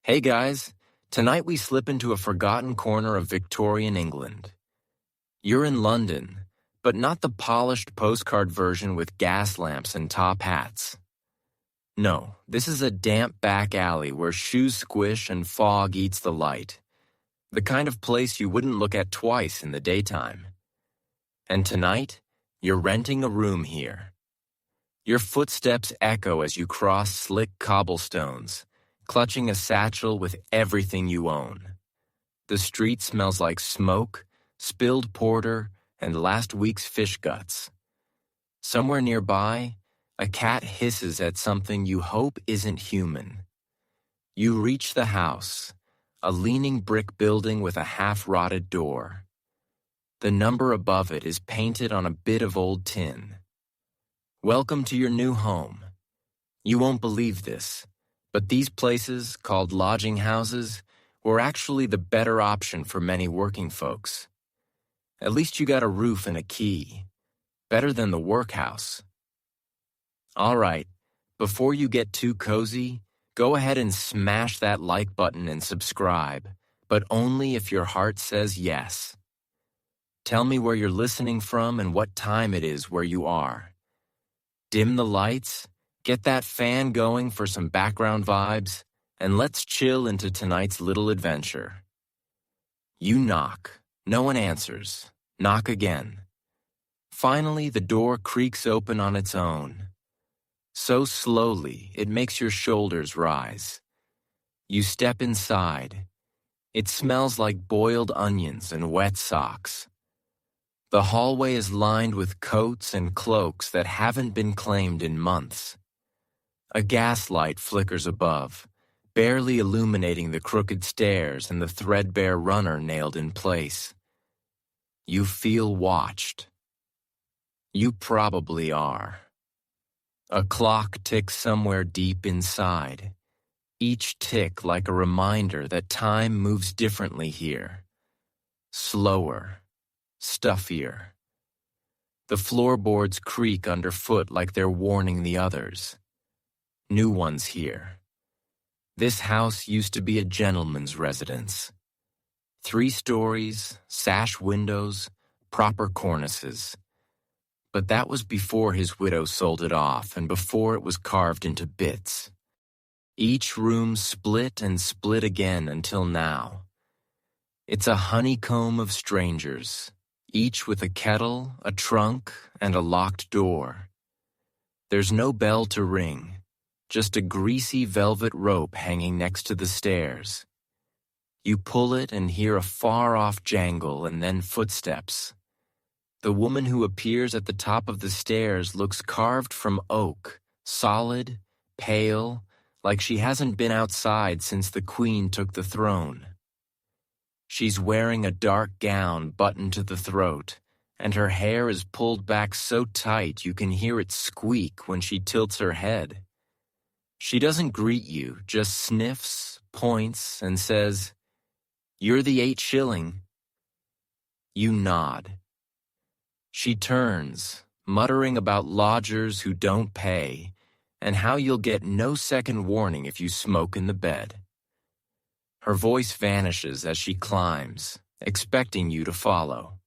Hey guys, tonight we slip into a forgotten corner of Victorian England. You're in London, but not the polished postcard version with gas lamps and top hats. No, this is a damp back alley where shoes squish and fog eats the light. The kind of place you wouldn't look at twice in the daytime. And tonight, you're renting a room here. Your footsteps echo as you cross slick cobblestones, clutching a satchel with everything you own. The street smells like smoke, spilled porter, and last week's fish guts. Somewhere nearby, a cat hisses at something you hope isn't human. You reach the house, a leaning brick building with a half-rotted door. The number above it is painted on a bit of old tin. Welcome to your new home. You won't believe this, but these places, called lodging houses, were actually the better option for many working folks. At least you got a roof and a key. Better than the workhouse. All right, before you get too cozy, go ahead and smash that like button and subscribe, but only if your heart says yes. Tell me where you're listening from and what time it is where you are. Dim the lights, get that fan going for some background vibes, and let's chill into tonight's little adventure. You knock. No one answers. Knock again. Finally, the door creaks open on its own. So slowly, it makes your shoulders rise. You step inside. It smells like boiled onions and wet socks. The hallway is lined with coats and cloaks that haven't been claimed in months. A gas light flickers above, barely illuminating the crooked stairs and the threadbare runner nailed in place. You feel watched. You probably are. A clock ticks somewhere deep inside, each tick like a reminder that time moves differently here. Slower. Stuffier. The floorboards creak underfoot like they're warning the others. New ones here. This house used to be a gentleman's residence. 3 stories, sash windows, proper cornices. But that was before his widow sold it off and before it was carved into bits. Each room split and split again until now. It's a honeycomb of strangers, each with a kettle, a trunk, and a locked door. There's no bell to ring, just a greasy velvet rope hanging next to the stairs. You pull it and hear a far-off jangle and then footsteps. The woman who appears at the top of the stairs looks carved from oak, solid, pale, like she hasn't been outside since the Queen took the throne. She's wearing a dark gown buttoned to the throat, and her hair is pulled back so tight you can hear it squeak when she tilts her head. She doesn't greet you, just sniffs, points, and says, "You're the 8 shilling." You nod. She turns, muttering about lodgers who don't pay, and how you'll get no second warning if you smoke in the bed. Her voice vanishes as she climbs, expecting you to follow.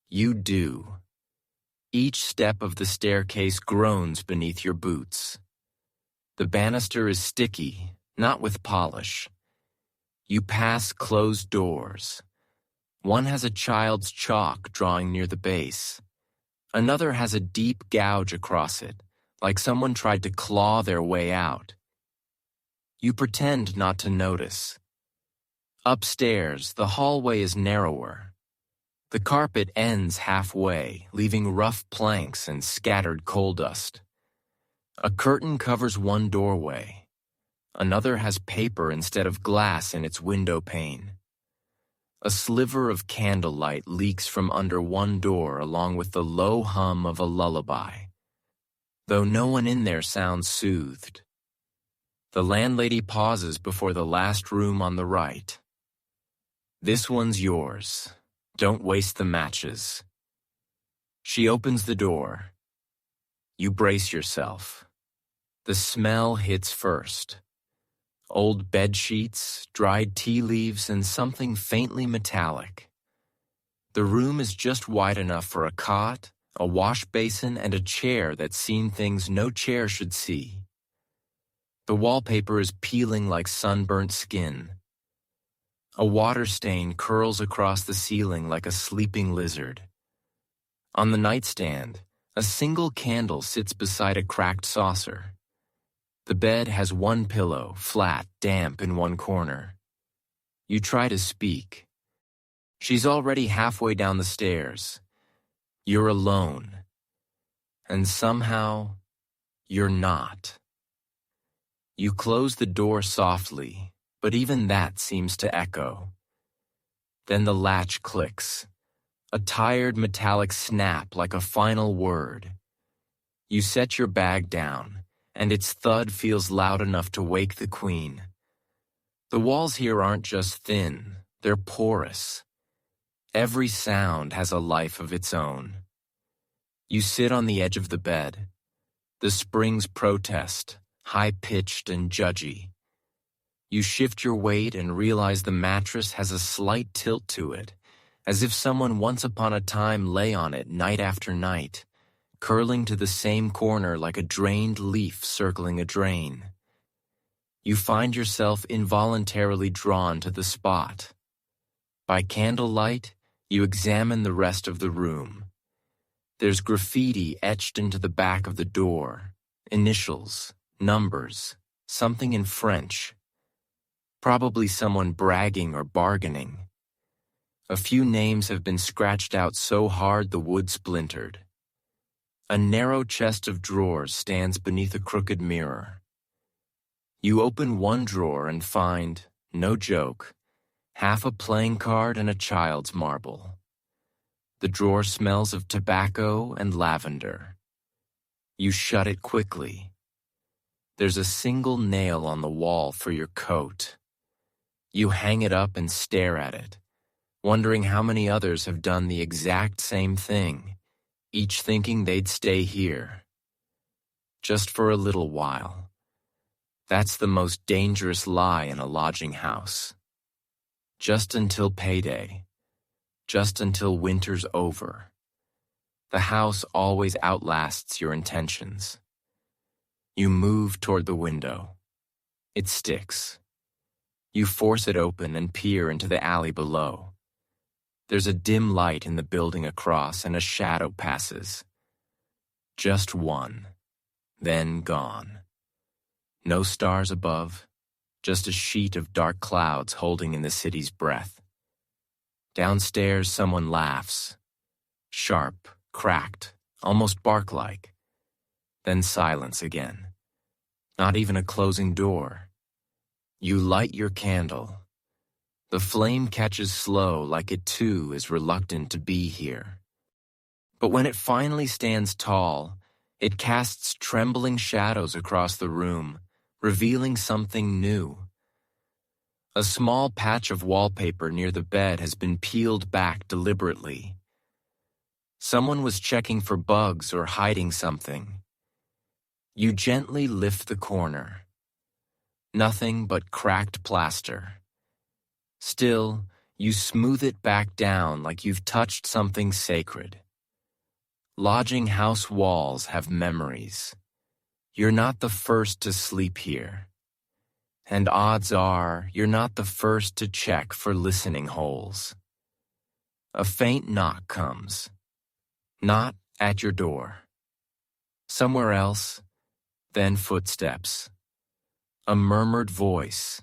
You do. Each step of the staircase groans beneath your boots. The banister is sticky, not with polish. You pass closed doors. One has a child's chalk drawing near the base. Another has a deep gouge across it, like someone tried to claw their way out. You pretend not to notice. Upstairs, the hallway is narrower. The carpet ends halfway, leaving rough planks and scattered coal dust. A curtain covers one doorway. Another has paper instead of glass in its window pane. A sliver of candlelight leaks from under one door along with the low hum of a lullaby, though no one in there sounds soothed. The landlady pauses before the last room on the right. "This one's yours. Don't waste the matches." She opens the door. You brace yourself. The smell hits first. Old bed sheets, dried tea leaves, and something faintly metallic. The room is just wide enough for a cot, a wash basin, and a chair that's seen things no chair should see. The wallpaper is peeling like sunburnt skin. A water stain curls across the ceiling like a sleeping lizard. On the nightstand, a single candle sits beside a cracked saucer. The bed has one pillow, flat, damp in one corner. You try to speak. She's already halfway down the stairs. You're alone. And somehow, you're not. You close the door softly, but even that seems to echo. Then the latch clicks. A tired metallic snap like a final word. You set your bag down, and its thud feels loud enough to wake the queen. The walls here aren't just thin, they're porous. Every sound has a life of its own. You sit on the edge of the bed. The springs protest, high-pitched and judgy. You shift your weight and realize the mattress has a slight tilt to it, as if someone once upon a time lay on it night after night, curling to the same corner like a drained leaf circling a drain. You find yourself involuntarily drawn to the spot. By candlelight, you examine the rest of the room. There's graffiti etched into the back of the door, initials, numbers, something in French. Probably someone bragging or bargaining. A few names have been scratched out so hard the wood splintered. A narrow chest of drawers stands beneath a crooked mirror. You open one drawer and find, no joke, half a playing card and a child's marble. The drawer smells of tobacco and lavender. You shut it quickly. There's a single nail on the wall for your coat. You hang it up and stare at it, wondering how many others have done the exact same thing, each thinking they'd stay here. Just for a little while. That's the most dangerous lie in a lodging house. Just until payday. Just until winter's over. The house always outlasts your intentions. You move toward the window. It sticks. You force it open and peer into the alley below. There's a dim light in the building across and a shadow passes. Just one, then gone. No stars above, just a sheet of dark clouds holding in the city's breath. Downstairs, someone laughs. Sharp, cracked, almost bark-like. Then silence again. Not even a closing door. You light your candle. The flame catches slow like it too is reluctant to be here. But when it finally stands tall, it casts trembling shadows across the room, revealing something new. A small patch of wallpaper near the bed has been peeled back deliberately. Someone was checking for bugs or hiding something. You gently lift the corner. Nothing but cracked plaster. Still, you smooth it back down like you've touched something sacred. Lodging house walls have memories. You're not the first to sleep here. And odds are, you're not the first to check for listening holes. A faint knock comes. Not at your door. Somewhere else, then footsteps. A murmured voice.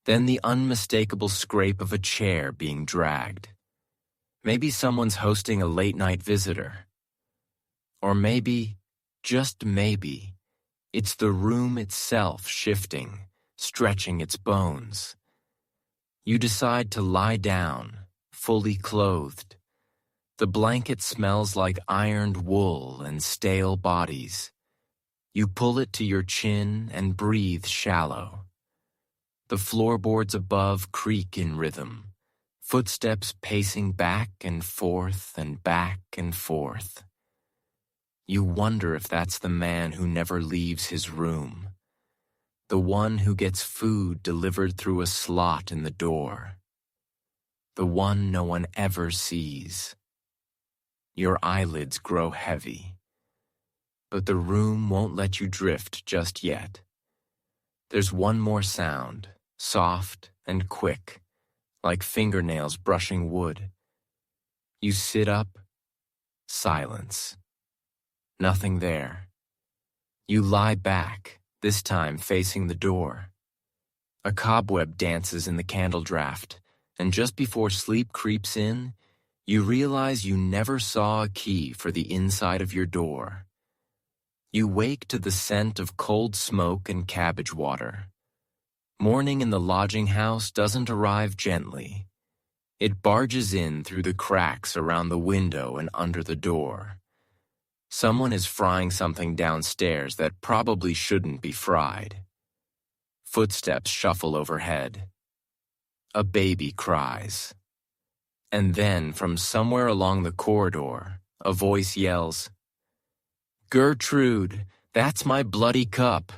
Then the unmistakable scrape of a chair being dragged. Maybe someone's hosting a late-night visitor. Or maybe, just maybe, it's the room itself shifting, stretching its bones. You decide to lie down, fully clothed. The blanket smells like ironed wool and stale bodies. You pull it to your chin and breathe shallow. The floorboards above creak in rhythm, footsteps pacing back and forth and back and forth. You wonder if that's the man who never leaves his room. The one who gets food delivered through a slot in the door. The one no one ever sees. Your eyelids grow heavy. But the room won't let you drift just yet. There's one more sound, soft and quick, like fingernails brushing wood. You sit up, silence. Nothing there. You lie back, this time facing the door. A cobweb dances in the candle draft, and just before sleep creeps in, you realize you never saw a key for the inside of your door. You wake to the scent of cold smoke and cabbage water. Morning in the lodging house doesn't arrive gently. It barges in through the cracks around the window and under the door. Someone is frying something downstairs that probably shouldn't be fried. Footsteps shuffle overhead. A baby cries. And then, from somewhere along the corridor, a voice yells, "Gertrude, that's my bloody cup."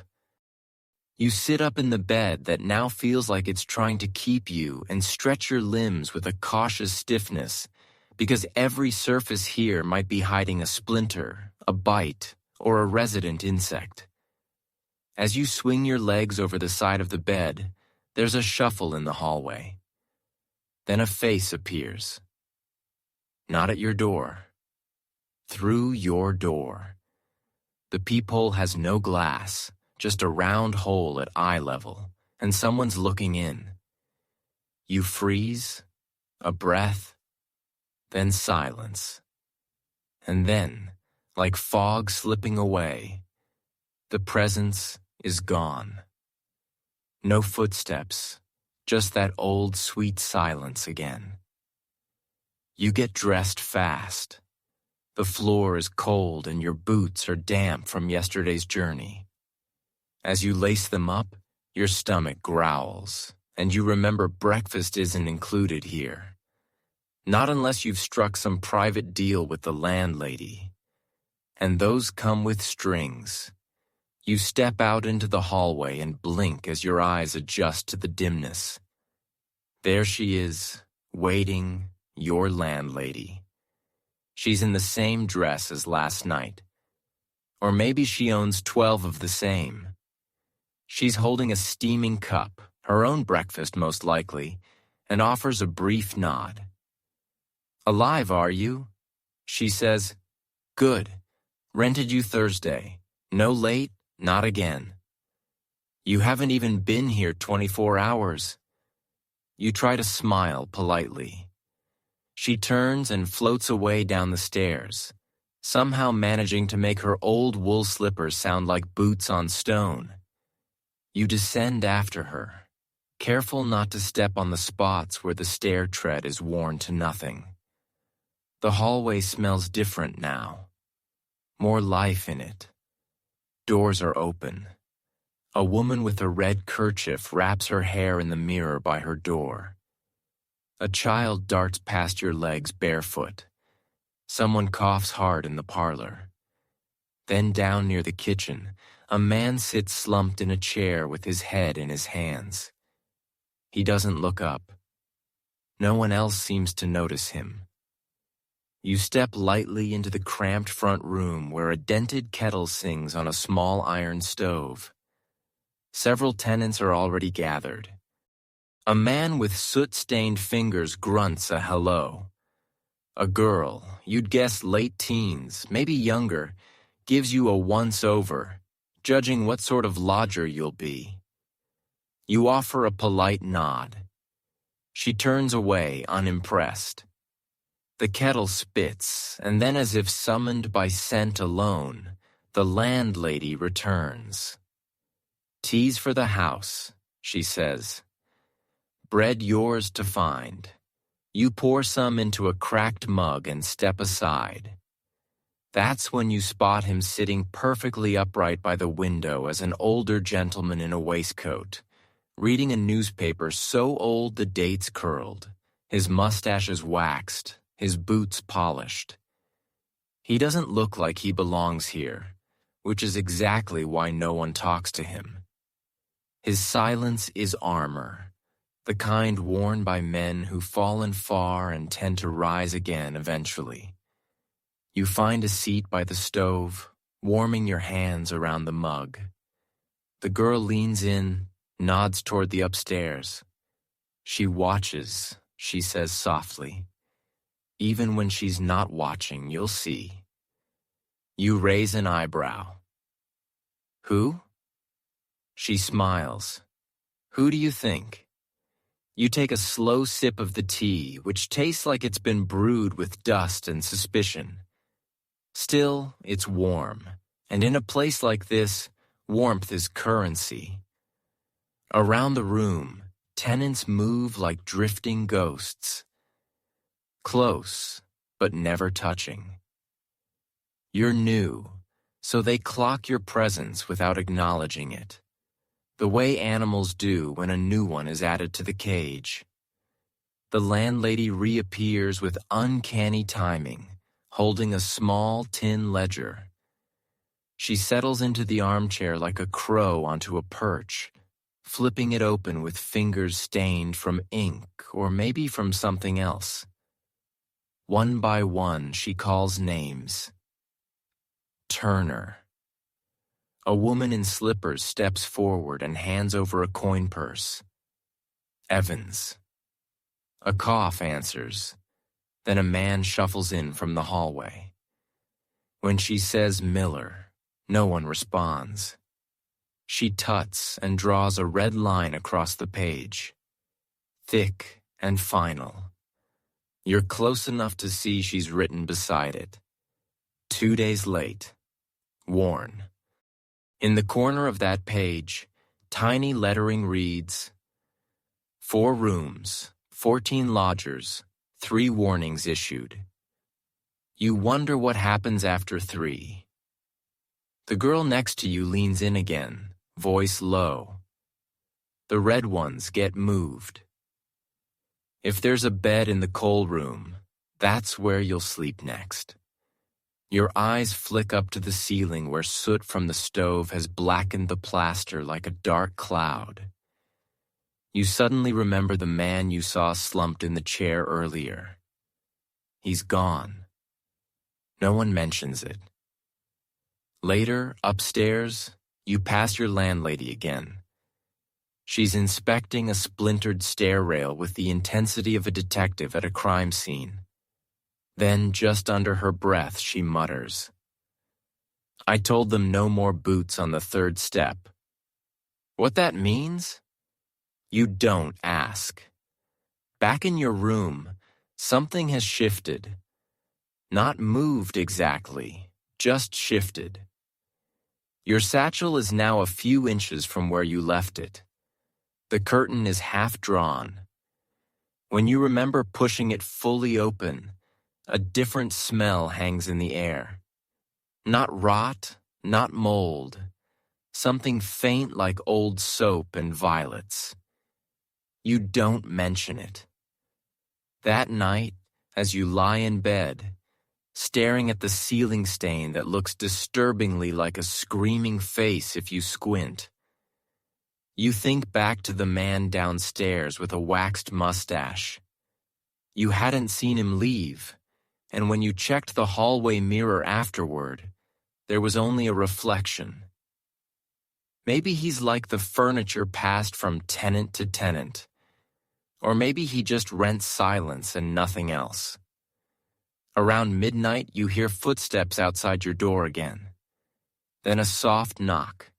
You sit up in the bed that now feels like it's trying to keep you and stretch your limbs with a cautious stiffness, because every surface here might be hiding a splinter, a bite, or a resident insect. As you swing your legs over the side of the bed, there's a shuffle in the hallway. Then a face appears. Not at your door. Through your door. The peephole has no glass, just a round hole at eye level, and someone's looking in. You freeze, a breath, then silence. And then, like fog slipping away, the presence is gone. No footsteps, just that old sweet silence again. You get dressed fast. The floor is cold and your boots are damp from yesterday's journey. As you lace them up, your stomach growls, and you remember breakfast isn't included here. Not unless you've struck some private deal with the landlady. And those come with strings. You step out into the hallway and blink as your eyes adjust to the dimness. There she is, waiting, your landlady. She's in the same dress as last night. Or maybe she owns 12 of the same. She's holding a steaming cup, her own breakfast most likely, and offers a brief nod. "Alive, are you?" She says, "Good. Rented you Thursday. No late, not again. You haven't even been here 24 hours. You try to smile politely. She turns and floats away down the stairs, somehow managing to make her old wool slippers sound like boots on stone. You descend after her, careful not to step on the spots where the stair tread is worn to nothing. The hallway smells different now. More life in it. Doors are open. A woman with a red kerchief wraps her hair in the mirror by her door. A child darts past your legs barefoot. Someone coughs hard in the parlor. Then down near the kitchen, a man sits slumped in a chair with his head in his hands. He doesn't look up. No one else seems to notice him. You step lightly into the cramped front room where a dented kettle sings on a small iron stove. Several tenants are already gathered. A man with soot-stained fingers grunts a hello. A girl, you'd guess late teens, maybe younger, gives you a once-over, judging what sort of lodger you'll be. You offer a polite nod. She turns away, unimpressed. The kettle spits, and then as if summoned by scent alone, the landlady returns. "Tea's for the house," she says. "Bread yours to find." You pour some into a cracked mug and step aside. That's when you spot him sitting perfectly upright by the window as an older gentleman in a waistcoat, reading a newspaper so old the dates curled, his mustaches waxed, his boots polished. He doesn't look like he belongs here, which is exactly why no one talks to him. His silence is armor, the kind worn by men who've fallen far and tend to rise again eventually. You find a seat by the stove, warming your hands around the mug. The girl leans in, nods toward the upstairs. She watches, she says softly. Even when she's not watching, you'll see. You raise an eyebrow. Who? She smiles. Who do you think? You take a slow sip of the tea, which tastes like it's been brewed with dust and suspicion. Still, it's warm, and in a place like this, warmth is currency. Around the room, tenants move like drifting ghosts. Close, but never touching. You're new, so they clock your presence without acknowledging it, the way animals do when a new one is added to the cage. The landlady reappears with uncanny timing, holding a small tin ledger. She settles into the armchair like a crow onto a perch, flipping it open with fingers stained from ink or maybe from something else. One by one, she calls names. Turner. A woman in slippers steps forward and hands over a coin purse. Evans. A cough answers. Then a man shuffles in from the hallway. When she says Miller, no one responds. She tuts and draws a red line across the page. Thick and final. You're close enough to see she's written beside it. 2 days late. Worn. In the corner of that page, tiny lettering reads, 4 rooms, 14 lodgers, 3 warnings issued. You wonder what happens after 3. The girl next to you leans in again, voice low. The red ones get moved. If there's a bed in the coal room, that's where you'll sleep next. Your eyes flick up to the ceiling where soot from the stove has blackened the plaster like a dark cloud. You suddenly remember the man you saw slumped in the chair earlier. He's gone. No one mentions it. Later, upstairs, you pass your landlady again. She's inspecting a splintered stair rail with the intensity of a detective at a crime scene. Then, just under her breath, she mutters, I told them no more boots on the 3rd step. What that means? You don't ask. Back in your room, something has shifted. Not moved exactly, just shifted. Your satchel is now a few inches from where you left it. The curtain is half drawn. When you remember pushing it fully open, a different smell hangs in the air. Not rot, not mold. Something faint like old soap and violets. You don't mention it. That night, as you lie in bed, staring at the ceiling stain that looks disturbingly like a screaming face if you squint, you think back to the man downstairs with a waxed mustache. You hadn't seen him leave, and when you checked the hallway mirror afterward, there was only a reflection. Maybe he's like the furniture passed from tenant to tenant. Or maybe he just rents silence and nothing else. Around midnight, you hear footsteps outside your door again. Then a soft knock.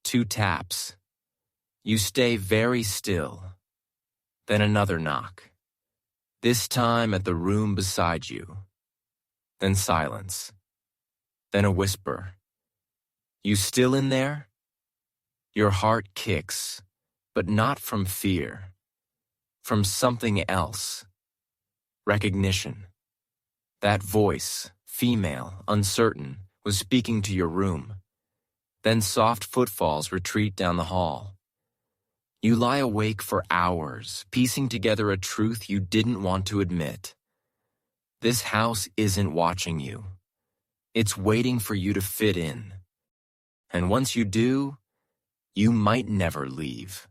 2 taps. You stay very still. Then another knock. This time at the room beside you. Then silence. Then a whisper. You still in there? Your heart kicks, but not from fear. From something else. Recognition. That voice, female, uncertain, was speaking to your room. Then soft footfalls retreat down the hall. You lie awake for hours, piecing together a truth you didn't want to admit. This house isn't watching you. It's waiting for you to fit in. And once you do, You might never leave.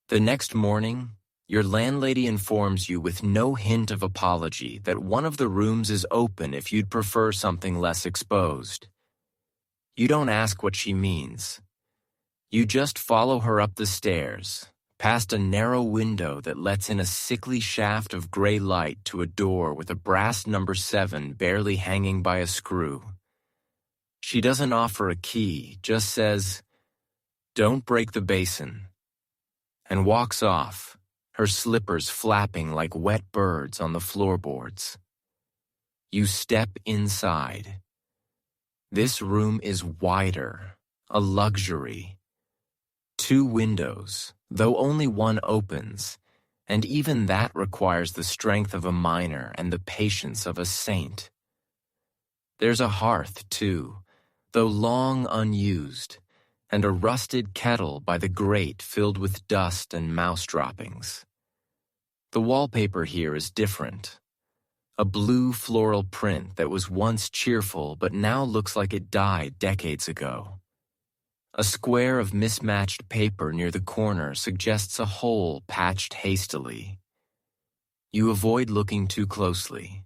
The next morning, your landlady informs you with no hint of apology that one of the rooms is open if you'd prefer something less exposed. You don't ask what she means. You just follow her up the stairs, past a narrow window that lets in a sickly shaft of gray light to a door with a brass number 7 barely hanging by a screw. She doesn't offer a key, just says, "Don't break the basin," and walks off, her slippers flapping like wet birds on the floorboards. You step inside. This room is wider, a luxury. 2 windows, though only one opens, and even that requires the strength of a miner and the patience of a saint. There's a hearth, too, though long unused, and a rusted kettle by the grate filled with dust and mouse droppings. The wallpaper here is different. A blue floral print that was once cheerful but now looks like it died decades ago. A square of mismatched paper near the corner suggests a hole patched hastily. You avoid looking too closely.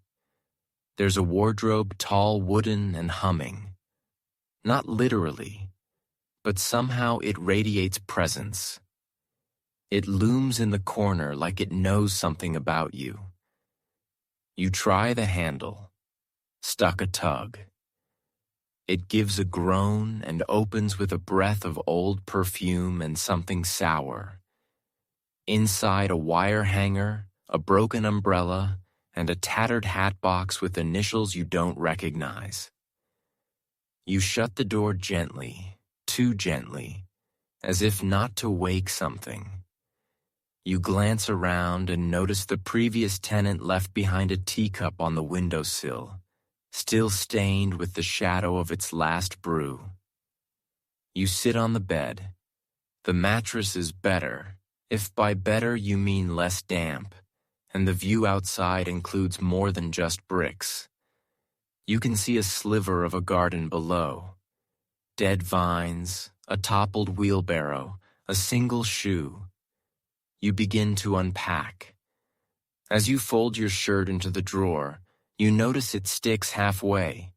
There's a wardrobe tall, wooden, and humming. Not literally, but somehow it radiates presence. It looms in the corner like it knows something about you. You try the handle, stuck a tug. It gives a groan and opens with a breath of old perfume and something sour. Inside a wire hanger, a broken umbrella, and a tattered hat box with initials you don't recognize. You shut the door gently, too gently, as if not to wake something. You glance around and notice the previous tenant left behind a teacup on the windowsill, still stained with the shadow of its last brew. You sit on the bed. The mattress is better, if by better you mean less damp, and the view outside includes more than just bricks. You can see a sliver of a garden below. Dead vines, a toppled wheelbarrow, a single shoe. You begin to unpack. As you fold your shirt into the drawer, you notice it sticks halfway.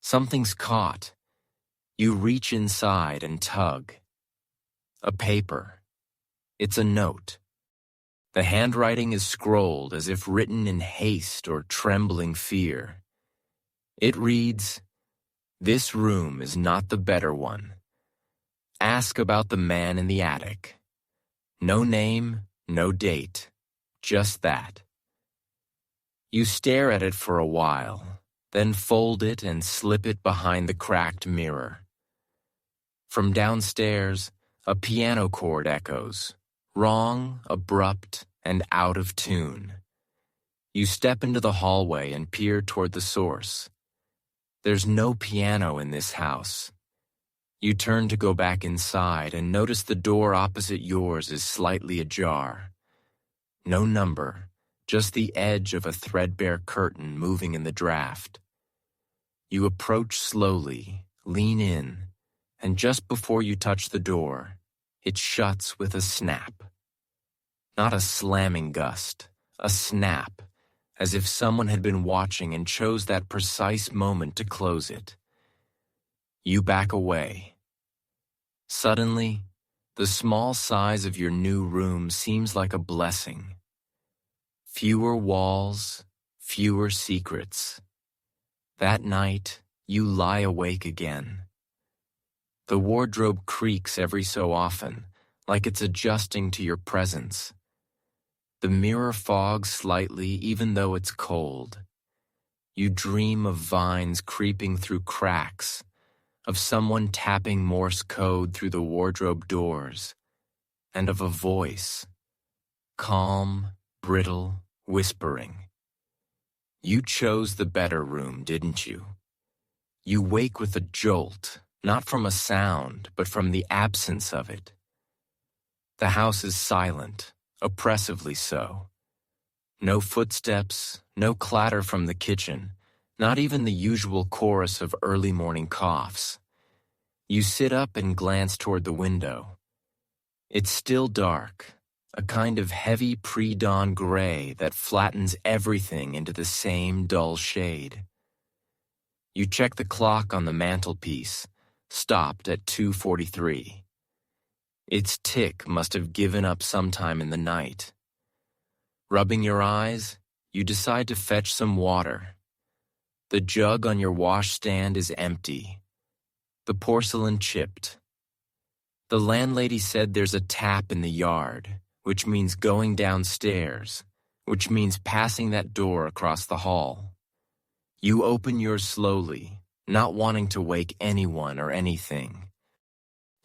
Something's caught. You reach inside and tug. A paper. It's a note. The handwriting is scrolled as if written in haste or trembling fear. It reads, "This room is not the better one. Ask about the man in the attic." No name, no date, just that. You stare at it for a while, then fold it and slip it behind the cracked mirror. From downstairs, a piano chord echoes, wrong, abrupt, and out of tune. You step into the hallway and peer toward the source. There's no piano in this house. You turn to go back inside and notice the door opposite yours is slightly ajar. No number, just the edge of a threadbare curtain moving in the draft. You approach slowly, lean in, and just before you touch the door, it shuts with a snap. Not a slamming gust, a snap, as if someone had been watching and chose that precise moment to close it. You back away. Suddenly, the small size of your new room seems like a blessing. Fewer walls, fewer secrets. That night, you lie awake again. The wardrobe creaks every so often, like it's adjusting to your presence. The mirror fogs slightly even though it's cold. You dream of vines creeping through cracks, of someone tapping Morse code through the wardrobe doors, and of a voice, calm, brittle, whispering. You chose the better room, didn't you? You wake with a jolt, not from a sound, but from the absence of it. The house is silent, oppressively so. No footsteps, no clatter from the kitchen, not even the usual chorus of early morning coughs. You sit up and glance toward the window. It's still dark, a kind of heavy pre-dawn gray that flattens everything into the same dull shade. You check the clock on the mantelpiece, stopped at 2:43. Its tick must have given up sometime in the night. Rubbing your eyes, you decide to fetch some water. The jug on your washstand is empty, the porcelain chipped. The landlady said there's a tap in the yard, which means going downstairs, which means passing that door across the hall. You open yours slowly, not wanting to wake anyone or anything.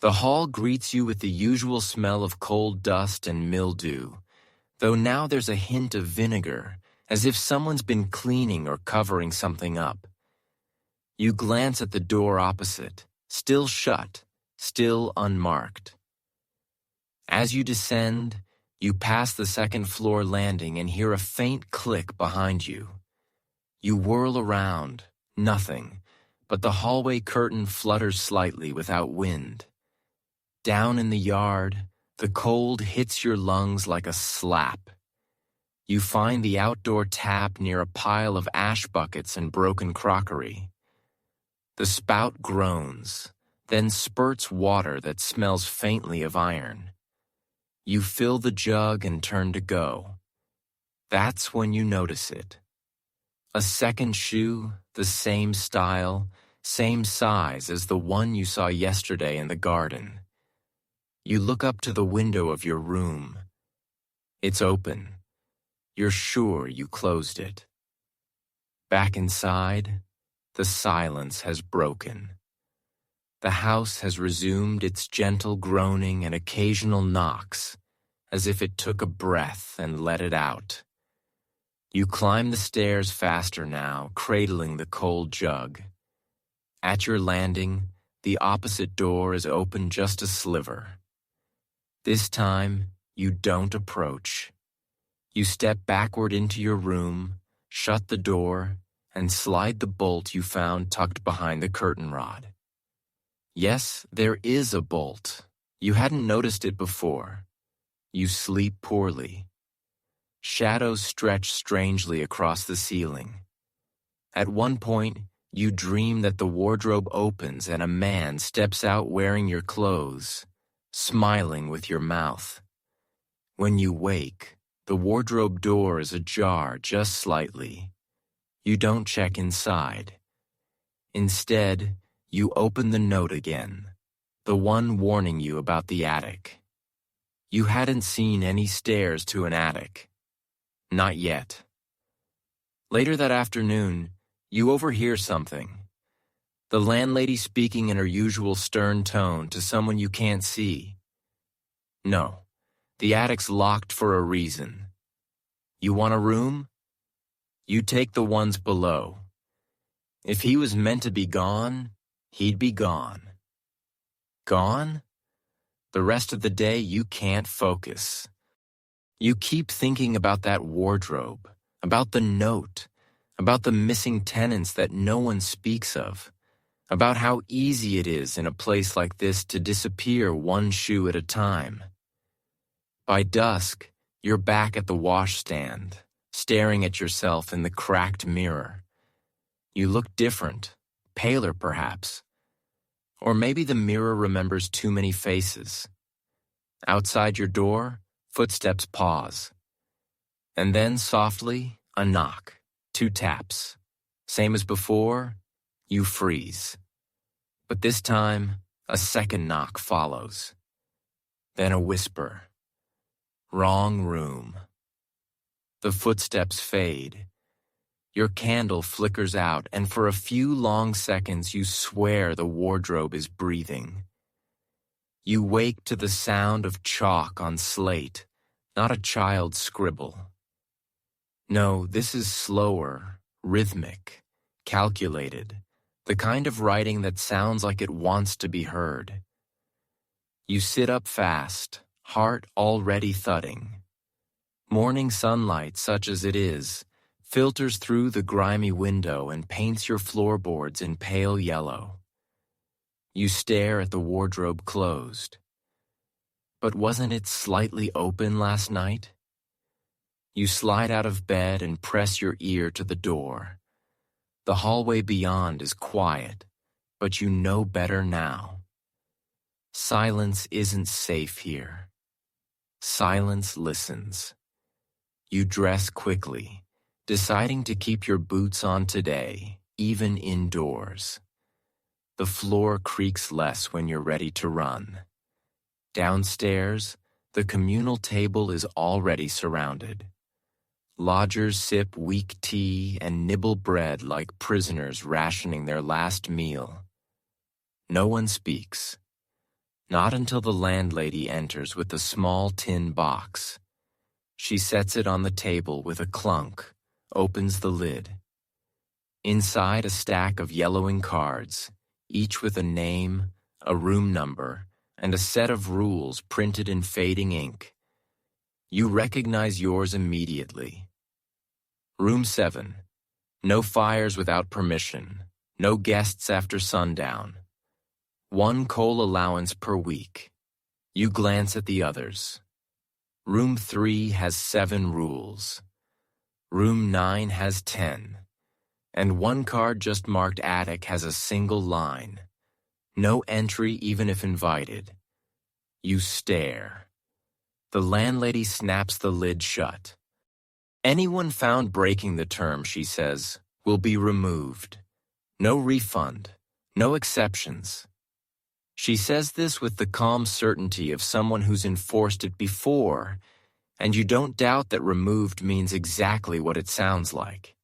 The hall greets you with the usual smell of coal dust and mildew, though now there's a hint of vinegar, as if someone's been cleaning or covering something up. You glance at the door opposite, still shut, still unmarked. As you descend, you pass the second-floor landing and hear a faint click behind you. You whirl around, nothing, but the hallway curtain flutters slightly without wind. Down in the yard, the cold hits your lungs like a slap. You find the outdoor tap near a pile of ash buckets and broken crockery. The spout groans, then spurts water that smells faintly of iron. You fill the jug and turn to go. That's when you notice it. A second shoe, the same style, same size as the one you saw yesterday in the garden. You look up to the window of your room. It's open. You're sure you closed it. Back inside, the silence has broken. The house has resumed its gentle groaning and occasional knocks, as if it took a breath and let it out. You climb the stairs faster now, cradling the cold jug. At your landing, the opposite door is open just a sliver. This time, you don't approach. You step backward into your room, shut the door, and slide the bolt you found tucked behind the curtain rod. Yes, there is a bolt. You hadn't noticed it before. You sleep poorly. Shadows stretch strangely across the ceiling. At one point, you dream that the wardrobe opens and a man steps out wearing your clothes, smiling with your mouth. When you wake, the wardrobe door is ajar just slightly. You don't check inside. Instead, you open the note again, the one warning you about the attic. You hadn't seen any stairs to an attic. Not yet. Later that afternoon, you overhear something. The landlady speaking in her usual stern tone to someone you can't see. No, the attic's locked for a reason. You want a room? You take the ones below. If he was meant to be gone, he'd be gone. Gone? The rest of the day you can't focus. You keep thinking about that wardrobe, about the note, about the missing tenants that no one speaks of, about how easy it is in a place like this to disappear one shoe at a time. By dusk, you're back at the washstand, staring at yourself in the cracked mirror. You look different, paler perhaps. Or maybe the mirror remembers too many faces. Outside your door, footsteps pause. And then softly, a knock, 2 taps. Same as before, you freeze. But this time, a second knock follows. Then a whisper. Wrong room. The footsteps fade. Your candle flickers out, and for a few long seconds you swear the wardrobe is breathing. You wake to the sound of chalk on slate, not a child's scribble. No, this is slower, rhythmic, calculated, the kind of writing that sounds like it wants to be heard. You sit up fast, heart already thudding. Morning sunlight, such as it is, filters through the grimy window and paints your floorboards in pale yellow. You stare at the wardrobe closed. But wasn't it slightly open last night? You slide out of bed and press your ear to the door. The hallway beyond is quiet, but you know better now. Silence isn't safe here. Silence listens. You dress quickly, deciding to keep your boots on today, even indoors. The floor creaks less when you're ready to run. Downstairs, the communal table is already surrounded. Lodgers sip weak tea and nibble bread like prisoners rationing their last meal. No one speaks. Not until the landlady enters with a small tin box. She sets it on the table with a clunk, opens the lid. Inside, a stack of yellowing cards, each with a name, a room number, and a set of rules printed in fading ink. You recognize yours immediately. Room 7. No fires without permission. No guests after sundown. 1 coal allowance per week. You glance at the others. Room 3 has 7 rules. Room 9 has 10. And 1 card just marked attic has a single line. No entry even if invited. You stare. The landlady snaps the lid shut. Anyone found breaking the term, she says, will be removed. No refund. No exceptions. She says this with the calm certainty of someone who's enforced it before, and you don't doubt that removed means exactly what it sounds like.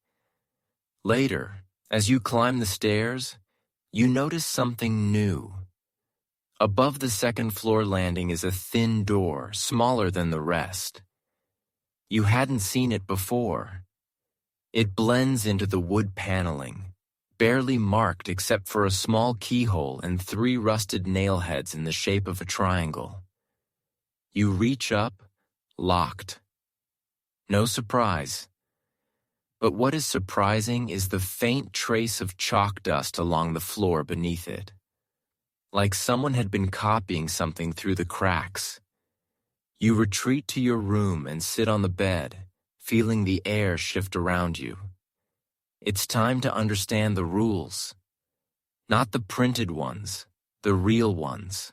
Later, as you climb the stairs, you notice something new. Above the 2nd floor landing is a thin door, smaller than the rest. You hadn't seen it before. It blends into the wood paneling, barely marked except for a small keyhole and 3 rusted nail heads in the shape of a triangle. You reach up, locked. No surprise. But what is surprising is the faint trace of chalk dust along the floor beneath it. Like someone had been copying something through the cracks. You retreat to your room and sit on the bed, feeling the air shift around you. It's time to understand the rules. Not the printed ones, the real ones.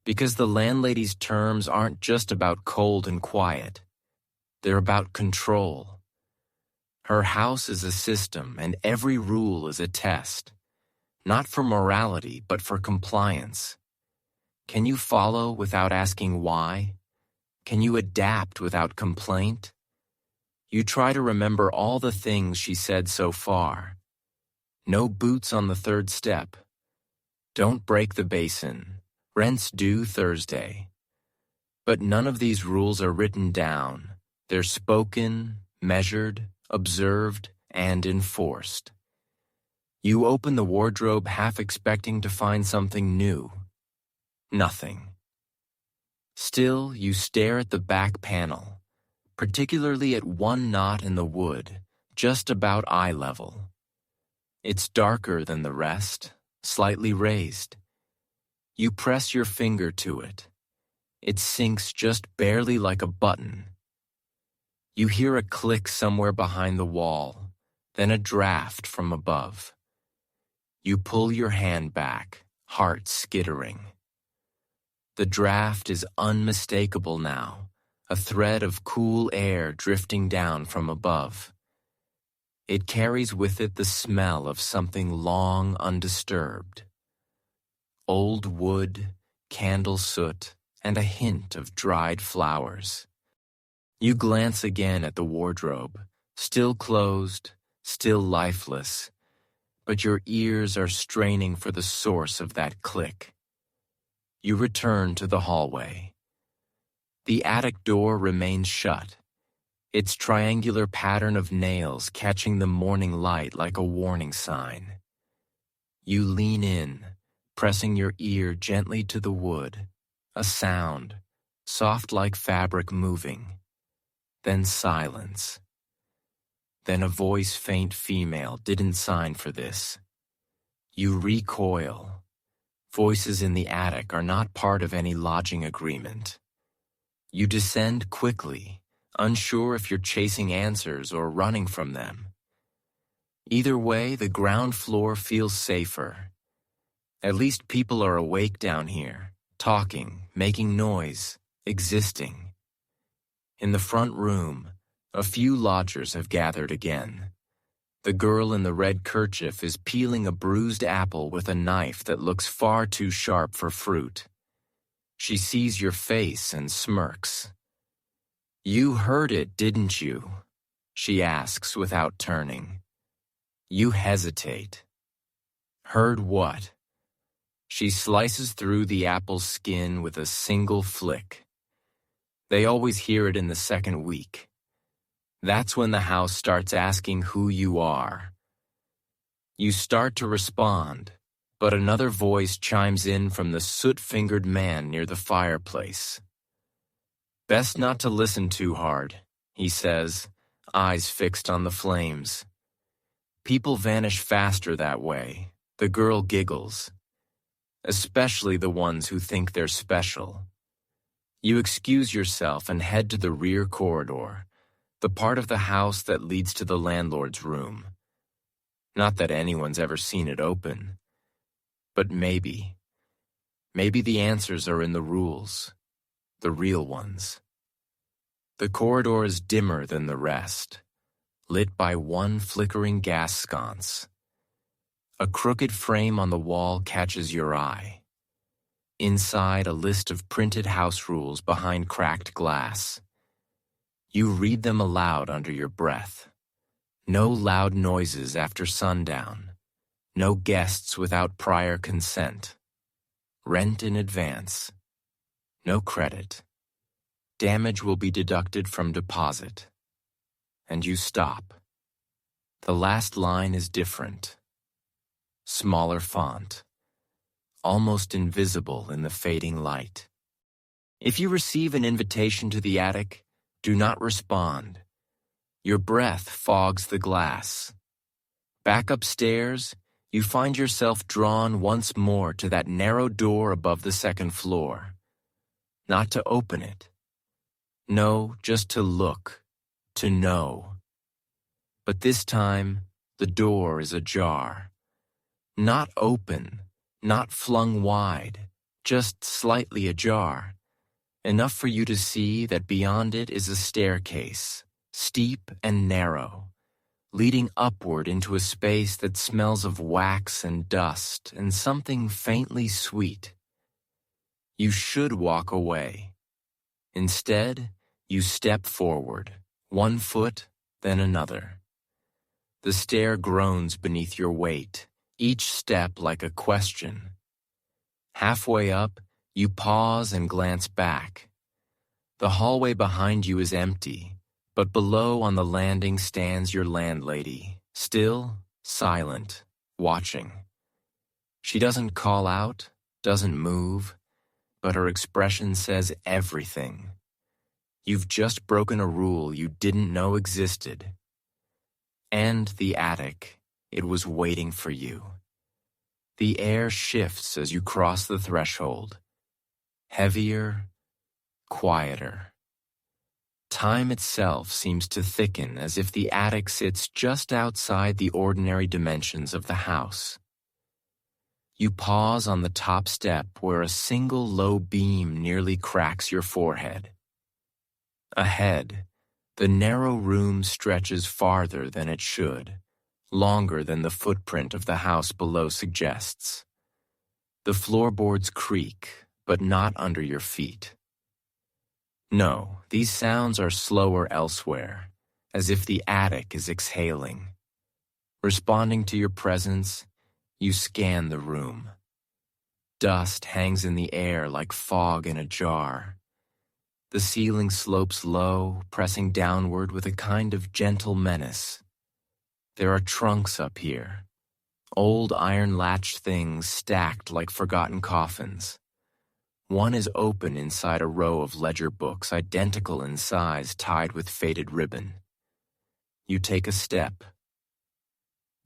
Because the landlady's terms aren't just about cold and quiet. They're about control. Her house is a system, and every rule is a test. Not for morality, but for compliance. Can you follow without asking why? Can you adapt without complaint? You try to remember all the things she said so far. No boots on the 3rd step. Don't break the basin. Rent's due Thursday. But none of these rules are written down. They're spoken, measured, observed, and enforced. You open the wardrobe half expecting to find something new. Nothing. Still, you stare at the back panel, particularly at 1 knot in the wood, just about eye level. It's darker than the rest, slightly raised. You press your finger to it. It sinks just barely like a button. You hear a click somewhere behind the wall, then a draft from above. You pull your hand back, heart skittering. The draft is unmistakable now, a thread of cool air drifting down from above. It carries with it the smell of something long undisturbed. Old wood, candle soot, and a hint of dried flowers. You glance again at the wardrobe, still closed, still lifeless, but your ears are straining for the source of that click. You return to the hallway. The attic door remains shut, its triangular pattern of nails catching the morning light like a warning sign. You lean in, pressing your ear gently to the wood, a sound, soft like fabric moving. Then silence. Then a voice faint female didn't sign for this. You recoil. Voices in the attic are not part of any lodging agreement. You descend quickly, unsure if you're chasing answers or running from them. Either way, the ground floor feels safer. At least people are awake down here, talking, making noise, existing. In the front room, a few lodgers have gathered again. The girl in the red kerchief is peeling a bruised apple with a knife that looks far too sharp for fruit. She sees your face and smirks. "You heard it, didn't you?" she asks without turning. You hesitate. Heard what? She slices through the apple's skin with a single flick. They always hear it in the second week. That's when the house starts asking who you are. You start to respond, but another voice chimes in from the soot-fingered man near the fireplace. "Best not to listen too hard," he says, eyes fixed on the flames. "People vanish faster that way," the girl giggles. "Especially the ones who think they're special." You excuse yourself and head to the rear corridor, the part of the house that leads to the landlord's room. Not that anyone's ever seen it open. But maybe the answers are in the rules, the real ones. The corridor is dimmer than the rest, lit by one flickering gas sconce. A crooked frame on the wall catches your eye. Inside, a list of printed house rules behind cracked glass. You read them aloud under your breath. No loud noises after sundown. No guests without prior consent. Rent in advance. No credit. Damage will be deducted from deposit. And you stop. The last line is different. Smaller font. Almost invisible in the fading light. If you receive an invitation to the attic, do not respond. Your breath fogs the glass. Back upstairs, you find yourself drawn once more to that narrow door above the second floor. Not to open it. No, just to look, to know. But this time, the door is ajar. Not open, not flung wide, just slightly ajar. Enough for you to see that beyond it is a staircase, steep and narrow, leading upward into a space that smells of wax and dust and something faintly sweet. You should walk away. Instead, you step forward, one foot, then another. The stair groans beneath your weight, each step like a question. Halfway up, you pause and glance back. The hallway behind you is empty, but below on the landing stands your landlady, still, silent, watching. She doesn't call out, doesn't move, but her expression says everything. You've just broken a rule you didn't know existed. And the attic, it was waiting for you. The air shifts as you cross the threshold. Heavier, quieter. Time itself seems to thicken as if the attic sits just outside the ordinary dimensions of the house. You pause on the top step where a single low beam nearly cracks your forehead. Ahead, the narrow room stretches farther than it should, longer than the footprint of the house below suggests. The floorboards creak, but not under your feet. No, these sounds are slower elsewhere, as if the attic is exhaling. Responding to your presence, you scan the room. Dust hangs in the air like fog in a jar. The ceiling slopes low, pressing downward with a kind of gentle menace. There are trunks up here, old iron-latched things stacked like forgotten coffins. One is open inside a row of ledger books identical in size tied with faded ribbon. You take a step.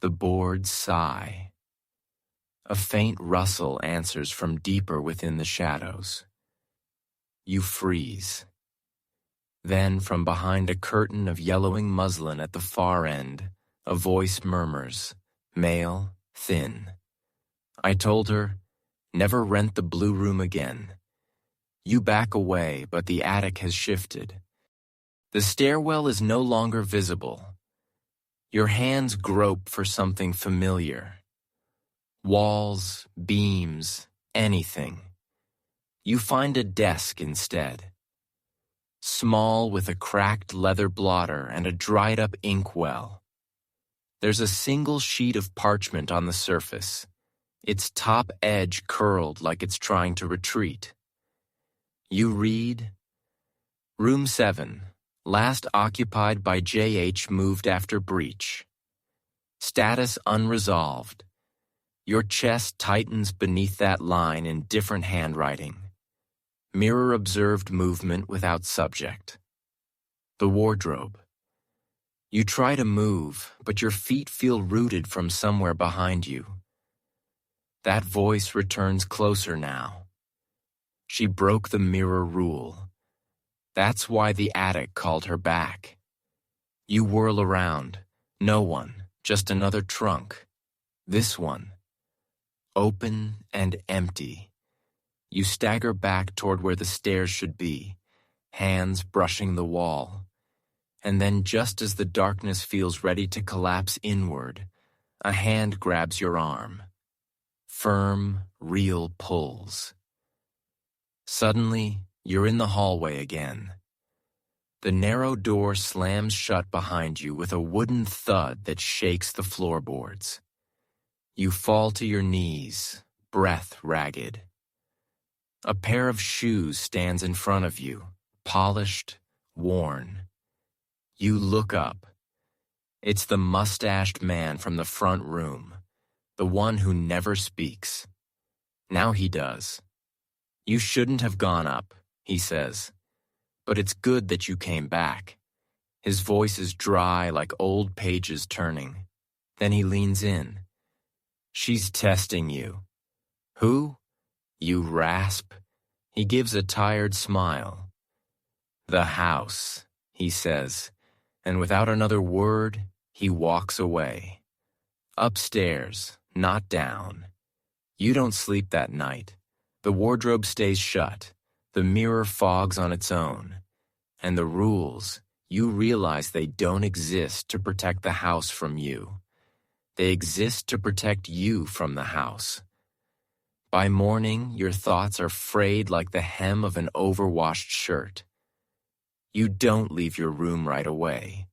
The boards sigh. A faint rustle answers from deeper within the shadows. You freeze. Then, from behind a curtain of yellowing muslin at the far end, a voice murmurs, male, thin. I told her, never rent the blue room again. You back away, but the attic has shifted. The stairwell is no longer visible. Your hands grope for something familiar. Walls, beams, anything. You find a desk instead. Small with a cracked leather blotter and a dried-up inkwell. There's a single sheet of parchment on the surface, its top edge curled like it's trying to retreat. You read, Room 7, last occupied by J.H. moved after breach. Status unresolved. Your chest tightens beneath that line in different handwriting. Mirror observed movement without subject. The wardrobe. You try to move, but your feet feel rooted from somewhere behind you. That voice returns closer now. She broke the mirror rule. That's why the attic called her back. You whirl around. No one, just another trunk. This one. Open and empty. You stagger back toward where the stairs should be, hands brushing the wall. And then just as the darkness feels ready to collapse inward, a hand grabs your arm. Firm, real pulls. Suddenly, you're in the hallway again. The narrow door slams shut behind you with a wooden thud that shakes the floorboards. You fall to your knees, breath ragged. A pair of shoes stands in front of you, polished, worn. You look up. It's the mustached man from the front room, the one who never speaks. Now he does. You shouldn't have gone up, he says. But it's good that you came back. His voice is dry like old pages turning. Then he leans in. She's testing you. Who? You rasp. He gives a tired smile. The house, he says, and without another word, he walks away. Upstairs, not down. You don't sleep that night. The wardrobe stays shut. The mirror fogs on its own. And the rules, you realize they don't exist to protect the house from you. They exist to protect you from the house. By morning, your thoughts are frayed like the hem of an overwashed shirt. You don't leave your room right away.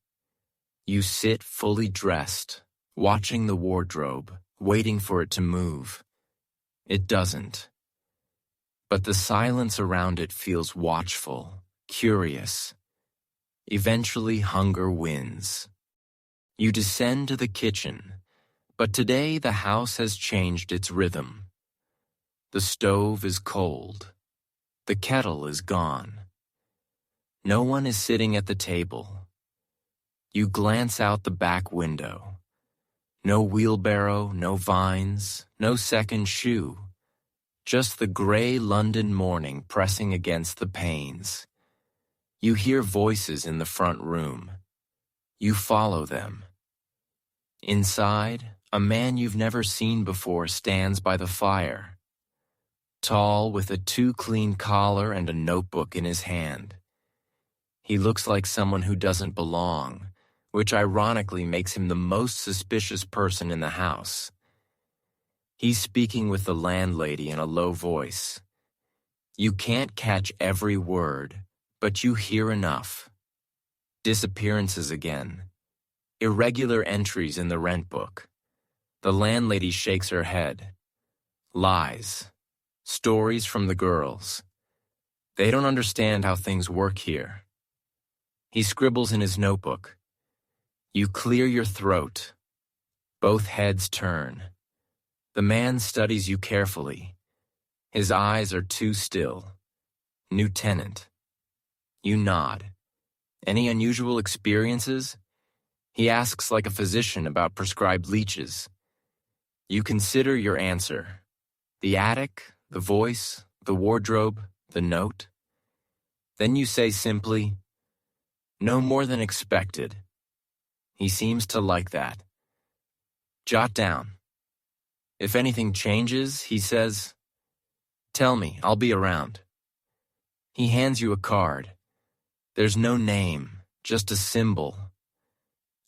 You sit fully dressed, watching the wardrobe, waiting for it to move. It doesn't. But the silence around it feels watchful, curious. Eventually, hunger wins. You descend to the kitchen, but today the house has changed its rhythm. The stove is cold. The kettle is gone. No one is sitting at the table. You glance out the back window. No wheelbarrow, no vines, no second shoe. Just the gray London morning pressing against the panes. You hear voices in the front room. You follow them. Inside, a man you've never seen before stands by the fire. Tall, with a too-clean collar and a notebook in his hand. He looks like someone who doesn't belong, which ironically makes him the most suspicious person in the house. He's speaking with the landlady in a low voice. You can't catch every word, but you hear enough. Disappearances again. Irregular entries in the rent book. The landlady shakes her head. Lies. Stories from the girls. They don't understand how things work here. He scribbles in his notebook. You clear your throat. Both heads turn. The man studies you carefully. His eyes are too still. New tenant. You nod. Any unusual experiences? He asks like a physician about prescribed leeches. You consider your answer. The attic, the voice, the wardrobe, the note. Then you say simply, "No more than expected." He seems to like that. Jot down. If anything changes, he says, "Tell me, I'll be around." He hands you a card. There's no name, just a symbol.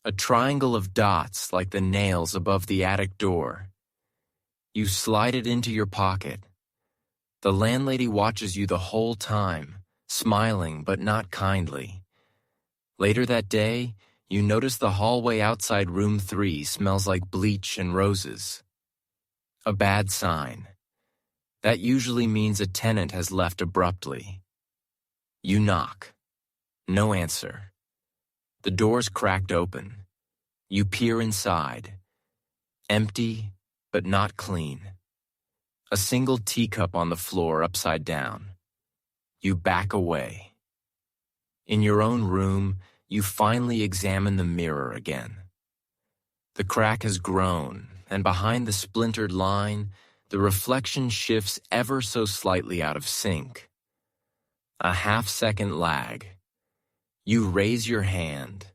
A triangle of dots like the nails above the attic door. You slide it into your pocket. The landlady watches you the whole time, smiling but not kindly. Later that day, you notice the hallway outside room 3 smells like bleach and roses. A bad sign. That usually means a tenant has left abruptly. You knock. No answer. The door's cracked open. You peer inside. Empty, but not clean. A single teacup on the floor upside down. You back away. In your own room, you finally examine the mirror again. The crack has grown, and behind the splintered line, the reflection shifts ever so slightly out of sync. A half-second lag. You raise your hand.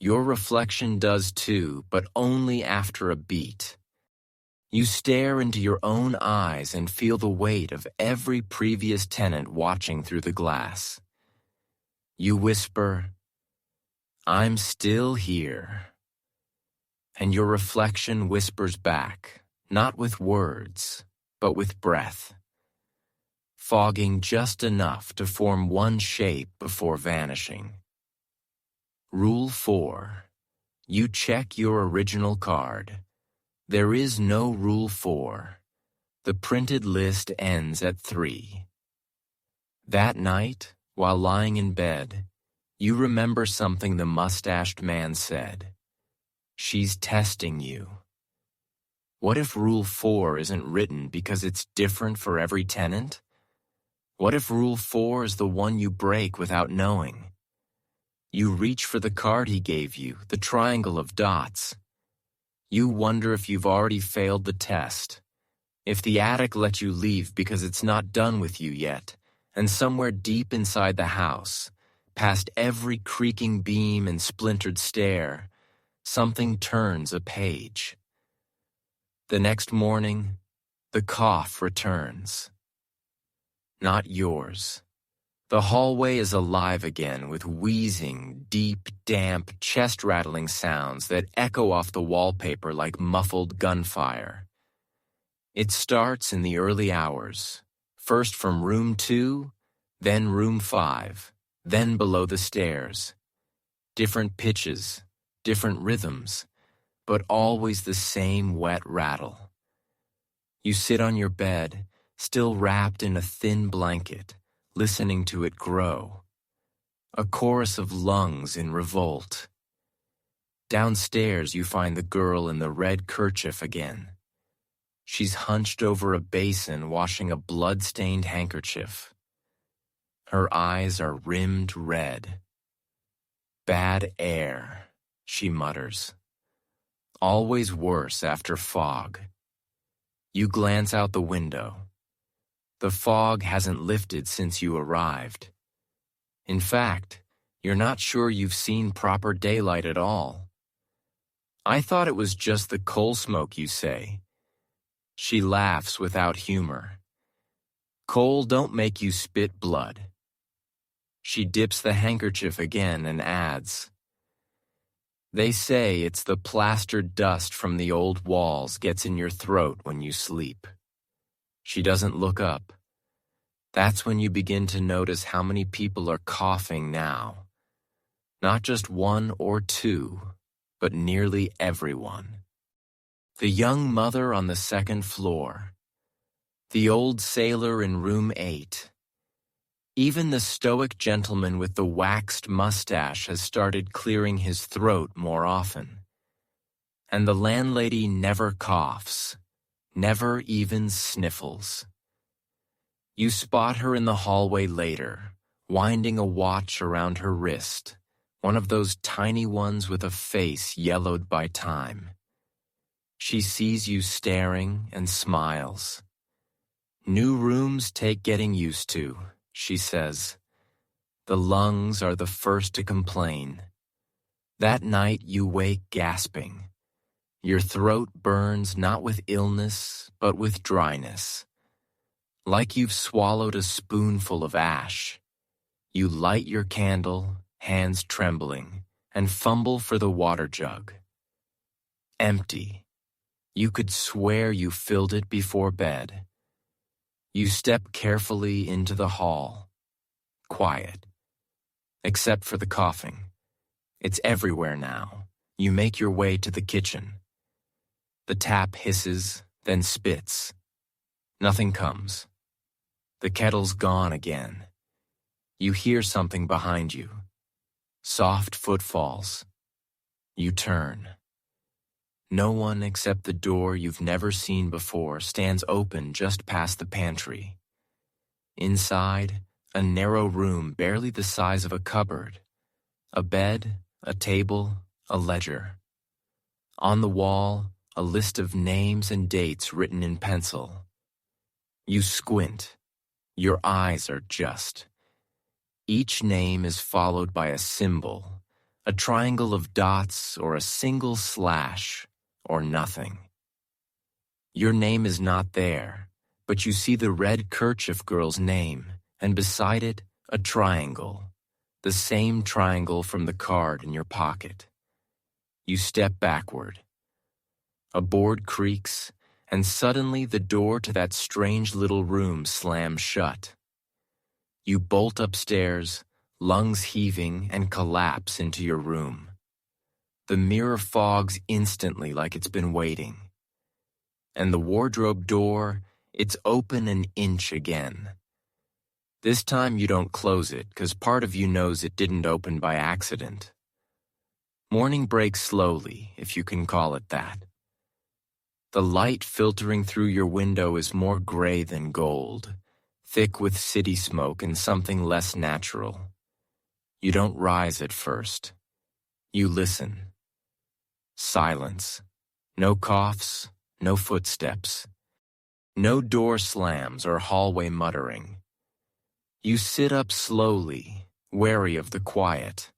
Your reflection does too, but only after a beat. You stare into your own eyes and feel the weight of every previous tenant watching through the glass. You whisper, "I'm still here." And your reflection whispers back, not with words, but with breath, fogging just enough to form one shape before vanishing. Rule 4. You check your original card. There is no Rule 4. The printed list ends at 3. That night, while lying in bed, you remember something the mustached man said. She's testing you. What if Rule 4 isn't written because it's different for every tenant? What if Rule 4 is the one you break without knowing? You reach for the card he gave you, the triangle of dots. You wonder if you've already failed the test, if the attic let you leave because it's not done with you yet, and somewhere deep inside the house, past every creaking beam and splintered stair, something turns a page. The next morning, the cough returns. Not yours. The hallway is alive again with wheezing, deep, damp, chest-rattling sounds that echo off the wallpaper like muffled gunfire. It starts in the early hours, first from room 2, then room 5, then below the stairs. Different pitches, different rhythms, but always the same wet rattle. You sit on your bed, still wrapped in a thin blanket, listening to it grow. A chorus of lungs in revolt. Downstairs you find the girl in the red kerchief again. She's hunched over a basin washing a blood-stained handkerchief. Her eyes are rimmed red. "Bad air," she mutters. "Always worse after fog." You glance out the window. The fog hasn't lifted since you arrived. In fact, you're not sure you've seen proper daylight at all. "I thought it was just the coal smoke, you say." She laughs without humor. "Coal don't make you spit blood." She dips the handkerchief again and adds, "They say it's the plastered dust from the old walls gets in your throat when you sleep." She doesn't look up. That's when you begin to notice how many people are coughing now. Not just 1 or 2, but nearly everyone. The young mother on the 2nd floor. The old sailor in room 8. Even the stoic gentleman with the waxed mustache has started clearing his throat more often. And the landlady never coughs, never even sniffles. You spot her in the hallway later, winding a watch around her wrist, one of those tiny ones with a face yellowed by time. She sees you staring and smiles. "New rooms take getting used to," she says. The lungs are the first to complain. That night you wake gasping. Your throat burns not with illness, but with dryness. Like you've swallowed a spoonful of ash. You light your candle, hands trembling, and fumble for the water jug. Empty. You could swear you filled it before bed. You step carefully into the hall. Quiet. Except for the coughing. It's everywhere now. You make your way to the kitchen. The tap hisses, then spits. Nothing comes. The kettle's gone again. You hear something behind you. Soft footfalls. You turn. No one except the door you've never seen before stands open just past the pantry. Inside, a narrow room barely the size of a cupboard. A bed, a table, a ledger. On the wall, a list of names and dates written in pencil. You squint. Your eyes are just. Each name is followed by a symbol, a triangle of dots or a single slash, or nothing. Your name is not there, but you see the red kerchief girl's name, and beside it, a triangle, the same triangle from the card in your pocket. You step backward. A board creaks, and suddenly the door to that strange little room slams shut. You bolt upstairs, lungs heaving, and collapse into your room. The mirror fogs instantly like it's been waiting. And the wardrobe door, it's open an inch again. This time you don't close it, 'cause part of you knows it didn't open by accident. Morning breaks slowly, if you can call it that. The light filtering through your window is more gray than gold, thick with city smoke and something less natural. You don't rise at first. You listen. Silence. No coughs, no footsteps. No door slams or hallway muttering. You sit up slowly, wary of the quiet.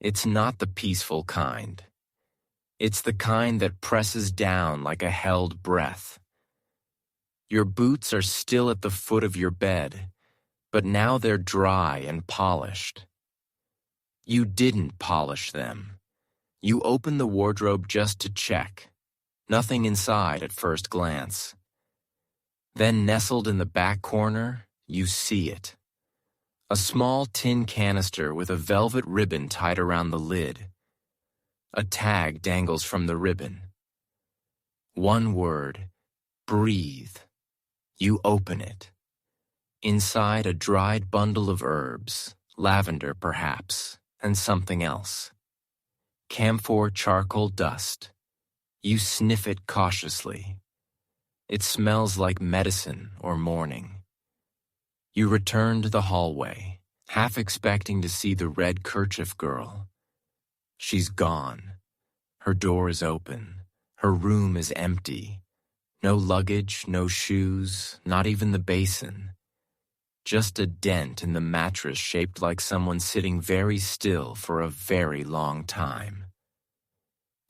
It's not the peaceful kind. It's the kind that presses down like a held breath. Your boots are still at the foot of your bed, but now they're dry and polished. You didn't polish them. You open the wardrobe just to check. Nothing inside at first glance. Then nestled in the back corner, you see it. A small tin canister with a velvet ribbon tied around the lid. A tag dangles from the ribbon. One word, breathe. You open it. Inside a dried bundle of herbs, lavender perhaps, and something else. Camphor charcoal dust. You sniff it cautiously. It smells like medicine or morning. You return to the hallway, half expecting to see the red kerchief girl. She's gone. Her door is open. Her room is empty. No luggage, no shoes, not even the basin. Just a dent in the mattress shaped like someone sitting very still for a very long time.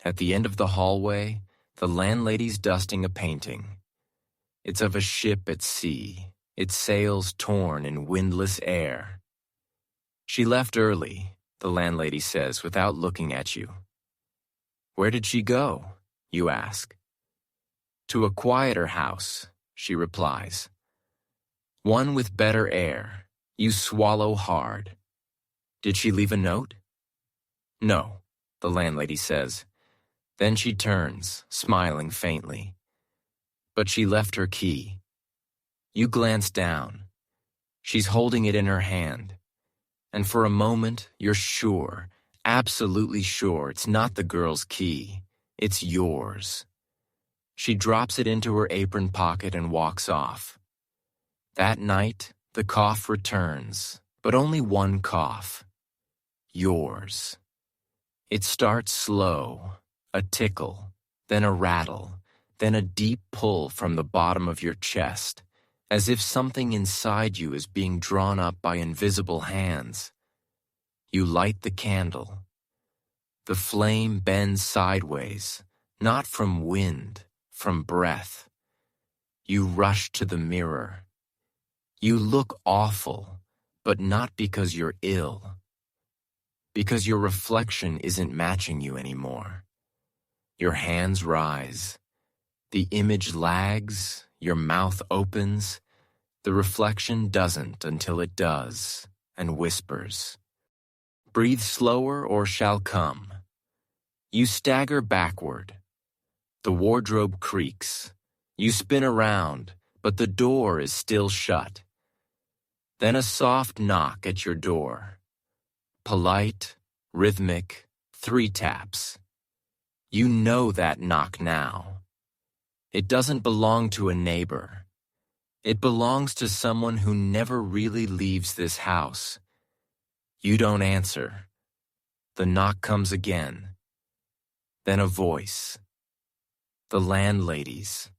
At the end of the hallway, the landlady's dusting a painting. It's of a ship at sea, its sails torn in windless air. She left early, the landlady says without looking at you. Where did she go? You ask. To a quieter house, she replies. One with better air. You swallow hard. Did she leave a note? No, the landlady says. Then she turns, smiling faintly. But she left her key. You glance down. She's holding it in her hand. And for a moment, you're sure, absolutely sure it's not the girl's key. It's yours. She drops it into her apron pocket and walks off. That night, the cough returns, but only one cough. Yours. It starts slow, a tickle, then a rattle, then a deep pull from the bottom of your chest, as if something inside you is being drawn up by invisible hands. You light the candle. The flame bends sideways, not from wind, from breath. You rush to the mirror. You look awful, but not because you're ill. Because your reflection isn't matching you anymore. Your hands rise. The image lags, your mouth opens. The reflection doesn't until it does, and whispers. Breathe slower or shall come. You stagger backward. The wardrobe creaks. You spin around, but the door is still shut. Then a soft knock at your door. Polite, rhythmic, 3 taps. You know that knock now. It doesn't belong to a neighbor. It belongs to someone who never really leaves this house. You don't answer. The knock comes again. Then a voice. The landladies.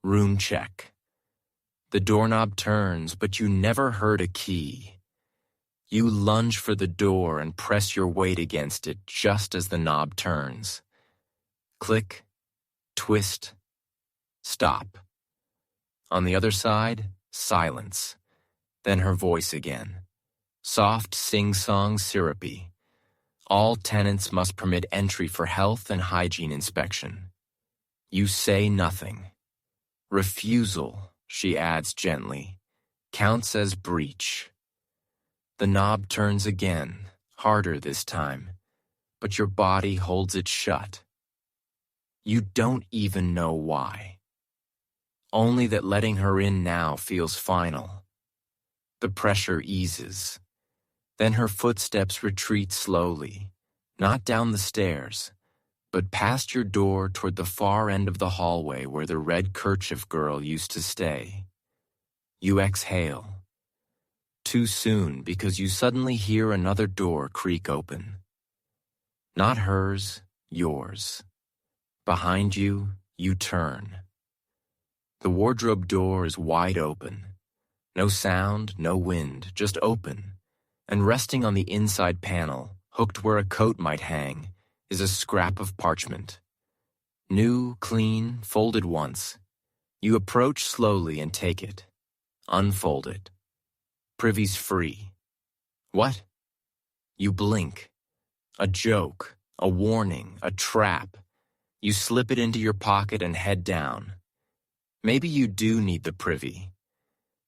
Room check. The doorknob turns, but you never heard a key. You lunge for the door and press your weight against it just as the knob turns. Click, twist, stop. On the other side, silence. Then her voice again. Soft, sing-song, syrupy. All tenants must permit entry for health and hygiene inspection. You say nothing. Refusal, she adds gently, counts as breach. The knob turns again, harder this time, but your body holds it shut. You don't even know why. Only that letting her in now feels final. The pressure eases. Then her footsteps retreat slowly, not down the stairs, but past your door toward the far end of the hallway where the red kerchief girl used to stay. You exhale. Too soon because you suddenly hear another door creak open. Not hers, yours. Behind you, you turn. The wardrobe door is wide open. No sound, no wind, just open. And resting on the inside panel, hooked where a coat might hang, is a scrap of parchment. New, clean, folded once. You approach slowly and take it. Unfold it. Privy's free. What? You blink. A joke, a warning, a trap. You slip it into your pocket and head down. Maybe you do need the privy.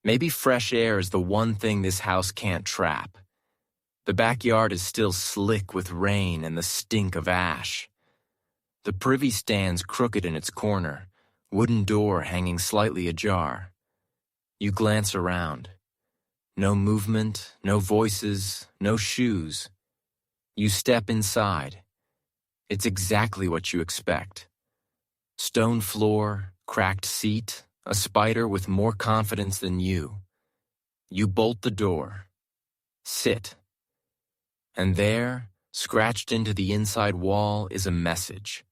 Maybe fresh air is the one thing this house can't trap. The backyard is still slick with rain and the stink of ash. The privy stands crooked in its corner, wooden door hanging slightly ajar. You glance around. No movement, no voices, no shoes. You step inside. It's exactly what you expect. Stone floor, cracked seat, a spider with more confidence than you. You bolt the door. Sit. And there, scratched into the inside wall, is a message,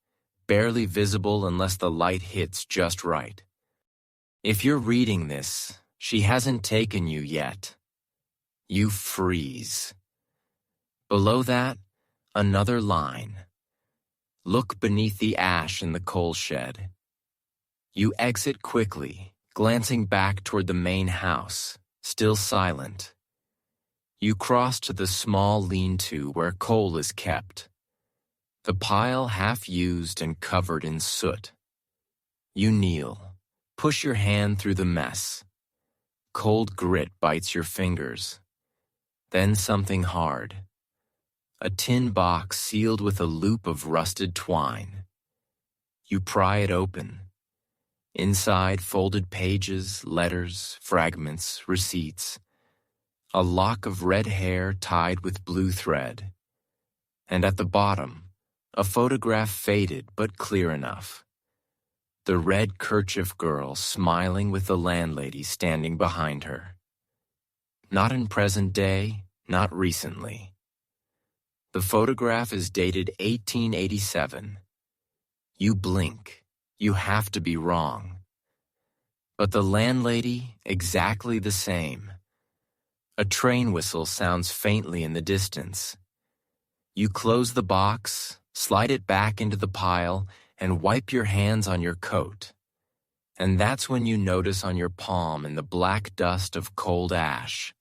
barely visible unless the light hits just right. If you're reading this, she hasn't taken you yet. You freeze. Below that, another line. Look beneath the ash in the coal shed. You exit quickly, glancing back toward the main house, still silent. You cross to the small lean-to where coal is kept. The pile half-used and covered in soot. You kneel, push your hand through the mess. Cold grit bites your fingers. Then something hard. A tin box sealed with a loop of rusted twine. You pry it open. Inside, folded pages, letters, fragments, receipts. A lock of red hair tied with blue thread. And at the bottom, a photograph faded but clear enough. The red kerchief girl smiling with the landlady standing behind her. Not in present day, not recently. The photograph is dated 1887. You blink. You have to be wrong. But the landlady, exactly the same. A train whistle sounds faintly in the distance. You close the box, slide it back into the pile, and wipe your hands on your coat. And that's when you notice on your palm in the black dust of cold ash,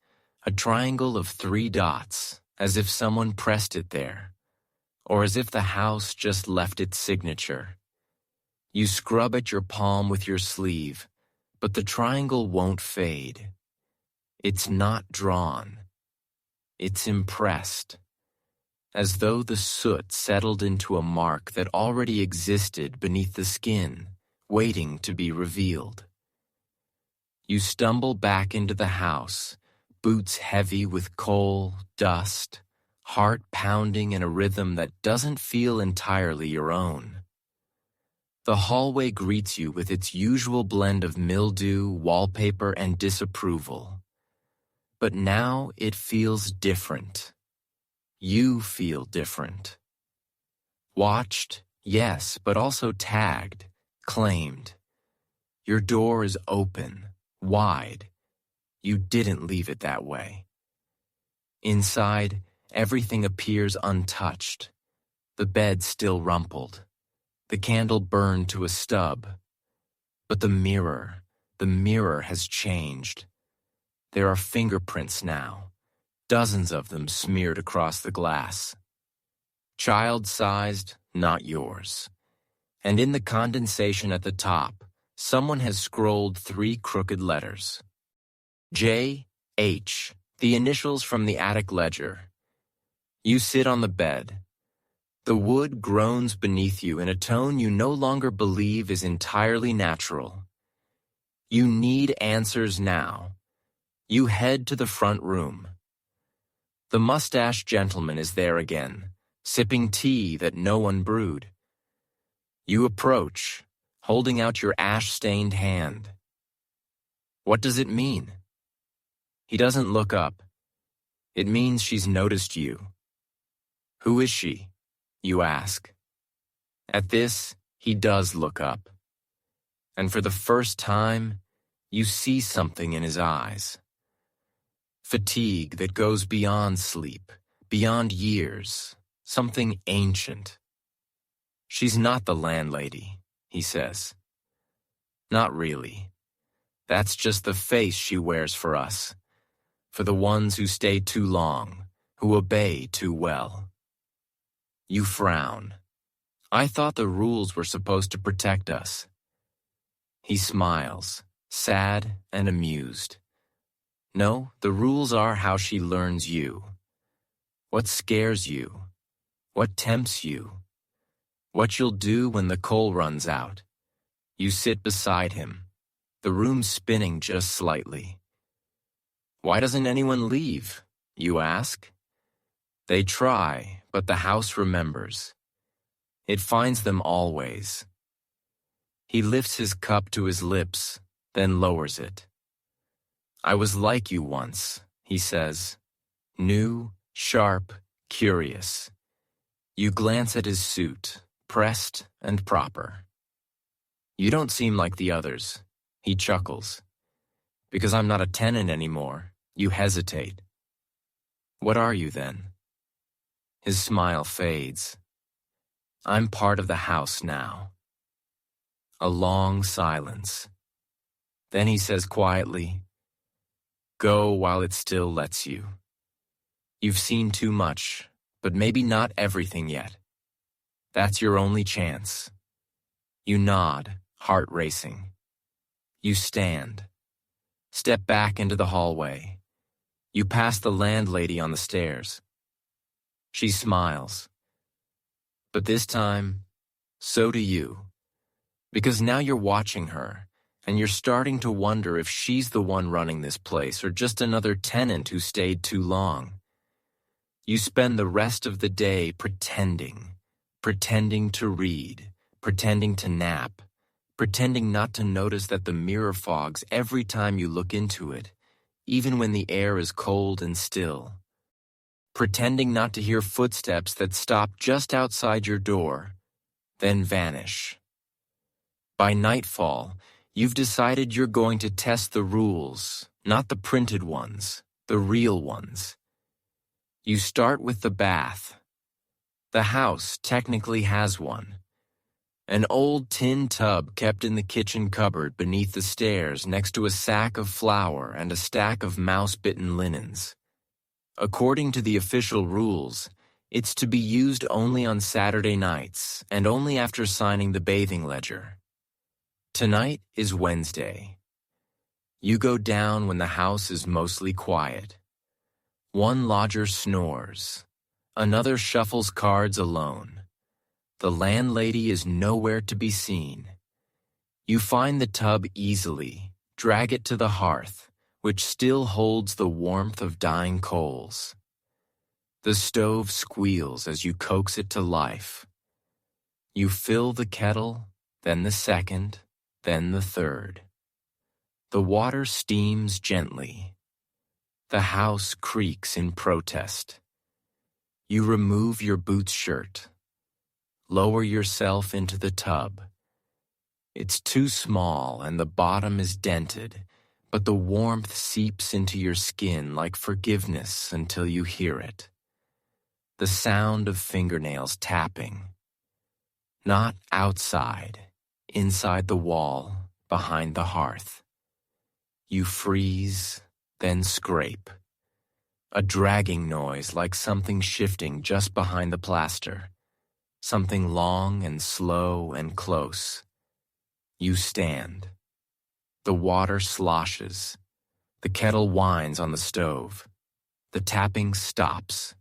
a triangle of 3 dots, as if someone pressed it there, or as if the house just left its signature. You scrub at your palm with your sleeve, but the triangle won't fade. It's not drawn. It's impressed, as though the soot settled into a mark that already existed beneath the skin, waiting to be revealed. You stumble back into the house, boots heavy with coal, dust, heart pounding in a rhythm that doesn't feel entirely your own. The hallway greets you with its usual blend of mildew, wallpaper, and disapproval. But now it feels different. You feel different. Watched, yes, but also tagged, claimed. Your door is open, wide. You didn't leave it that way. Inside, everything appears untouched. The bed still rumpled. The candle burned to a stub. But the mirror has changed. There are fingerprints now, dozens of them smeared across the glass. Child-sized, not yours. And in the condensation at the top, someone has scrolled 3 crooked letters. J.H., the initials from the attic ledger. You sit on the bed. The wood groans beneath you in a tone you no longer believe is entirely natural. You need answers now. You head to the front room. The mustached gentleman is there again, sipping tea that no one brewed. You approach, holding out your ash-stained hand. What does it mean? He doesn't look up. It means she's noticed you. Who is she? You ask. At this, he does look up. And for the first time, you see something in his eyes. Fatigue that goes beyond sleep, beyond years, something ancient. She's not the landlady, he says. Not really. That's just the face she wears for us, for the ones who stay too long, who obey too well. You frown. I thought the rules were supposed to protect us. He smiles, sad and amused. No, the rules are how she learns you. What scares you? What tempts you? What you'll do when the coal runs out? You sit beside him, the room spinning just slightly. Why doesn't anyone leave? You ask. They try, but the house remembers. It finds them always. He lifts his cup to his lips, then lowers it. I was like you once, he says. New, sharp, curious. You glance at his suit, pressed and proper. You don't seem like the others, he chuckles. Because I'm not a tenant anymore, you hesitate. What are you then? His smile fades. I'm part of the house now. A long silence. Then he says quietly, Go while it still lets you. You've seen too much, but maybe not everything yet. That's your only chance. You nod, heart racing. You stand. Step back into the hallway. You pass the landlady on the stairs. She smiles. But this time, so do you. Because now you're watching her, and you're starting to wonder if she's the one running this place or just another tenant who stayed too long. You spend the rest of the day pretending to read, pretending to nap, pretending not to notice that the mirror fogs every time you look into it, even when the air is cold and still. Pretending not to hear footsteps that stop just outside your door, then vanish. By nightfall, you've decided you're going to test the rules, not the printed ones, the real ones. You start with the bath. The house technically has one. An old tin tub kept in the kitchen cupboard beneath the stairs next to a sack of flour and a stack of mouse-bitten linens. According to the official rules, it's to be used only on Saturday nights and only after signing the bathing ledger. Tonight is Wednesday. You go down when the house is mostly quiet. One lodger snores. Another shuffles cards alone. The landlady is nowhere to be seen. You find the tub easily, drag it to the hearth, which still holds the warmth of dying coals. The stove squeals as you coax it to life. You fill the kettle, then the second, then the third. The water steams gently. The house creaks in protest. You remove your boots shirt. Lower yourself into the tub. It's too small and the bottom is dented, but the warmth seeps into your skin like forgiveness until you hear it. The sound of fingernails tapping. Not outside, inside the wall, behind the hearth. You freeze, then scrape. A dragging noise like something shifting just behind the plaster. Something long and slow and close. You stand. The water sloshes. The kettle whines on the stove. The tapping stops.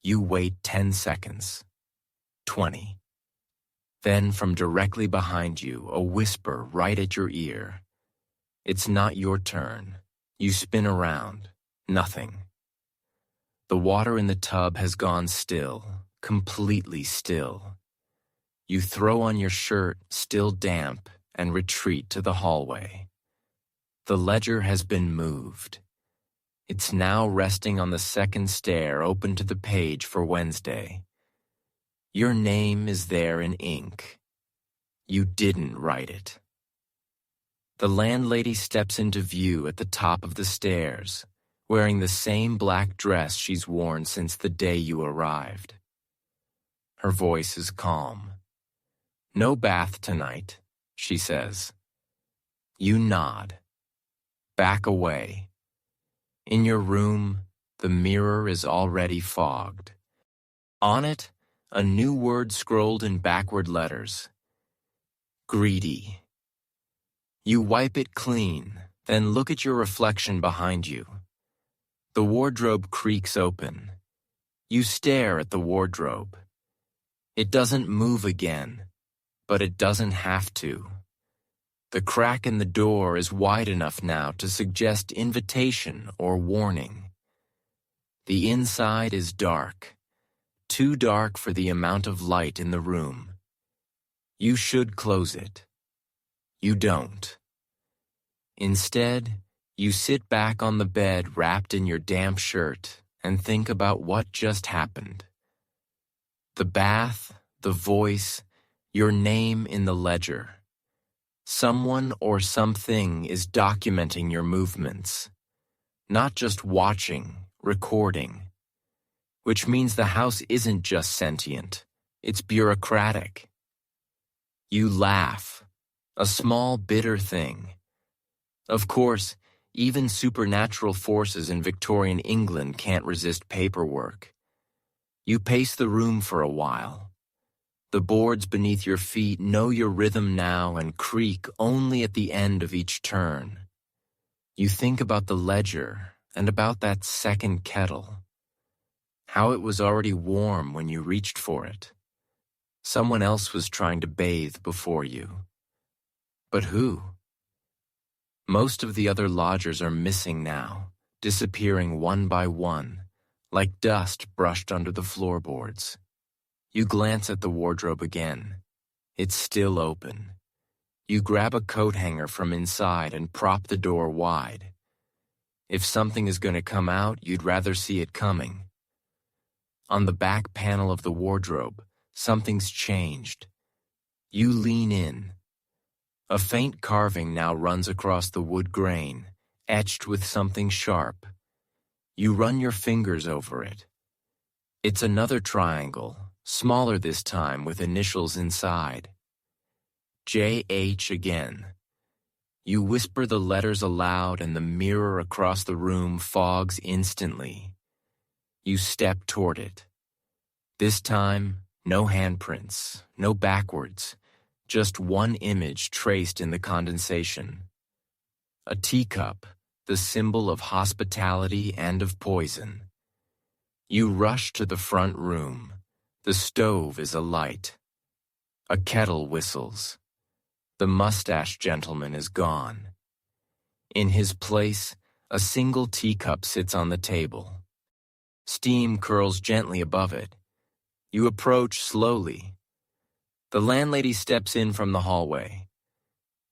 You wait 10 seconds. 20. Then from directly behind you, a whisper right at your ear. It's not your turn. You spin around. Nothing. The water in the tub has gone still. Completely still. You throw on your shirt, still damp, and retreat to the hallway. The ledger has been moved. It's now resting on the second stair open to the page for Wednesday. Your name is there in ink. You didn't write it. The landlady steps into view at the top of the stairs, wearing the same black dress she's worn since the day you arrived. Her voice is calm. "No bath tonight," she says. You nod. Back away. In your room, the mirror is already fogged. On it, a new word scrolled in backward letters. Greedy. You wipe it clean, then look at your reflection behind you. The wardrobe creaks open. You stare at the wardrobe. It doesn't move again, but it doesn't have to. The crack in the door is wide enough now to suggest invitation or warning. The inside is dark, too dark for the amount of light in the room. You should close it. You don't. Instead, you sit back on the bed wrapped in your damp shirt and think about what just happened. The bath, the voice, your name in the ledger. Someone or something is documenting your movements, not just watching, recording. Which means the house isn't just sentient, it's bureaucratic. You laugh, a small bitter thing. Of course, even supernatural forces in Victorian England can't resist paperwork. You pace the room for a while. The boards beneath your feet know your rhythm now and creak only at the end of each turn. You think about the ledger and about that second kettle. How it was already warm when you reached for it. Someone else was trying to bathe before you. But who? Most of the other lodgers are missing now, disappearing one by one, like dust brushed under the floorboards. You glance at the wardrobe again. It's still open. You grab a coat hanger from inside and prop the door wide. If something is going to come out, you'd rather see it coming. On the back panel of the wardrobe, something's changed. You lean in. A faint carving now runs across the wood grain, etched with something sharp. You run your fingers over it. It's another triangle, smaller this time with initials inside. JH again. You whisper the letters aloud and the mirror across the room fogs instantly. You step toward it. This time, no handprints, no backwards, just one image traced in the condensation. A teacup, the symbol of hospitality and of poison. You rush to the front room. The stove is alight. A kettle whistles. The mustache gentleman is gone. In his place, a single teacup sits on the table. Steam curls gently above it. You approach slowly. The landlady steps in from the hallway.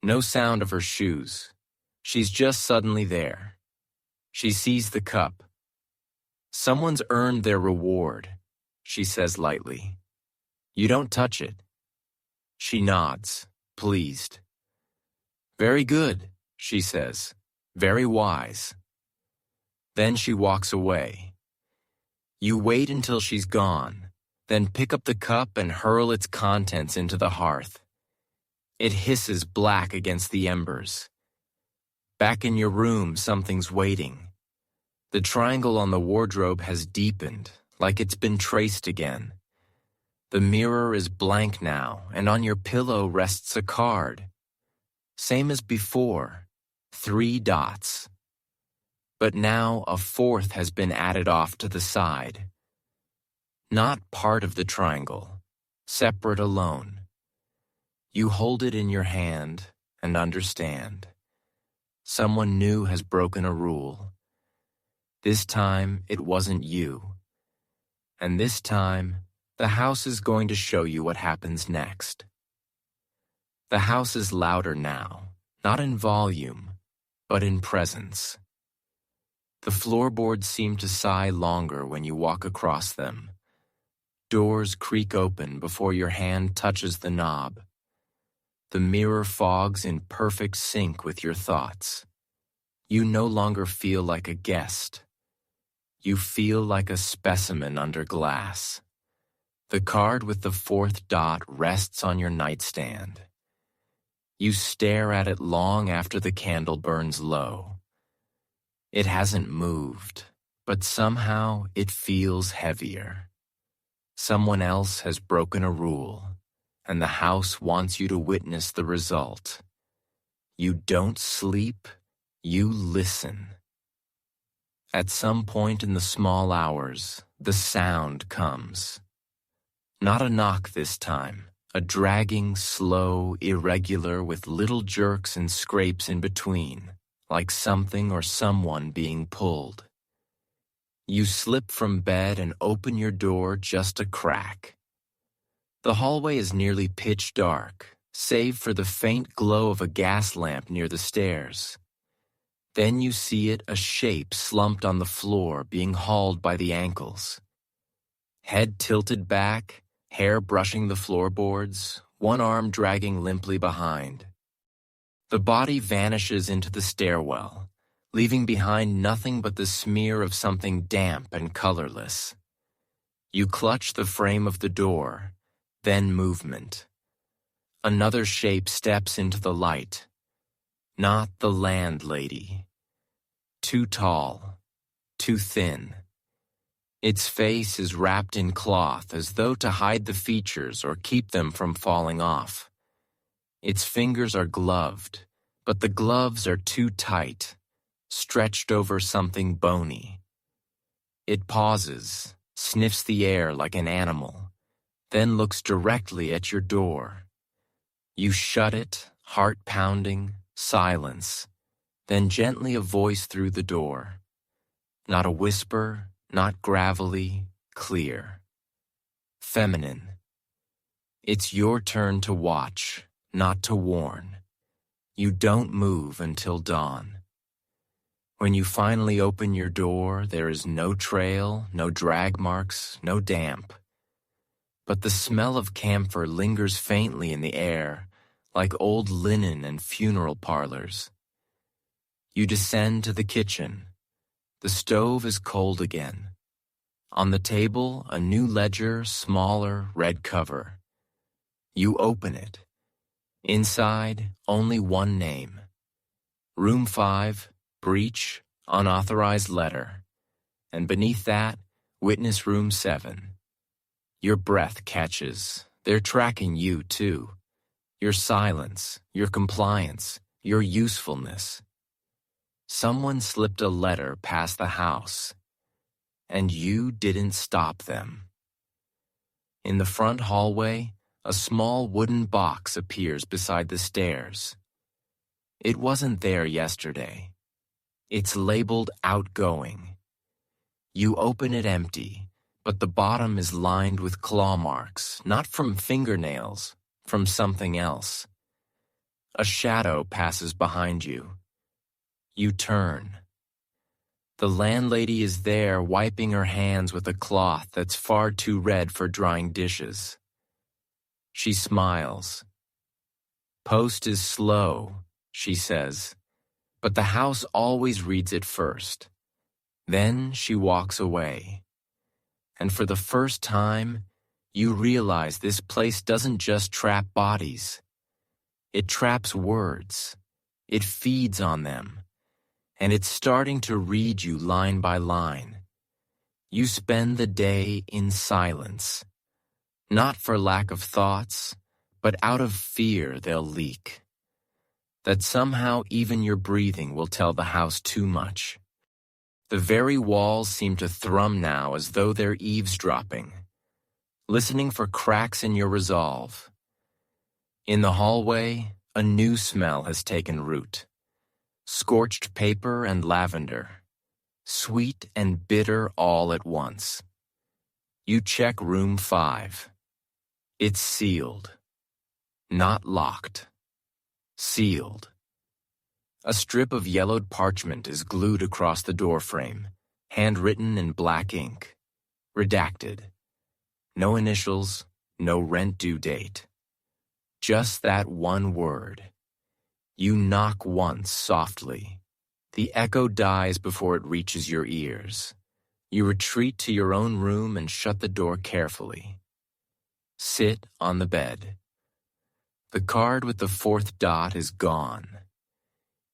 No sound of her shoes. She's just suddenly there. She sees the cup. Someone's earned their reward, she says lightly. You don't touch it. She nods, pleased. Very good, she says. Very wise. Then she walks away. You wait until she's gone, then pick up the cup and hurl its contents into the hearth. It hisses black against the embers. Back in your room, something's waiting. The triangle on the wardrobe has deepened, like it's been traced again. The mirror is blank now, and on your pillow rests a card. Same as before, 3 dots. But now a 4th has been added off to the side. Not part of the triangle, separate alone. You hold it in your hand and understand. Someone new has broken a rule. This time, it wasn't you. And this time, the house is going to show you what happens next. The house is louder now, not in volume, but in presence. The floorboards seem to sigh longer when you walk across them. Doors creak open before your hand touches the knob. The mirror fogs in perfect sync with your thoughts. You no longer feel like a guest. You feel like a specimen under glass. The card with the 4th dot rests on your nightstand. You stare at it long after the candle burns low. It hasn't moved, but somehow it feels heavier. Someone else has broken a rule, and the house wants you to witness the result. You don't sleep, you listen. At some point in the small hours, the sound comes. Not a knock this time, a dragging, slow, irregular with little jerks and scrapes in between, like something or someone being pulled. You slip from bed and open your door just a crack. The hallway is nearly pitch dark, save for the faint glow of a gas lamp near the stairs. Then you see it, a shape slumped on the floor, being hauled by the ankles. Head tilted back, hair brushing the floorboards, one arm dragging limply behind. The body vanishes into the stairwell, leaving behind nothing but the smear of something damp and colorless. You clutch the frame of the door, then movement. Another shape steps into the light. Not the landlady. Too tall, too thin. Its face is wrapped in cloth as though to hide the features or keep them from falling off. Its fingers are gloved, but the gloves are too tight, stretched over something bony. It pauses, sniffs the air like an animal, then looks directly at your door. You shut it, heart pounding, silence, then gently a voice through the door. Not a whisper, not gravelly, clear. Feminine. It's your turn to watch, not to warn. You don't move until dawn. When you finally open your door, there is no trail, no drag marks, no damp. but the smell of camphor lingers faintly in the air, like old linen and funeral parlors. You descend to the kitchen. The stove is cold again. On the table, a new ledger, smaller, red cover. You open it. Inside, only one name. Room 5, breach, unauthorized letter. And beneath that, witness room 7. Your breath catches. They're tracking you, too. Your silence, your compliance, your usefulness. Someone slipped a letter past the house, and you didn't stop them. In the front hallway, a small wooden box appears beside the stairs. It wasn't there yesterday. It's labeled outgoing. You open it empty, but the bottom is lined with claw marks, not from fingernails, from something else. A shadow passes behind you. You turn. The landlady is there wiping her hands with a cloth that's far too red for drying dishes. She smiles. Post is slow, she says, but the house always reads it first. Then she walks away. And for the first time, you realize this place doesn't just trap bodies. It traps words. It feeds on them. And it's starting to read you line by line. You spend the day in silence. Not for lack of thoughts, but out of fear they'll leak. That somehow even your breathing will tell the house too much. The very walls seem to thrum now as though they're eavesdropping, listening for cracks in your resolve. In the hallway, a new smell has taken root. Scorched paper and lavender, sweet and bitter all at once. You check room 5. It's sealed. Not locked. Sealed. A strip of yellowed parchment is glued across the doorframe, handwritten in black ink. Redacted. No initials, no rent due date. Just that one word. You knock once softly. The echo dies before it reaches your ears. You retreat to your own room and shut the door carefully. Sit on the bed. The card with the 4th dot is gone.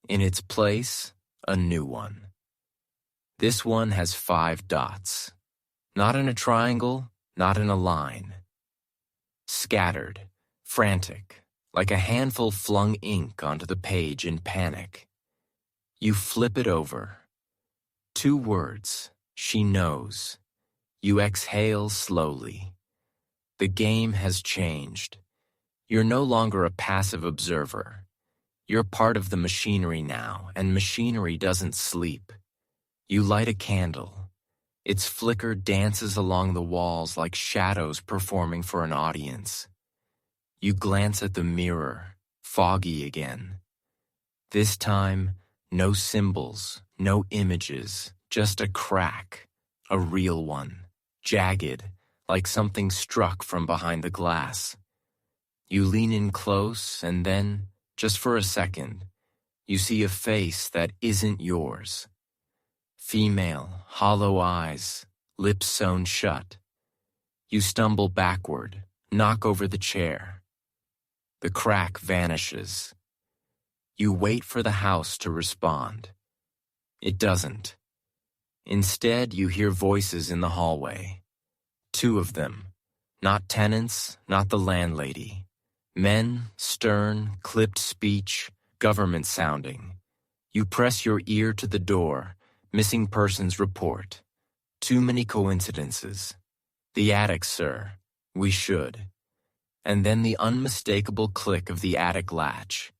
In its place, a new one. This one has 5 dots. Not in a triangle, not in a line. Scattered, frantic, like a handful flung ink onto the page in panic. You flip it over. 2 words, she knows. You exhale slowly. The game has changed. You're no longer a passive observer. You're part of the machinery now, and machinery doesn't sleep. You light a candle. Its flicker dances along the walls like shadows performing for an audience. You glance at the mirror, foggy again. This time, no symbols, no images, just a crack, a real one, jagged, like something struck from behind the glass. You lean in close, and then, just for a second, you see a face that isn't yours. Female, hollow eyes, lips sewn shut. You stumble backward, knock over the chair. The crack vanishes. You wait for the house to respond. It doesn't. Instead, you hear voices in the hallway. 2 of them. Not tenants, not the landlady. Men, stern, clipped speech, government-sounding. You press your ear to the door, missing persons report. Too many coincidences. The attic, sir. We should. And then the unmistakable click of the attic latch.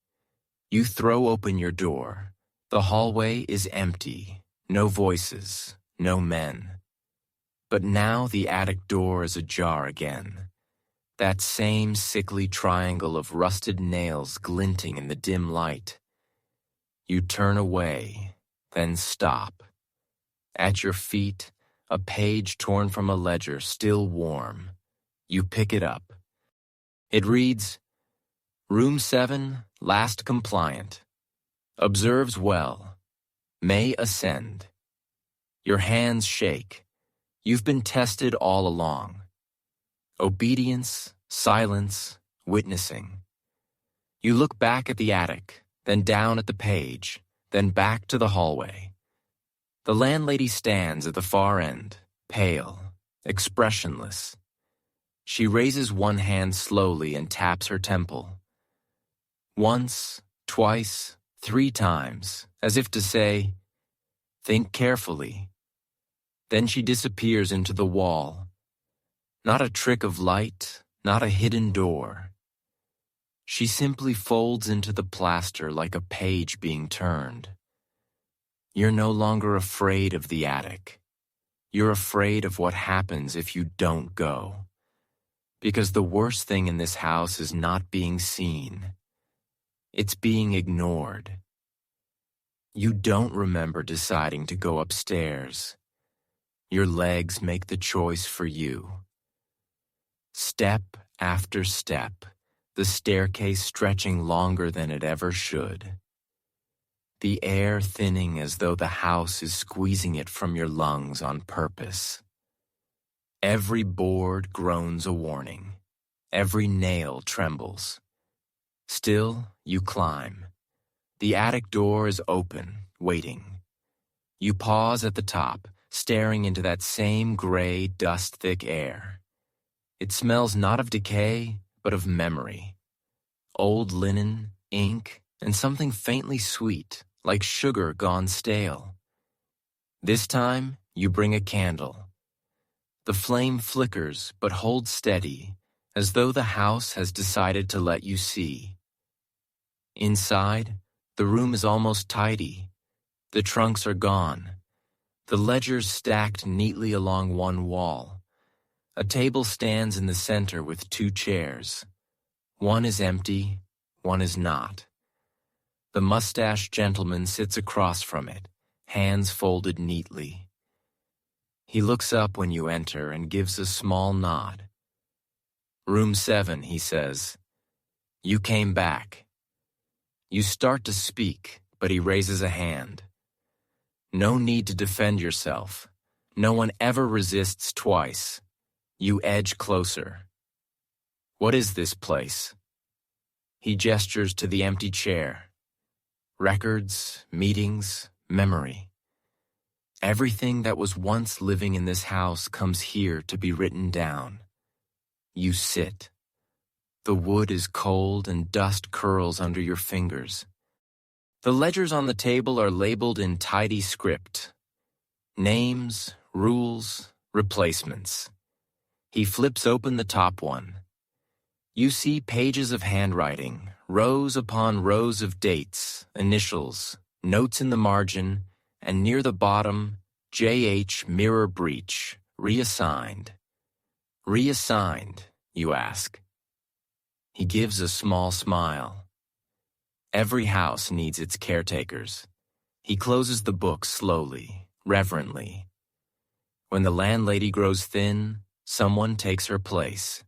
You throw open your door. The hallway is empty. No voices, no men. But now the attic door is ajar again. That same sickly triangle of rusted nails glinting in the dim light. You turn away, then stop. At your feet, a page torn from a ledger still warm. You pick it up. It reads, Room 7, last compliant. Observes well. May ascend. Your hands shake. You've been tested all along. Obedience, silence, witnessing. You look back at the attic, then down at the page, then back to the hallway. The landlady stands at the far end, pale, expressionless. She raises one hand slowly and taps her temple. Once, twice, 3 times, as if to say, think carefully. Then she disappears into the wall. Not a trick of light, not a hidden door. She simply folds into the plaster like a page being turned. You're no longer afraid of the attic. You're afraid of what happens if you don't go. Because the worst thing in this house is not being seen. It's being ignored. You don't remember deciding to go upstairs. Your legs make the choice for you. Step after step, the staircase stretching longer than it ever should. The air thinning as though the house is squeezing it from your lungs on purpose. Every board groans a warning. Every nail trembles. Still, you climb. The attic door is open, waiting. You pause at the top, staring into that same gray, dust-thick air. It smells not of decay, but of memory. Old linen, ink, and something faintly sweet, like sugar gone stale. This time, you bring a candle. The flame flickers, but holds steady, as though the house has decided to let you see. Inside, the room is almost tidy. The trunks are gone. The ledgers stacked neatly along one wall. A table stands in the center with 2 chairs. One is empty, one is not. The mustached gentleman sits across from it, hands folded neatly. He looks up when you enter and gives a small nod. Room 7, he says. You came back. You start to speak, but he raises a hand. No need to defend yourself. No one ever resists twice. You edge closer. What is this place? He gestures to the empty chair. Records, meetings, memory. Everything that was once living in this house comes here to be written down. You sit. The wood is cold and dust curls under your fingers. The ledgers on the table are labeled in tidy script. Names, rules, replacements. He flips open the top one. You see pages of handwriting, rows upon rows of dates, initials, notes in the margin, and near the bottom, J.H. Mirror Breach, reassigned. Reassigned, you ask. He gives a small smile. Every house needs its caretakers. He closes the book slowly, reverently. When the landlady grows thin, someone takes her place.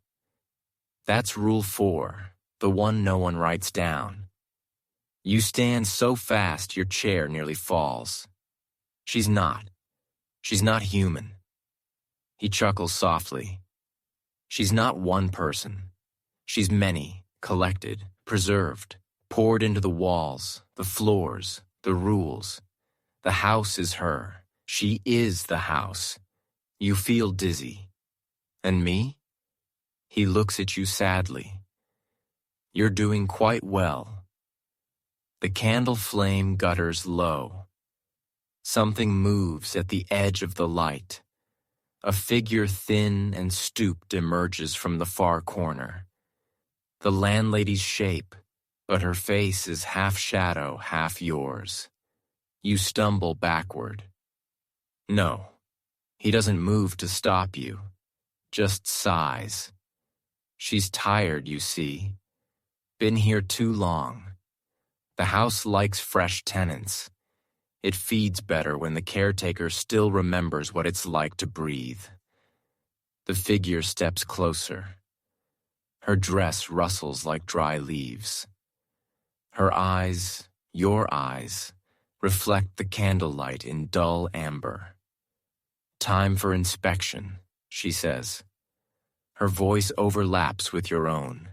That's Rule 4, the one no one writes down. You stand so fast your chair nearly falls. She's not. She's not human. He chuckles softly. She's not one person. She's many, collected, preserved, poured into the walls, the floors, the rules. The house is her. She is the house. You feel dizzy. And me? He looks at you sadly. You're doing quite well. The candle flame gutters low. Something moves at the edge of the light. A figure thin and stooped emerges from the far corner. The landlady's shape, but her face is half shadow, half yours. You stumble backward. No, he doesn't move to stop you, just sighs. She's tired, you see. Been here too long. The house likes fresh tenants. It feeds better when the caretaker still remembers what it's like to breathe. The figure steps closer. Her dress rustles like dry leaves. Her eyes, your eyes, reflect the candlelight in dull amber. "Time for inspection," she says. Her voice overlaps with your own.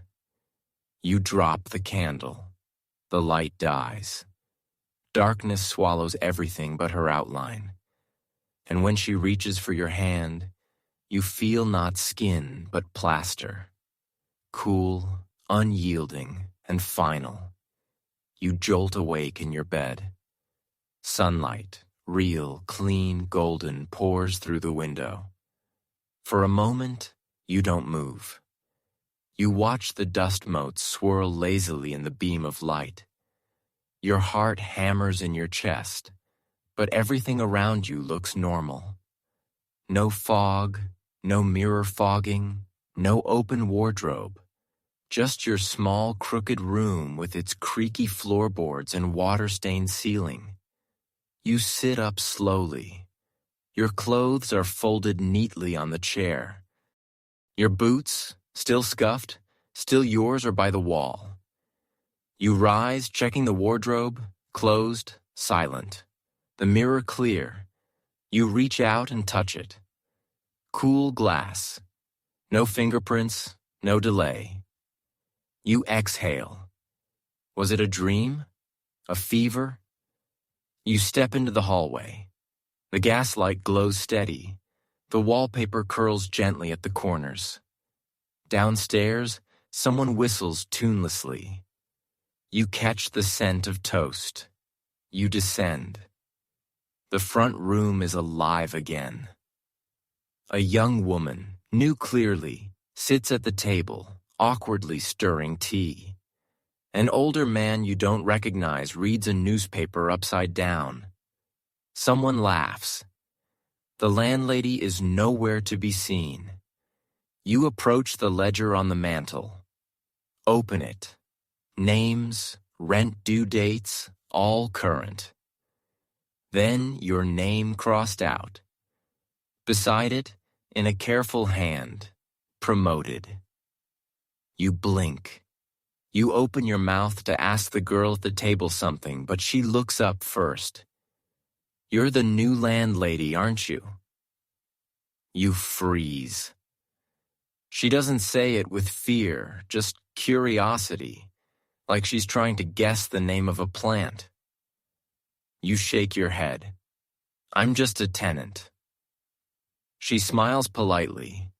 You drop the candle. The light dies. Darkness swallows everything but her outline. And when she reaches for your hand, you feel not skin but plaster. Cool, unyielding, and final. You jolt awake in your bed. Sunlight, real, clean, golden, pours through the window. For a moment, you don't move. You watch the dust motes swirl lazily in the beam of light. Your heart hammers in your chest, but everything around you looks normal. No fog, no mirror fogging, no open wardrobe. Just your small, crooked room with its creaky floorboards and water-stained ceiling. You sit up slowly. Your clothes are folded neatly on the chair. Your boots, still scuffed, still yours or by the wall. You rise, checking the wardrobe, closed, silent. The mirror clear. You reach out and touch it. Cool glass. No fingerprints, no delay. You exhale. Was it a dream? A fever? You step into the hallway. The gaslight glows steady. The wallpaper curls gently at the corners. Downstairs, someone whistles tunelessly. You catch the scent of toast. You descend. The front room is alive again. A young woman, new clearly, sits at the table, awkwardly stirring tea. An older man you don't recognize reads a newspaper upside down. Someone laughs. The landlady is nowhere to be seen. You approach the ledger on the mantel. Open it. Names, rent due dates, all current. Then your name crossed out. Beside it, in a careful hand, promoted. You blink. You open your mouth to ask the girl at the table something, but she looks up first. You're the new landlady, aren't you? You freeze. She doesn't say it with fear, just curiosity, like she's trying to guess the name of a plant. You shake your head. I'm just a tenant. She smiles politely,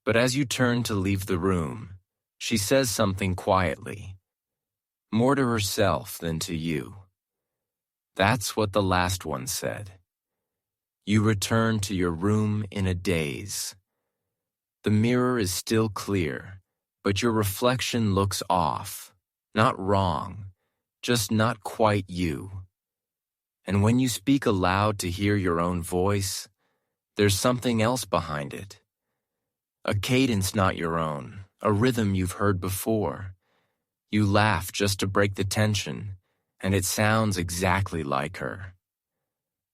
but as you turn to leave the room, she says something quietly, more to herself than to you. That's what the last one said. You return to your room in a daze. The mirror is still clear, but your reflection looks off, not wrong, just not quite you. And when you speak aloud to hear your own voice, there's something else behind it. A cadence not your own, a rhythm you've heard before. You laugh just to break the tension, and it sounds exactly like her.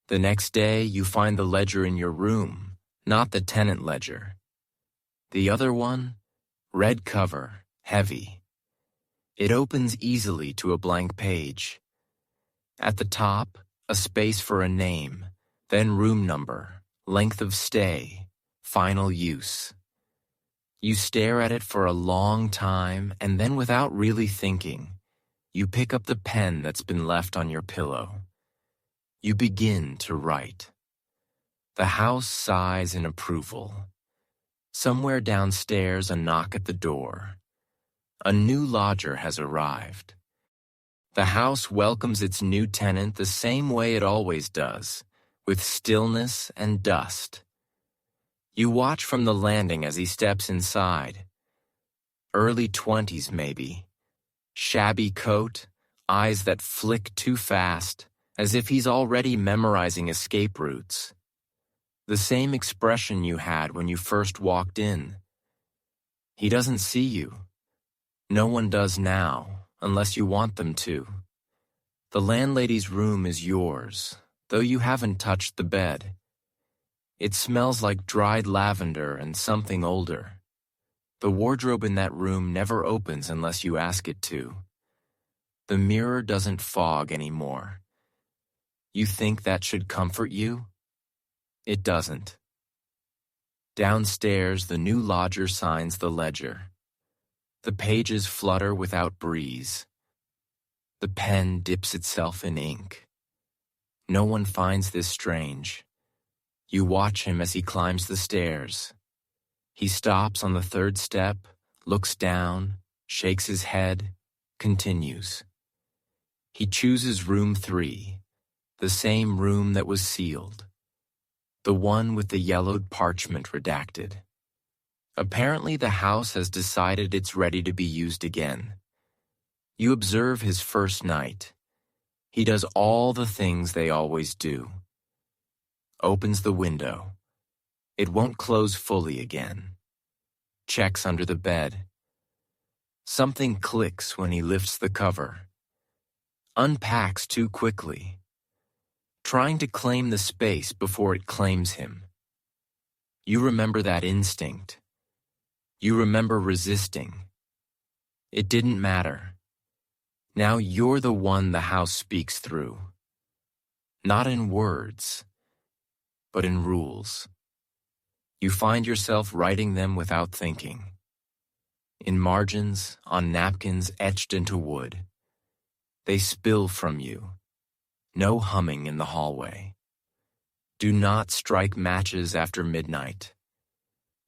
The next day, you find the ledger in your room, not the tenant ledger. The other one, red cover, heavy. It opens easily to a blank page. At the top, a space for a name, then room number, length of stay, final use. You stare at it for a long time, and then without really thinking, you pick up the pen that's been left on your pillow. You begin to write. The house sighs in approval. Somewhere downstairs, a knock at the door. A new lodger has arrived. The house welcomes its new tenant the same way it always does, with stillness and dust. You watch from the landing as he steps inside. Early 20s maybe. Shabby coat, eyes that flick too fast, as if he's already memorizing escape routes. The same expression you had when you first walked in. He doesn't see you. No one does now, unless you want them to. The landlady's room is yours, though you haven't touched the bed. It smells like dried lavender and something older. The wardrobe in that room never opens unless you ask it to. The mirror doesn't fog anymore. You think that should comfort you? It doesn't. Downstairs, the new lodger signs the ledger. The pages flutter without breeze. The pen dips itself in ink. No one finds this strange. You watch him as he climbs the stairs. He stops on the third step, looks down, shakes his head, continues. He chooses room 3, the same room that was sealed, the one with the yellowed parchment redacted. Apparently the house has decided it's ready to be used again. You observe his first night. He does all the things they always do. Opens the window. It won't close fully again. Checks under the bed. Something clicks when he lifts the cover. Unpacks too quickly. Trying to claim the space before it claims him. You remember that instinct. You remember resisting. It didn't matter. Now you're the one the house speaks through. Not in words, but in rules. You find yourself writing them without thinking. In margins, on napkins etched into wood. They spill from you. No humming in the hallway. Do not strike matches after midnight.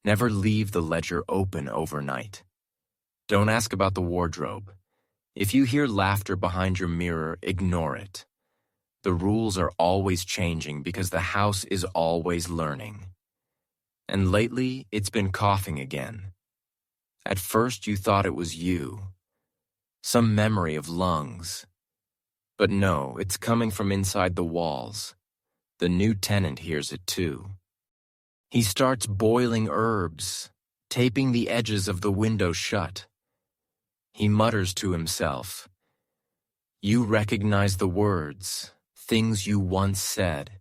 Never leave the ledger open overnight. Don't ask about the wardrobe. If you hear laughter behind your mirror, ignore it. The rules are always changing because the house is always learning. And lately, it's been coughing again. At first, you thought it was you. Some memory of lungs. But no, it's coming from inside the walls. The new tenant hears it too. He starts boiling herbs, taping the edges of the window shut. He mutters to himself. You recognize the words, things you once said.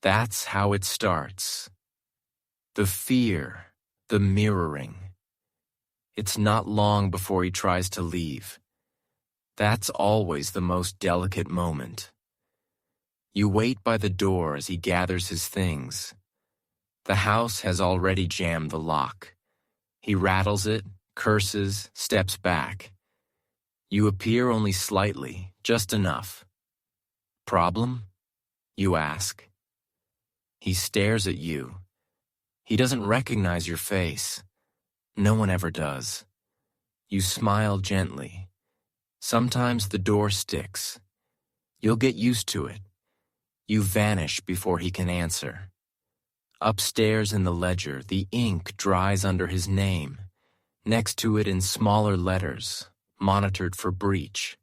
That's how it starts. The fear, the mirroring. It's not long before he tries to leave. That's always the most delicate moment. You wait by the door as he gathers his things. The house has already jammed the lock. He rattles it, curses, steps back. You appear only slightly, just enough. Problem? You ask. He stares at you. He doesn't recognize your face. No one ever does. You smile gently. Sometimes the door sticks. You'll get used to it. You vanish before he can answer. Upstairs in the ledger, the ink dries under his name. Next to it in smaller letters, monitored for breach.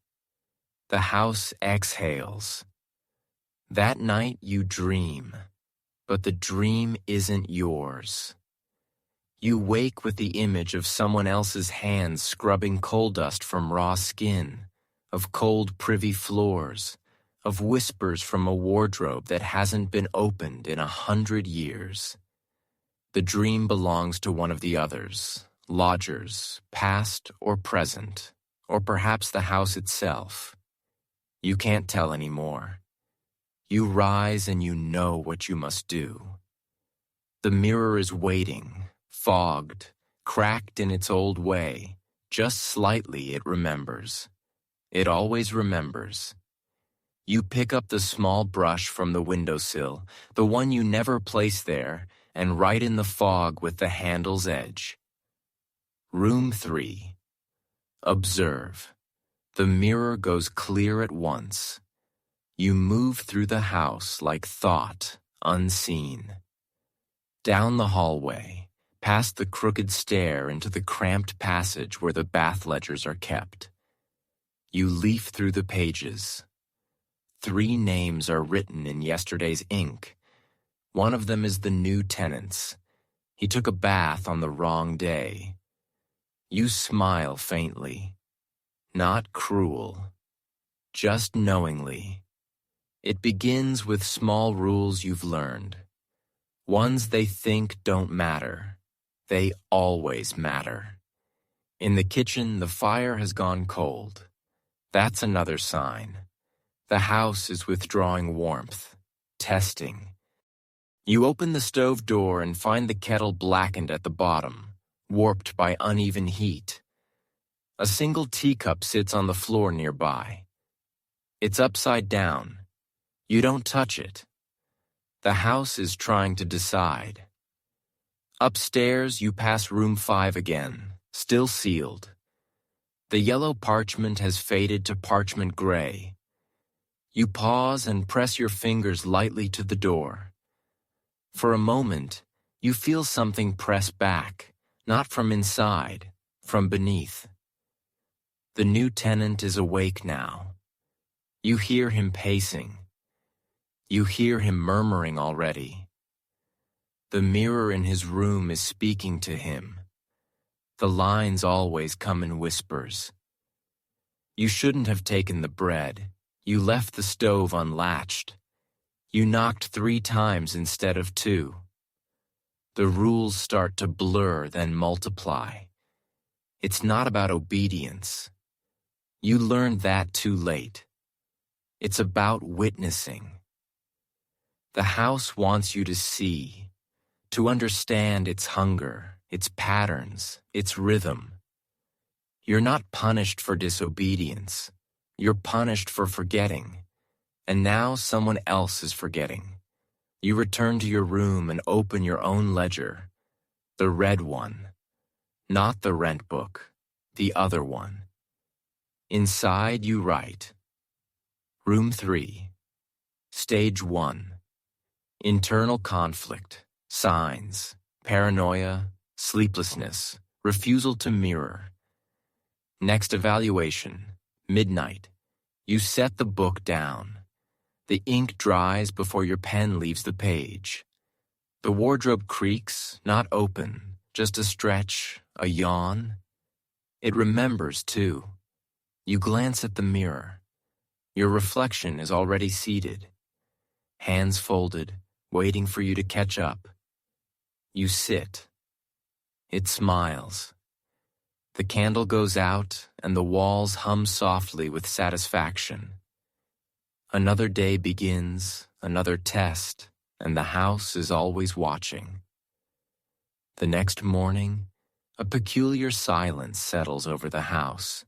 The house exhales. That night you dream, but the dream isn't yours. You wake with the image of someone else's hands scrubbing coal dust from raw skin, of cold privy floors, of whispers from a wardrobe that hasn't been opened in 100 years. The dream belongs to one of the others, lodgers, past or present, or perhaps the house itself. You can't tell anymore. You rise and you know what you must do. The mirror is waiting, fogged, cracked in its old way. Just slightly it remembers. It always remembers. You pick up the small brush from the windowsill, the one you never place there, and write in the fog with the handle's edge. Room 3. Observe. The mirror goes clear at once. You move through the house like thought, unseen. Down the hallway, past the crooked stair into the cramped passage where the bath ledgers are kept. You leaf through the pages. 3 names are written in yesterday's ink. One of them is the new tenant's. He took a bath on the wrong day. You smile faintly. Not cruel. Just knowingly. It begins with small rules you've learned. Ones they think don't matter. They always matter. In the kitchen, the fire has gone cold. That's another sign. The house is withdrawing warmth, testing. You open the stove door and find the kettle blackened at the bottom, warped by uneven heat. A single teacup sits on the floor nearby. It's upside down. You don't touch it. The house is trying to decide. Upstairs, you pass room 5 again, still sealed. The yellow parchment has faded to parchment gray. You pause and press your fingers lightly to the door. For a moment, you feel something press back, not from inside, from beneath. The new tenant is awake now. You hear him pacing. You hear him murmuring already. The mirror in his room is speaking to him. The lines always come in whispers. You shouldn't have taken the bread. You left the stove unlatched. You knocked 3 times instead of 2. The rules start to blur, then multiply. It's not about obedience. You learned that too late. It's about witnessing. The house wants you to see, to understand its hunger, its patterns, its rhythm. You're not punished for disobedience. You're punished for forgetting. And now someone else is forgetting. You return to your room and open your own ledger, the red one, not the rent book, the other one. Inside you write, Room 3, Stage 1, Internal conflict, signs, paranoia, sleeplessness, refusal to mirror. Next evaluation, midnight. You set the book down. The ink dries before your pen leaves the page. The wardrobe creaks, not open, just a stretch, a yawn. It remembers, too. You glance at the mirror. Your reflection is already seated. Hands folded, waiting for you to catch up. You sit. It smiles. The candle goes out, and the walls hum softly with satisfaction. Another day begins, another test, and the house is always watching. The next morning, a peculiar silence settles over the house.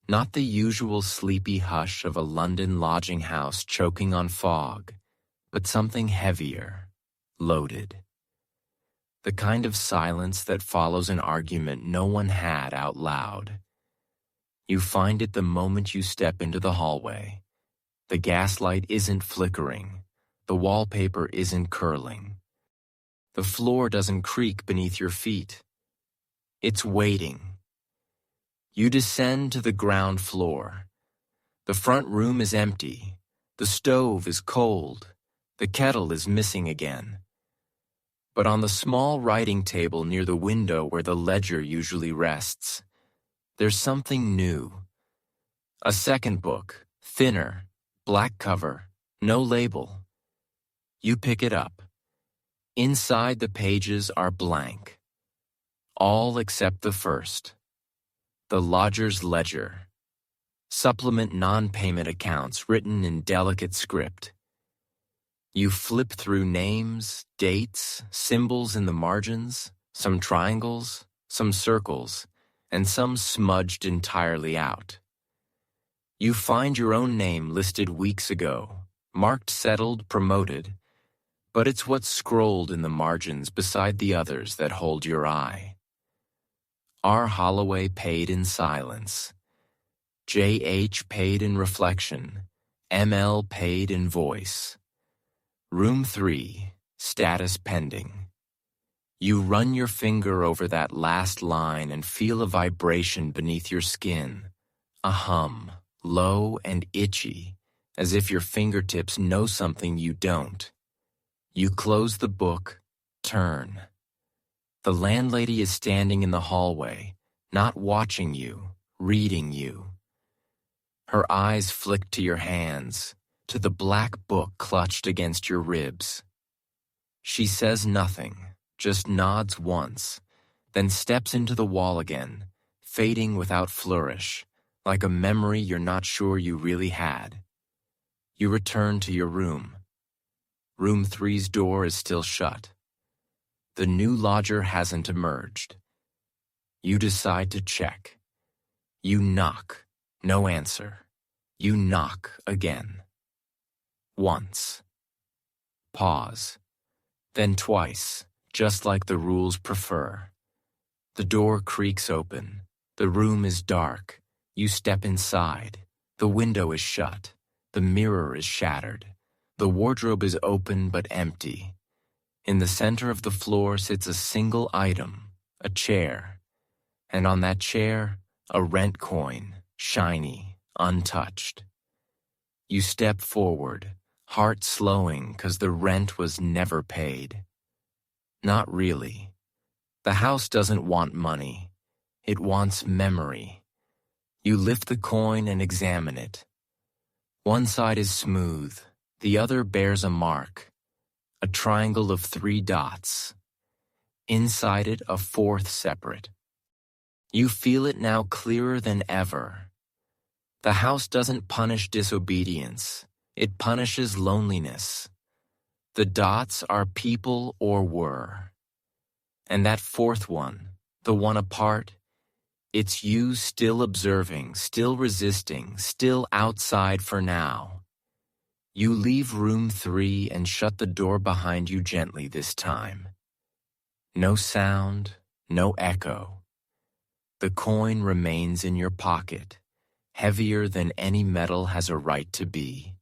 Not the usual sleepy hush of a London lodging house choking on fog, but something heavier, loaded. The kind of silence that follows an argument no one had out loud. You find it the moment you step into the hallway. The gaslight isn't flickering. The wallpaper isn't curling. The floor doesn't creak beneath your feet. It's waiting. You descend to the ground floor. The front room is empty. The stove is cold. The kettle is missing again. But on the small writing table near the window where the ledger usually rests, there's something new. A second book, thinner, black cover, no label. You pick it up. Inside the pages are blank. All except the first. The lodger's ledger. Supplement non-payment accounts written in delicate script. You flip through names, dates, symbols in the margins, some triangles, some circles, and some smudged entirely out. You find your own name listed weeks ago, marked settled, promoted, but it's what's scrolled in the margins beside the others that hold your eye. R. Holloway paid in silence. J.H. paid in reflection. M.L. paid in voice. Room 3, status pending. You run your finger over that last line and feel a vibration beneath your skin, a hum, low and itchy, as if your fingertips know something you don't. You close the book, turn. The landlady is standing in the hallway, not watching you, reading you. Her eyes flick to your hands, to the black book clutched against your ribs. She says nothing, just nods once, then steps into the wall again, fading without flourish, like a memory you're not sure you really had. You return to your room. Room 3's door is still shut. The new lodger hasn't emerged. You decide to check. You knock. No answer. You knock again. Once. Pause. Then twice, just like the rules prefer. The door creaks open. The room is dark. You step inside. The window is shut. The mirror is shattered. The wardrobe is open but empty. In the center of the floor sits a single item, a chair. And on that chair, a rent coin, shiny, untouched. You step forward, heart slowing 'cause the rent was never paid. Not really. The house doesn't want money. It wants memory. You lift the coin and examine it. One side is smooth, the other bears a mark, a triangle of 3 dots. Inside it, a 4th separate. You feel it now clearer than ever. The house doesn't punish disobedience. It punishes loneliness. The dots are people or were. And that 4th one, the one apart, it's you still observing, still resisting, still outside for now. You leave room 3 and shut the door behind you gently this time. No sound, no echo. The coin remains in your pocket, heavier than any metal has a right to be.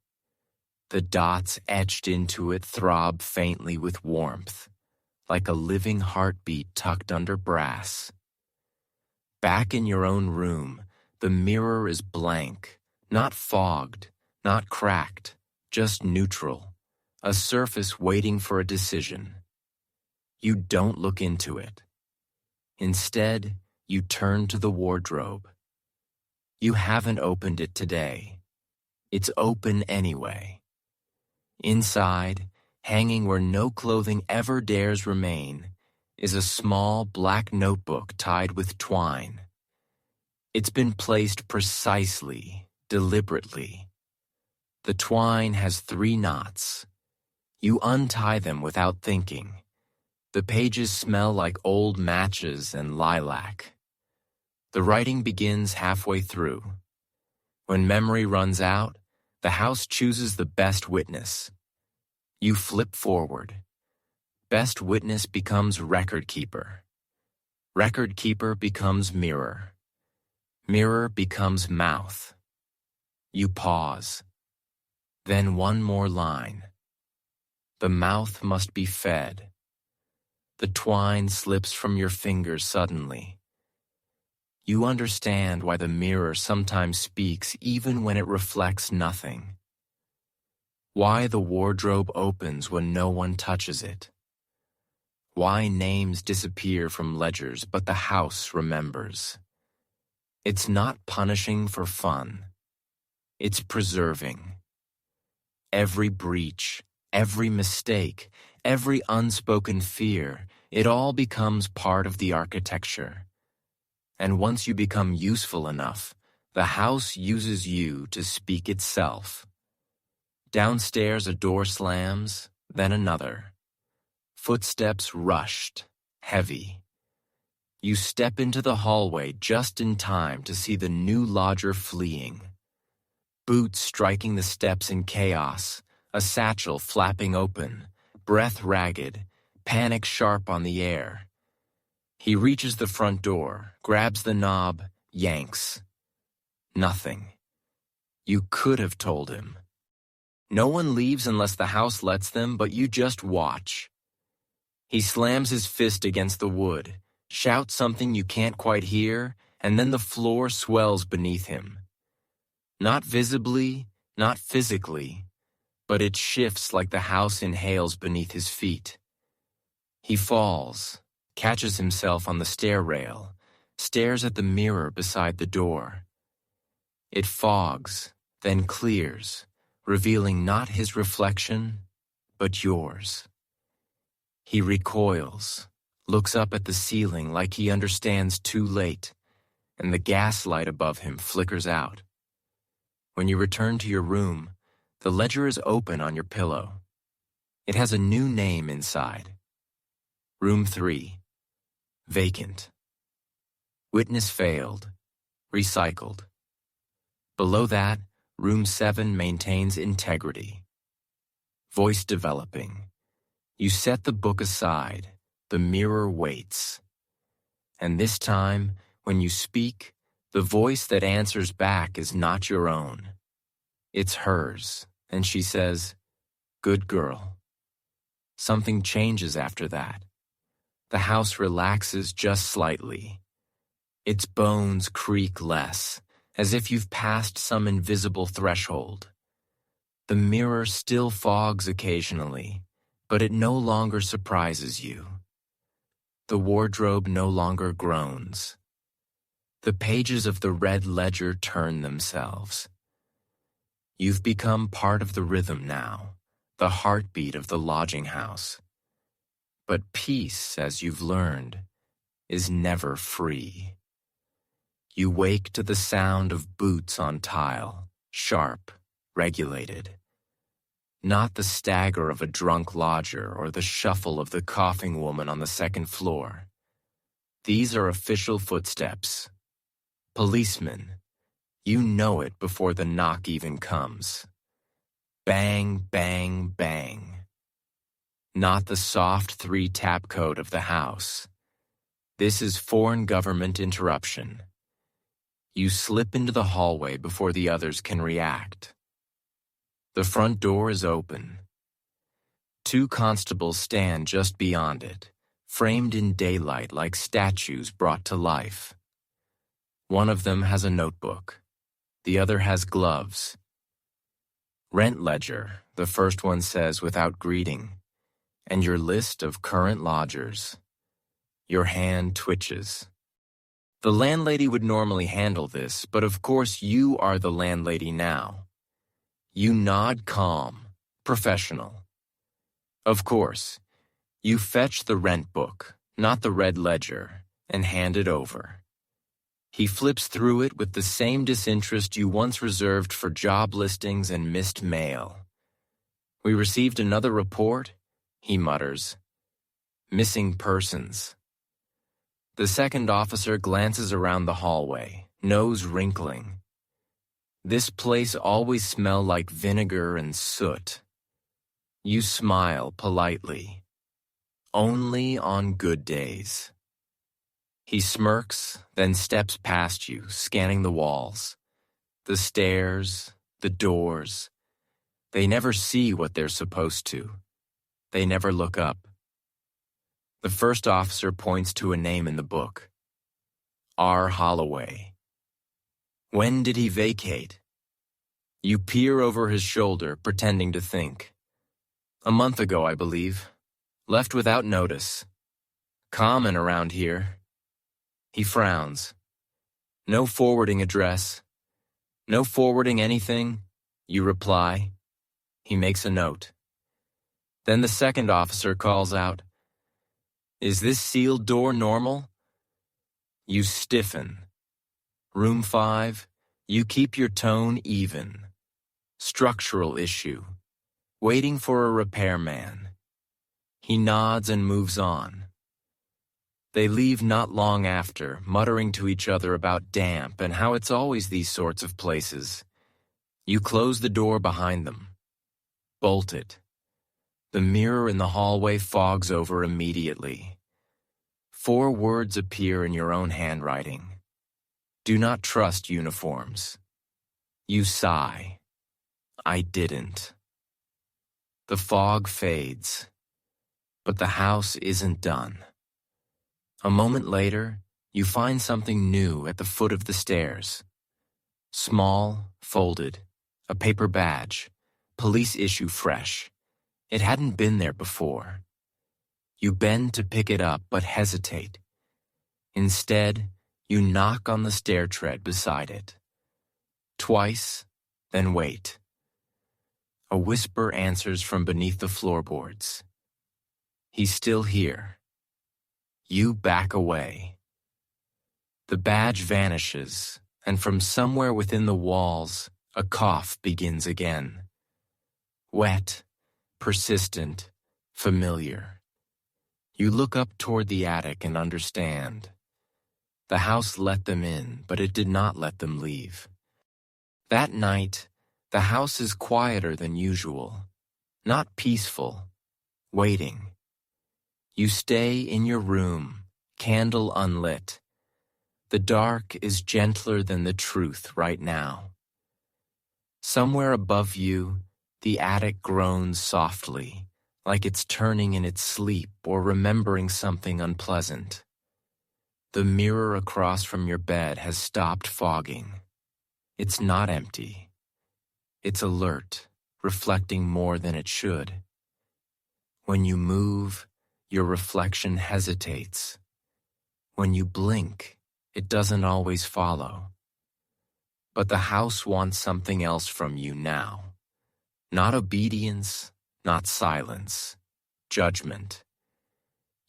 The dots etched into it throb faintly with warmth, like a living heartbeat tucked under brass. Back in your own room, the mirror is blank, not fogged, not cracked, just neutral, a surface waiting for a decision. You don't look into it. Instead, you turn to the wardrobe. You haven't opened it today. It's open anyway. Inside, hanging where no clothing ever dares remain, is a small black notebook tied with twine. It's been placed precisely, deliberately. The twine has 3 knots. You untie them without thinking. The pages smell like old matches and lilac. The writing begins halfway through. When memory runs out, the house chooses the best witness. You flip forward. Best witness becomes record keeper. Record keeper becomes mirror. Mirror becomes mouth. You pause. Then one more line. The mouth must be fed. The twine slips from your fingers suddenly. You understand why the mirror sometimes speaks even when it reflects nothing. Why the wardrobe opens when no one touches it. Why names disappear from ledgers but the house remembers. It's not punishing for fun. It's preserving. Every breach, every mistake, every unspoken fear, it all becomes part of the architecture. And once you become useful enough, the house uses you to speak itself. Downstairs a door slams, then another. Footsteps rushed, heavy. You step into the hallway just in time to see the new lodger fleeing. Boots striking the steps in chaos, a satchel flapping open, breath ragged, panic sharp on the air. He reaches the front door, grabs the knob, yanks. Nothing. You could have told him. No one leaves unless the house lets them, but you just watch. He slams his fist against the wood, shouts something you can't quite hear, and then the floor swells beneath him. Not visibly, not physically, but it shifts like the house inhales beneath his feet. He falls, catches himself on the stair rail, stares at the mirror beside the door. It fogs, then clears, revealing not his reflection, but yours. He recoils, looks up at the ceiling like he understands too late, and the gas light above him flickers out. When you return to your room, the ledger is open on your pillow. It has a new name inside. Room 3. Vacant. Witness failed. Recycled. Below that, Room 7 maintains integrity. Voice developing. You set the book aside. The mirror waits. And this time, when you speak, the voice that answers back is not your own. It's hers, and she says, "Good girl." Something changes after that. The house relaxes just slightly. Its bones creak less, as if you've passed some invisible threshold. The mirror still fogs occasionally, but it no longer surprises you. The wardrobe no longer groans. The pages of the red ledger turn themselves. You've become part of the rhythm now, the heartbeat of the lodging house. But peace, as you've learned, is never free. You wake to the sound of boots on tile, sharp, regulated. Not the stagger of a drunk lodger or the shuffle of the coughing woman on the second floor. These are official footsteps. Policemen, you know it before the knock even comes. Bang, bang, bang. Not the soft 3-tap code of the house. This is foreign government interruption. You slip into the hallway before the others can react. The front door is open. 2 constables stand just beyond it, framed in daylight like statues brought to life. One of them has a notebook. The other has gloves. "Rent ledger," the first one says without greeting, "and your list of current lodgers." Your hand twitches. The landlady would normally handle this, but of course you are the landlady now. You nod calm, professional. Of course, you fetch the rent book, not the red ledger, and hand it over. He flips through it with the same disinterest you once reserved for job listings and missed mail. "We received another report," he mutters. "Missing persons." The second officer glances around the hallway, nose wrinkling. This place always smelled like vinegar and soot. You smile politely. Only on good days. He smirks, then steps past you, scanning the walls, the stairs, the doors. They never see what they're supposed to. They never look up. The first officer points to a name in the book. R. Holloway. When did he vacate? You peer over his shoulder, pretending to think. A month ago, I believe. Left without notice. Common around here. He frowns. No forwarding address. No forwarding anything, you reply. He makes a note. Then the second officer calls out, "Is this sealed door normal?" You stiffen. Room 5, you keep your tone even. Structural issue. Waiting for a repairman. He nods and moves on. They leave not long after, muttering to each other about damp and how it's always these sorts of places. You close the door behind them. Bolt it. The mirror in the hallway fogs over immediately. 4 words appear in your own handwriting. Do not trust uniforms. You sigh. I didn't. The fog fades. But the house isn't done. A moment later, you find something new at the foot of the stairs. Small, folded, a paper badge, police issue fresh. It hadn't been there before. You bend to pick it up but hesitate. Instead, you knock on the stair tread beside it. Twice, then wait. A whisper answers from beneath the floorboards. He's still here. You back away. The badge vanishes, and from somewhere within the walls, a cough begins again. Wet, persistent, familiar. You look up toward the attic and understand. The house let them in, but it did not let them leave. That night, the house is quieter than usual, not peaceful, waiting. You stay in your room, candle unlit. The dark is gentler than the truth right now. Somewhere above you, the attic groans softly, like it's turning in its sleep or remembering something unpleasant. The mirror across from your bed has stopped fogging. It's not empty. It's alert, reflecting more than it should. When you move, your reflection hesitates. When you blink, it doesn't always follow. But the house wants something else from you now. Not obedience, not silence, judgment.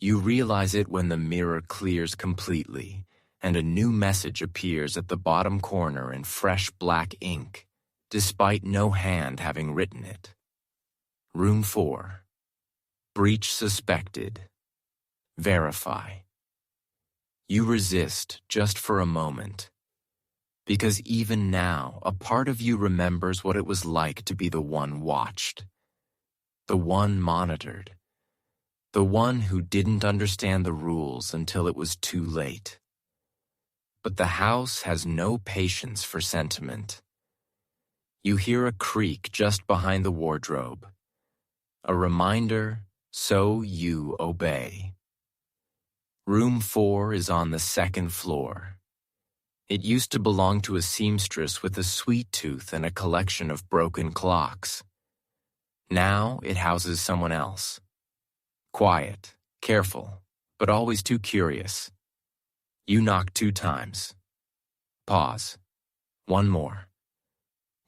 You realize it when the mirror clears completely and a new message appears at the bottom corner in fresh black ink, despite no hand having written it. Room 4. Breach suspected. Verify. You resist just for a moment, because even now a part of you remembers what it was like to be the one watched, the one monitored, the one who didn't understand the rules until it was too late. But the house has no patience for sentiment. You hear a creak just behind the wardrobe, a reminder, so you obey. Room 4 is on the second floor. It used to belong to a seamstress with a sweet tooth and a collection of broken clocks. Now it houses someone else. Quiet, careful, but always too curious. You knock 2 times. Pause. 1 more.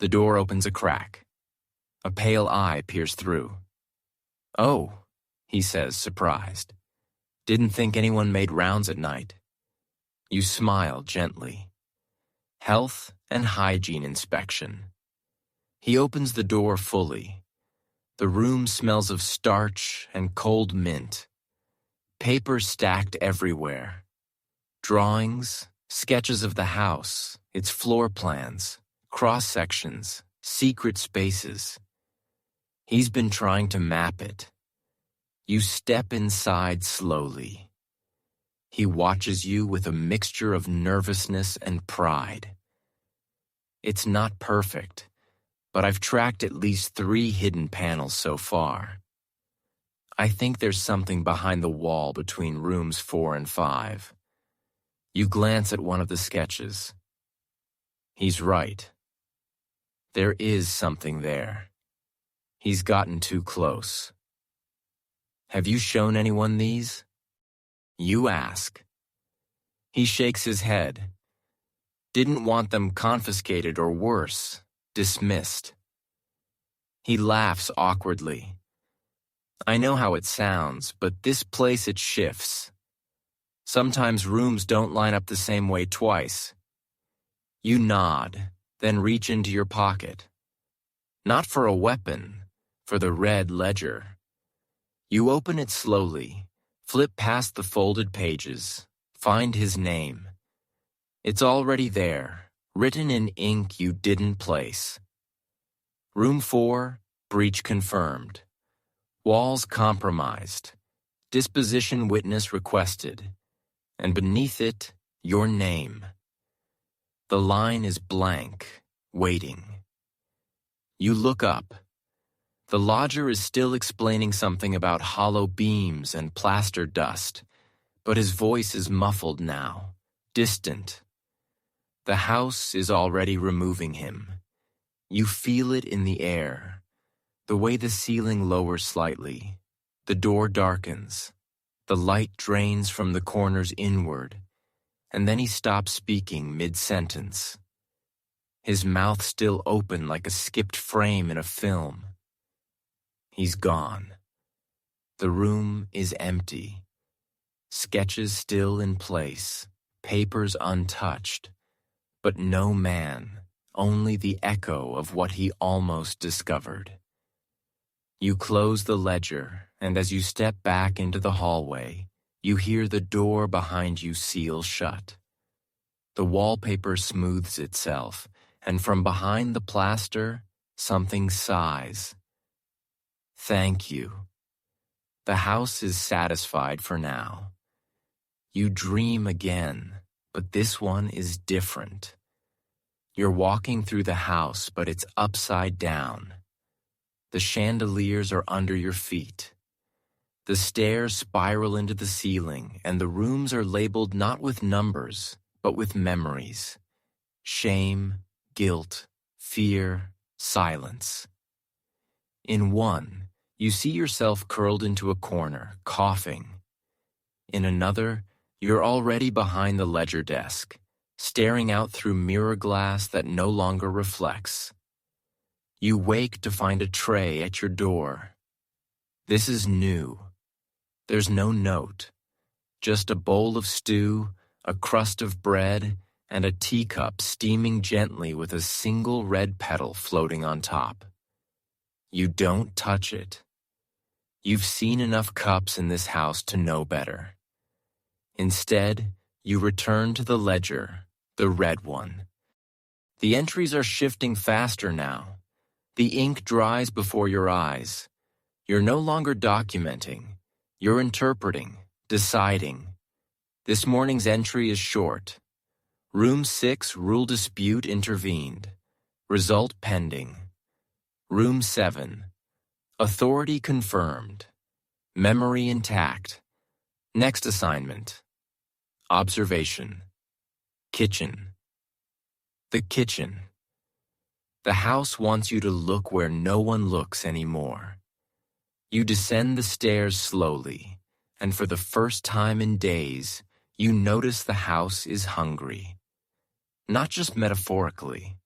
The door opens a crack. A pale eye peers through. "Oh," he says, surprised. "Didn't think anyone made rounds at night." You smile gently. Health and hygiene inspection. He opens the door fully. The room smells of starch and cold mint. Paper stacked everywhere. Drawings, sketches of the house, its floor plans, cross-sections, secret spaces. He's been trying to map it. You step inside slowly. He watches you with a mixture of nervousness and pride. It's not perfect, but I've tracked at least 3 hidden panels so far. I think there's something behind the wall between rooms 4 and 5. You glance at one of the sketches. He's right. There is something there. He's gotten too close. "Have you shown anyone these?" You ask. He shakes his head. Didn't want them confiscated or worse, dismissed. He laughs awkwardly. "I know how it sounds, but this place it shifts. Sometimes rooms don't line up the same way twice." You nod, then reach into your pocket. Not for a weapon, for the red ledger. You open it slowly, flip past the folded pages, find his name. It's already there, written in ink you didn't place. Room 4, breach confirmed. Walls compromised. Disposition witness requested. And beneath it, your name. The line is blank, waiting. You look up. The lodger is still explaining something about hollow beams and plaster dust, but his voice is muffled now, distant. The house is already removing him. You feel it in the air, the way the ceiling lowers slightly. The door darkens. The light drains from the corners inward, and then he stops speaking mid-sentence. His mouth still open like a skipped frame in a film. He's gone. The room is empty. Sketches still in place, papers untouched, but no man, only the echo of what he almost discovered. You close the ledger, and as you step back into the hallway, you hear the door behind you seal shut. The wallpaper smooths itself, and from behind the plaster, something sighs. Thank you. The house is satisfied for now. You dream again, but this one is different. You're walking through the house, but it's upside down. The chandeliers are under your feet. The stairs spiral into the ceiling, and the rooms are labeled not with numbers, but with memories. Shame, guilt, fear, silence. In one, you see yourself curled into a corner, coughing. In another, you're already behind the ledger desk, staring out through mirror glass that no longer reflects. You wake to find a tray at your door. This is new. There's no note, just a bowl of stew, a crust of bread, and a teacup steaming gently with a single red petal floating on top. You don't touch it. You've seen enough cups in this house to know better. Instead, you return to the ledger, the red one. The entries are shifting faster now. The ink dries before your eyes. You're no longer documenting. You're interpreting, deciding. This morning's entry is short. Room 6, rule dispute intervened. Result pending. Room 7, authority confirmed. Memory intact. Next assignment. Observation. Kitchen. The kitchen. The house wants you to look where no one looks anymore. You descend the stairs slowly, and for the first time in days, you notice the house is hungry. Not just metaphorically.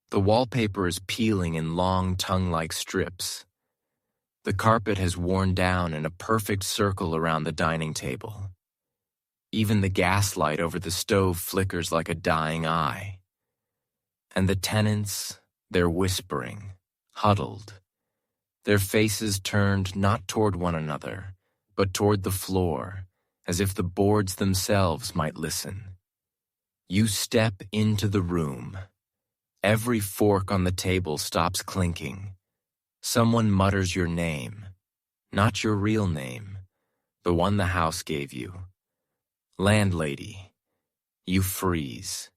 The wallpaper is peeling in long tongue-like strips. The carpet has worn down in a perfect circle around the dining table. Even the gas light over the stove flickers like a dying eye. And the tenants, they're whispering, huddled. Their faces turned not toward one another, but toward the floor, as if the boards themselves might listen. You step into the room. Every fork on the table stops clinking. Someone mutters your name, not your real name, the one the house gave you. Landlady. You freeze.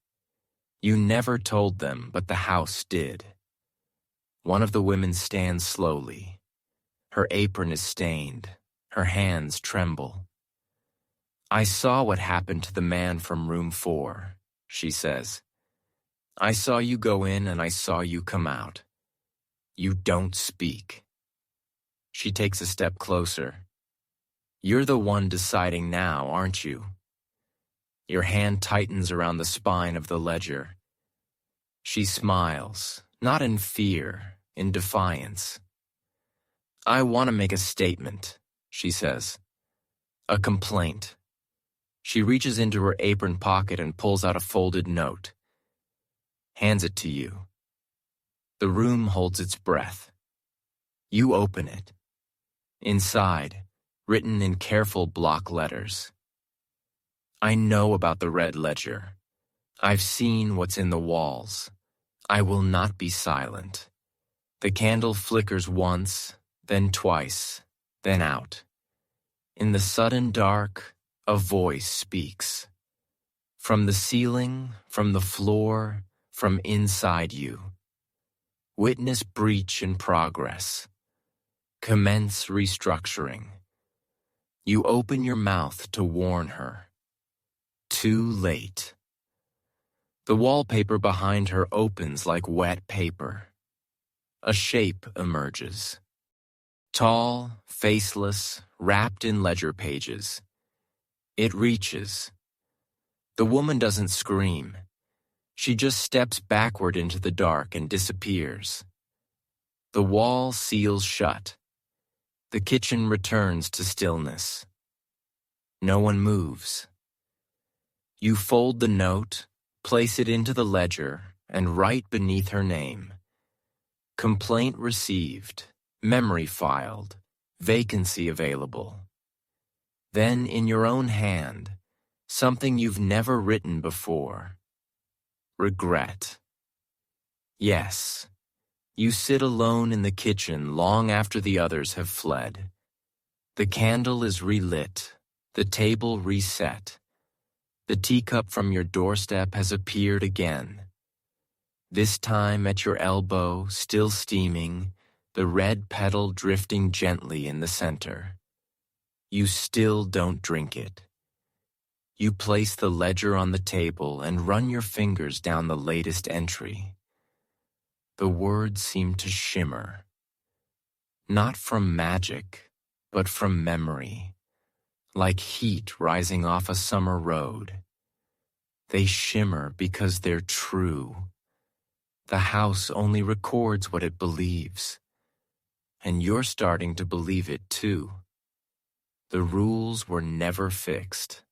You never told them, but the house did. One of the women stands slowly. Her apron is stained. Her hands tremble. I saw what happened to the man from room 4, she says. I saw you go in and I saw you come out. You don't speak. She takes a step closer. You're the one deciding now, aren't you? Your hand tightens around the spine of the ledger. She smiles, not in fear, in defiance. I want to make a statement, she says. A complaint. She reaches into her apron pocket and pulls out a folded note. Hands it to you. The room holds its breath. You open it. Inside, written in careful block letters. I know about the red ledger. I've seen what's in the walls. I will not be silent. The candle flickers once, then twice, then out. In the sudden dark, a voice speaks. From the ceiling, from the floor, from inside you. Witness breach in progress. Commence restructuring. You open your mouth to warn her. Too late. The wallpaper behind her opens like wet paper. A shape emerges. Tall, faceless, wrapped in ledger pages. It reaches. The woman doesn't scream. She just steps backward into the dark and disappears. The wall seals shut. The kitchen returns to stillness. No one moves. You fold the note, place it into the ledger, and write beneath her name. Complaint received, memory filed, vacancy available. Then, in your own hand, something you've never written before. Regret. Yes, you sit alone in the kitchen long after the others have fled. The candle is relit, the table reset. The teacup from your doorstep has appeared again. This time at your elbow, still steaming, the red petal drifting gently in the center. You still don't drink it. You place the ledger on the table and run your fingers down the latest entry. The words seem to shimmer. Not from magic, but from memory, like heat rising off a summer road. They shimmer because they're true. The house only records what it believes. And you're starting to believe it too. The rules were never fixed.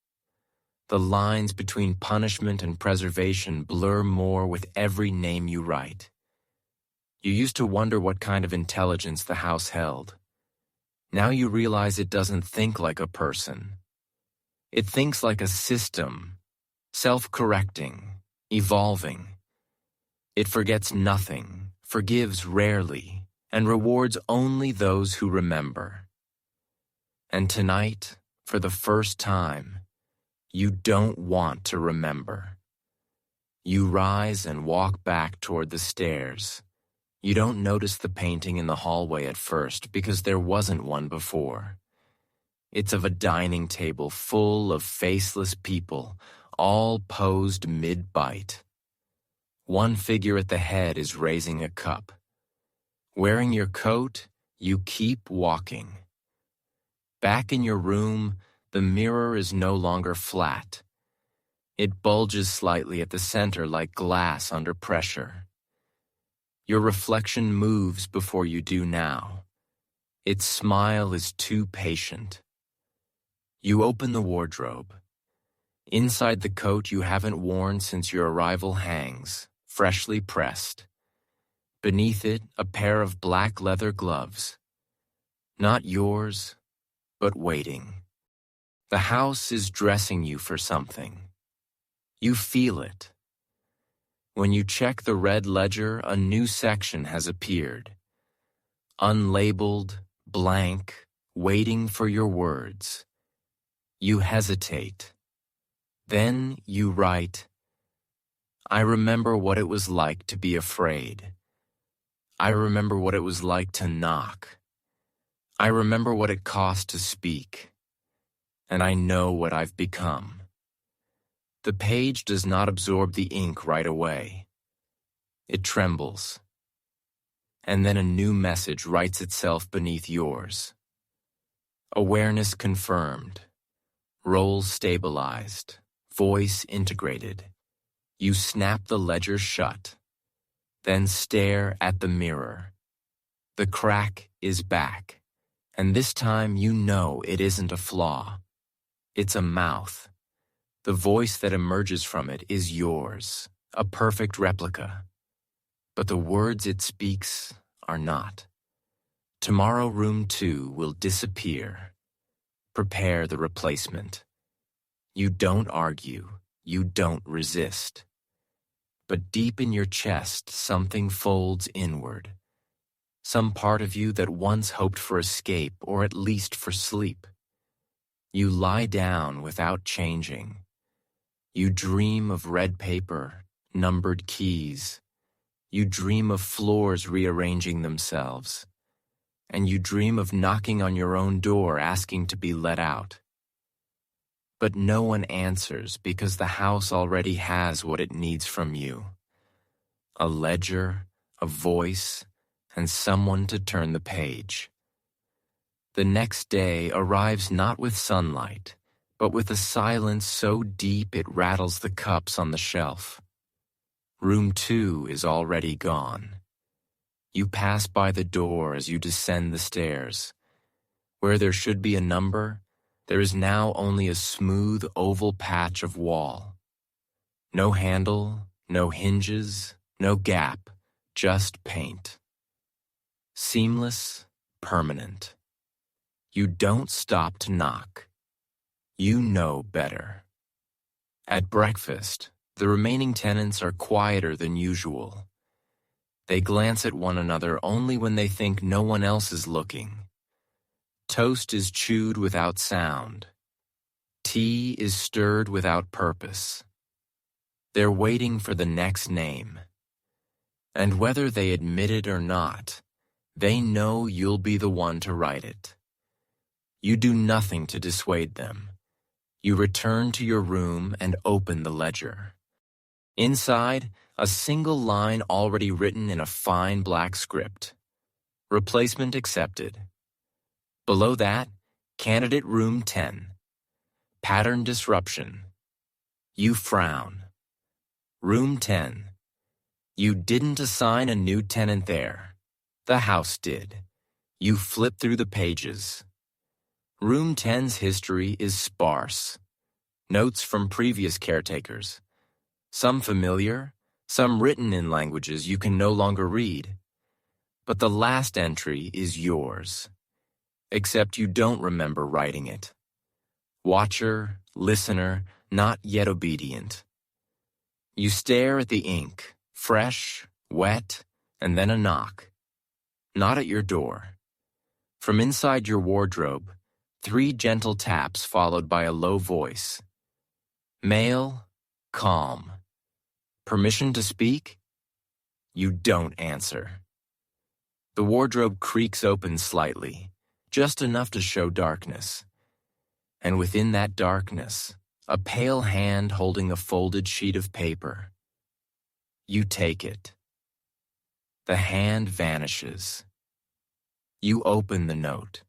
The lines between punishment and preservation blur more with every name you write. You used to wonder what kind of intelligence the house held. Now you realize it doesn't think like a person. It thinks like a system, self-correcting, evolving. It forgets nothing, forgives rarely, and rewards only those who remember. And tonight, for the first time, you don't want to remember. You rise and walk back toward the stairs. You don't notice the painting in the hallway at first because there wasn't one before. It's of a dining table full of faceless people, all posed mid-bite. One figure at the head is raising a cup. Wearing your coat, you keep walking. Back in your room, the mirror is no longer flat. It bulges slightly at the center like glass under pressure. Your reflection moves before you do now. Its smile is too patient. You open the wardrobe. Inside the coat you haven't worn since your arrival hangs, freshly pressed. Beneath it, a pair of black leather gloves. Not yours, but waiting. The house is dressing you for something. You feel it. When you check the red ledger, a new section has appeared. Unlabeled, blank, waiting for your words. You hesitate. Then you write, I remember what it was like to be afraid. I remember what it was like to knock. I remember what it cost to speak. And I know what I've become. The page does not absorb the ink right away. It trembles. And then a new message writes itself beneath yours. Awareness confirmed. Roles stabilized. Voice integrated. You snap the ledger shut. Then stare at the mirror. The crack is back. And this time you know it isn't a flaw. It's a mouth. The voice that emerges from it is yours, a perfect replica. But the words it speaks are not. Tomorrow room 2 will disappear. Prepare the replacement. You don't argue, you don't resist. But deep in your chest, something folds inward. Some part of you that once hoped for escape or at least for sleep. You lie down without changing. You dream of red paper, numbered keys. You dream of floors rearranging themselves. And you dream of knocking on your own door asking to be let out. But no one answers because the house already has what it needs from you. A ledger, a voice, and someone to turn the page. The next day arrives not with sunlight, but with a silence so deep it rattles the cups on the shelf. Room 2 is already gone. You pass by the door as you descend the stairs. Where there should be a number, there is now only a smooth oval patch of wall. No handle, no hinges, no gap, just paint. Seamless, permanent. You don't stop to knock. You know better. At breakfast, the remaining tenants are quieter than usual. They glance at one another only when they think no one else is looking. Toast is chewed without sound. Tea is stirred without purpose. They're waiting for the next name. And whether they admit it or not, they know you'll be the one to write it. You do nothing to dissuade them. You return to your room and open the ledger. Inside, a single line already written in a fine black script. Replacement accepted. Below that, candidate room 10. Pattern disruption. You frown. Room 10. You didn't assign a new tenant there. The house did. You flip through the pages. Room 10's history is sparse. Notes from previous caretakers. Some familiar, some written in languages you can no longer read. But the last entry is yours. Except you don't remember writing it. Watcher, listener, not yet obedient. You stare at the ink, fresh, wet, and then a knock. Not at your door. From inside your wardrobe, 3 gentle taps followed by a low voice. Male, calm. Permission to speak? You don't answer. The wardrobe creaks open slightly, just enough to show darkness. And within that darkness, a pale hand holding a folded sheet of paper. You take it. The hand vanishes. You open the note.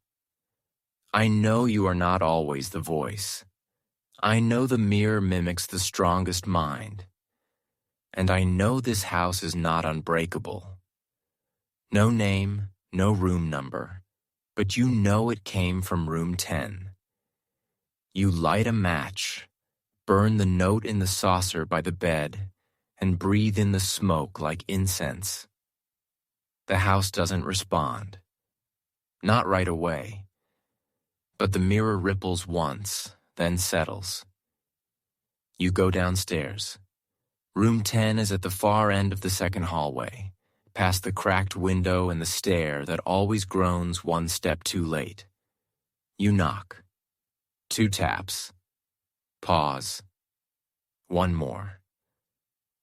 I know you are not always the voice. I know the mirror mimics the strongest mind. And I know this house is not unbreakable. No name, no room number, but you know it came from room 10. You light a match, burn the note in the saucer by the bed, and breathe in the smoke like incense. The house doesn't respond. Not right away. But the mirror ripples once, then settles. You go downstairs. Room 10 is at the far end of the second hallway, past the cracked window and the stair that always groans one step too late. You knock. 2 taps. Pause. 1 more.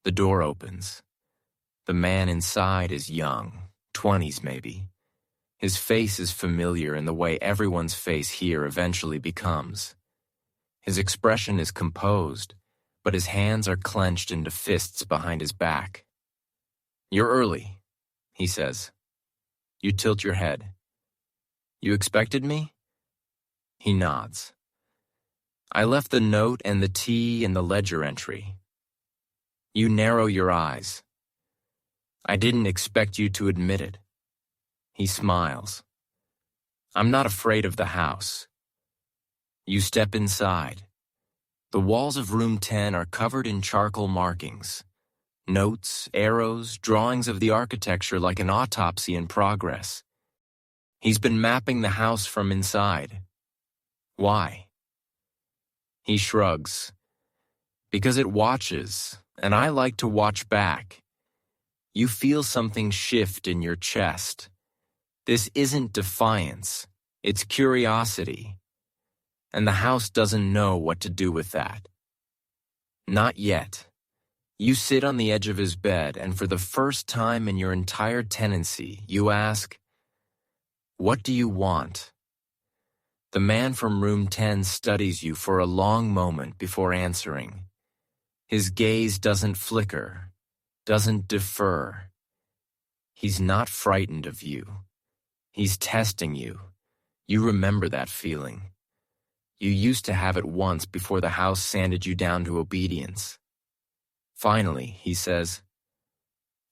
The door opens. The man inside is young, 20s maybe. His face is familiar in the way everyone's face here eventually becomes. His expression is composed, but his hands are clenched into fists behind his back. You're early, he says. You tilt your head. You expected me? He nods. I left the note and the tea in the ledger entry. You narrow your eyes. I didn't expect you to admit it. He smiles. I'm not afraid of the house. You step inside. The walls of room 10 are covered in charcoal markings. Notes, arrows, drawings of the architecture like an autopsy in progress. He's been mapping the house from inside. Why? He shrugs. Because it watches, and I like to watch back. You feel something shift in your chest. This isn't defiance, it's curiosity. And the house doesn't know what to do with that. Not yet. You sit on the edge of his bed, and for the first time in your entire tenancy, you ask, "What do you want?" The man from room 10 studies you for a long moment before answering. His gaze doesn't flicker, doesn't defer. He's not frightened of you. He's testing you. You remember that feeling. You used to have it once before the house sanded you down to obedience. Finally, he says,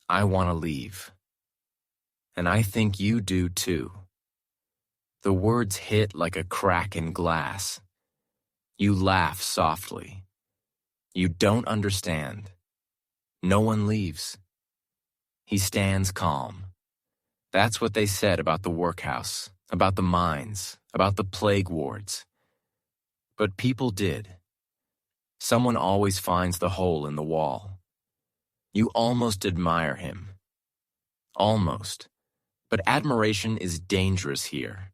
I want to leave. And I think you do too. The words hit like a crack in glass. You laugh softly. You don't understand. No one leaves. He stands calm. That's what they said about the workhouse, about the mines, about the plague wards. But people did. Someone always finds the hole in the wall. You almost admire him. Almost. But admiration is dangerous here.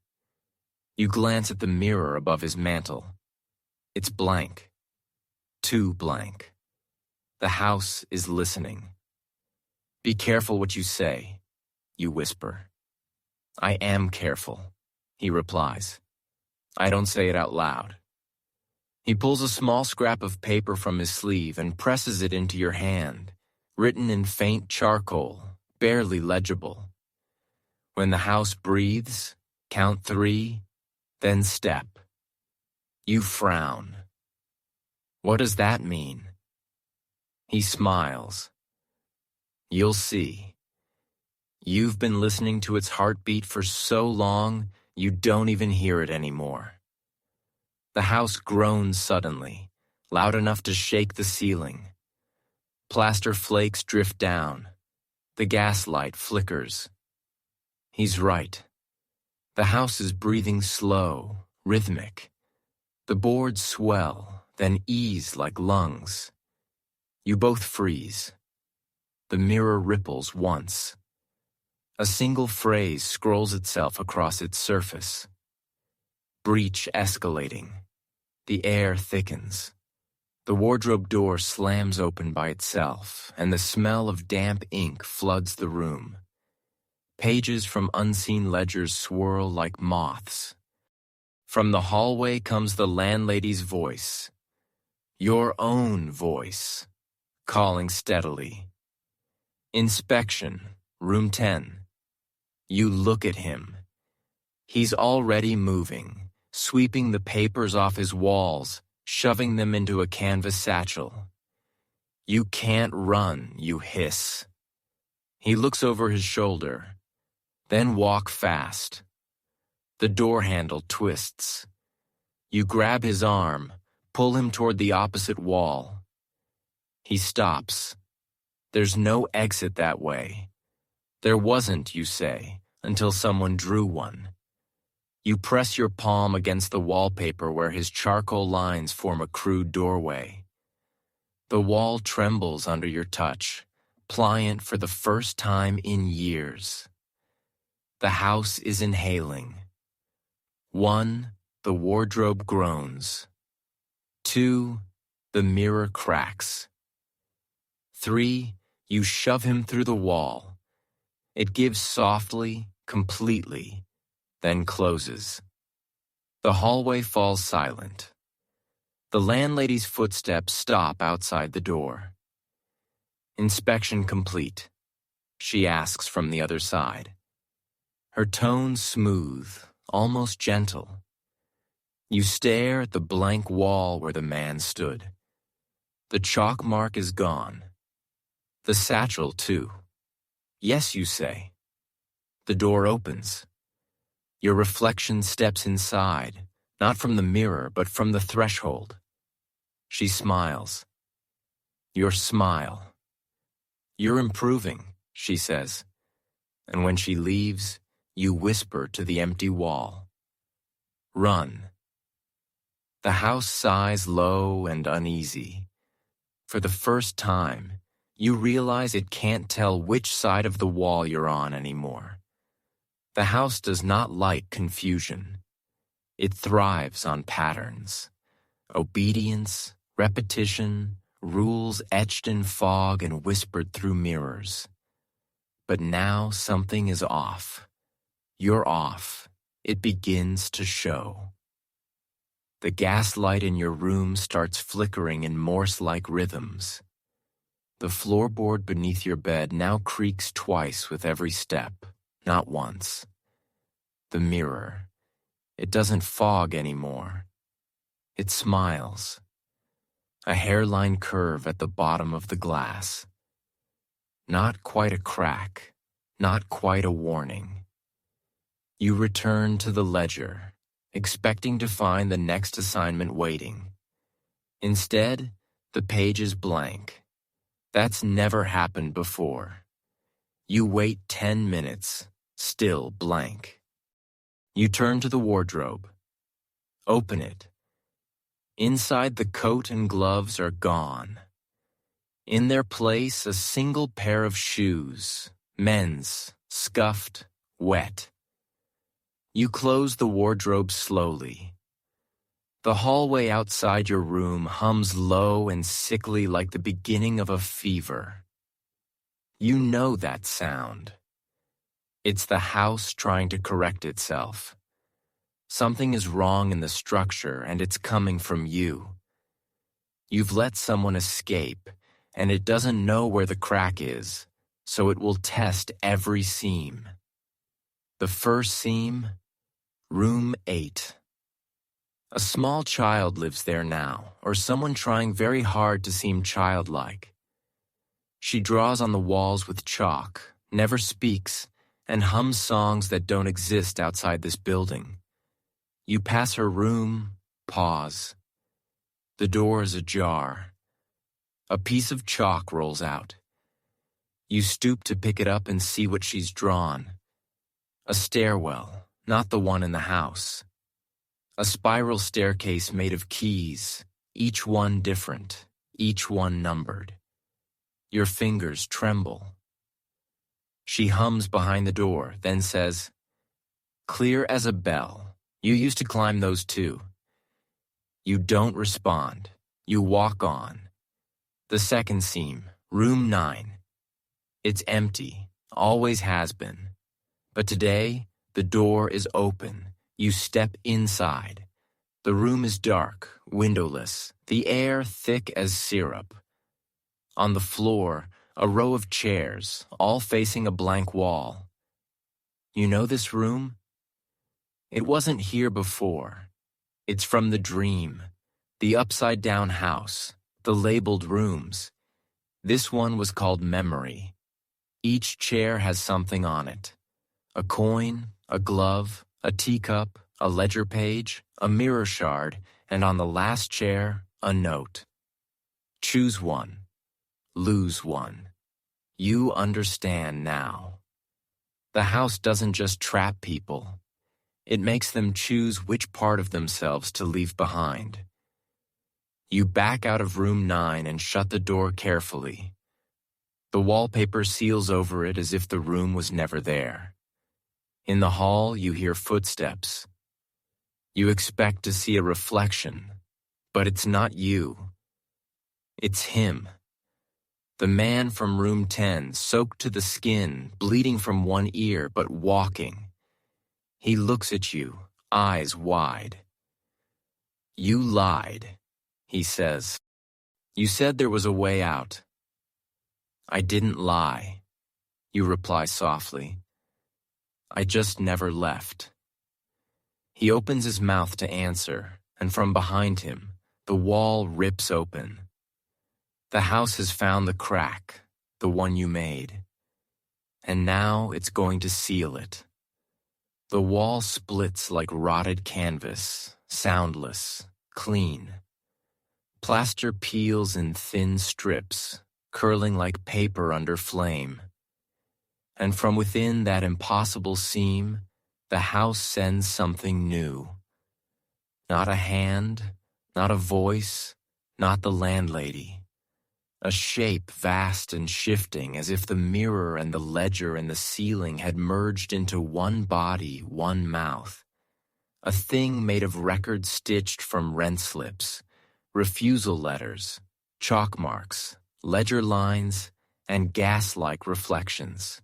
You glance at the mirror above his mantel. It's blank. Too blank. The house is listening. Be careful what you say, you whisper. I am careful, he replies. I don't say it out loud. He pulls a small scrap of paper from his sleeve and presses it into your hand, written in faint charcoal, barely legible. When the house breathes, count 3, then step. You frown. What does that mean? He smiles. You'll see. You've been listening to its heartbeat for so long, you don't even hear it anymore. The house groans suddenly, loud enough to shake the ceiling. Plaster flakes drift down. The gaslight flickers. He's right. The house is breathing slow, rhythmic. The boards swell, then ease like lungs. You both freeze. The mirror ripples once. A single phrase scrolls itself across its surface. Breach escalating. The air thickens. The wardrobe door slams open by itself, and the smell of damp ink floods the room. Pages from unseen ledgers swirl like moths. From the hallway comes the landlady's voice. Your own voice, calling steadily. Inspection, room 10. You look at him. He's already moving, sweeping the papers off his walls, shoving them into a canvas satchel. You can't run, you hiss. He looks over his shoulder, then walk fast. The door handle twists. You grab his arm, pull him toward the opposite wall. He stops. There's no exit that way. There wasn't, you say, until someone drew one. You press your palm against the wallpaper where his charcoal lines form a crude doorway. The wall trembles under your touch, pliant for the first time in years. The house is inhaling. 1, the wardrobe groans. 2, the mirror cracks. 3, you shove him through the wall. It gives softly, completely, then closes. The hallway falls silent. The landlady's footsteps stop outside the door. Inspection complete, she asks from the other side. Her tone smooth, almost gentle. You stare at the blank wall where the man stood. The chalk mark is gone. The satchel, too. Yes, you say. The door opens. Your reflection steps inside, not from the mirror, but from the threshold. She smiles. Your smile. You're improving, she says. And when she leaves, you whisper to the empty wall. Run. The house sighs low and uneasy. For the first time, you realize it can't tell which side of the wall you're on anymore. The house does not like confusion. It thrives on patterns. Obedience, repetition, rules etched in fog and whispered through mirrors. But now something is off. You're off. It begins to show. The gaslight in your room starts flickering in Morse-like rhythms. The floorboard beneath your bed now creaks twice with every step, not once. The mirror. It doesn't fog anymore. It smiles. A hairline curve at the bottom of the glass. Not quite a crack, not quite a warning. You return to the ledger, expecting to find the next assignment waiting. Instead, the page is blank. That's never happened before. You wait 10 minutes, still blank. You turn to the wardrobe. Open it. Inside, the coat and gloves are gone. In their place, a single pair of shoes, men's, scuffed, wet. You close the wardrobe slowly. The hallway outside your room hums low and sickly like the beginning of a fever. You know that sound. It's the house trying to correct itself. Something is wrong in the structure, and it's coming from you. You've let someone escape, and it doesn't know where the crack is, so it will test every seam. The first seam, room 8. A small child lives there now, or someone trying very hard to seem childlike. She draws on the walls with chalk, never speaks, and hums songs that don't exist outside this building. You pass her room, pause. The door is ajar. A piece of chalk rolls out. You stoop to pick it up and see what she's drawn. A stairwell, not the one in the house. A spiral staircase made of keys, each one different, each one numbered. Your fingers tremble. She hums behind the door, then says, "Clear as a bell. You used to climb those too." You don't respond. You walk on. The second seam, room 9. It's empty, always has been. But today, the door is open. You step inside. The room is dark, windowless, the air thick as syrup. On the floor, a row of chairs, all facing a blank wall. You know this room? It wasn't here before. It's from the dream, the upside-down house, the labeled rooms. This one was called memory. Each chair has something on it. A coin, a glove, a teacup, a ledger page, a mirror shard, and on the last chair, a note. Choose one. Lose one. You understand now. The house doesn't just trap people. It makes them choose which part of themselves to leave behind. You back out of room 9 and shut the door carefully. The wallpaper seals over it as if the room was never there. In the hall, you hear footsteps. You expect to see a reflection, but it's not you. It's him. The man from room 10, soaked to the skin, bleeding from one ear, but walking. He looks at you, eyes wide. "You lied," he says. "You said there was a way out." "I didn't lie," you reply softly. "I just never left." He opens his mouth to answer, and from behind him, the wall rips open. The house has found the crack, the one you made. And now it's going to seal it. The wall splits like rotted canvas, soundless, clean. Plaster peels in thin strips, curling like paper under flame. And from within that impossible seam, the house sends something new. Not a hand, not a voice, not the landlady. A shape vast and shifting, as if the mirror and the ledger and the ceiling had merged into one body, one mouth. A thing made of records stitched from rent slips, refusal letters, chalk marks, ledger lines, and gas-like reflections.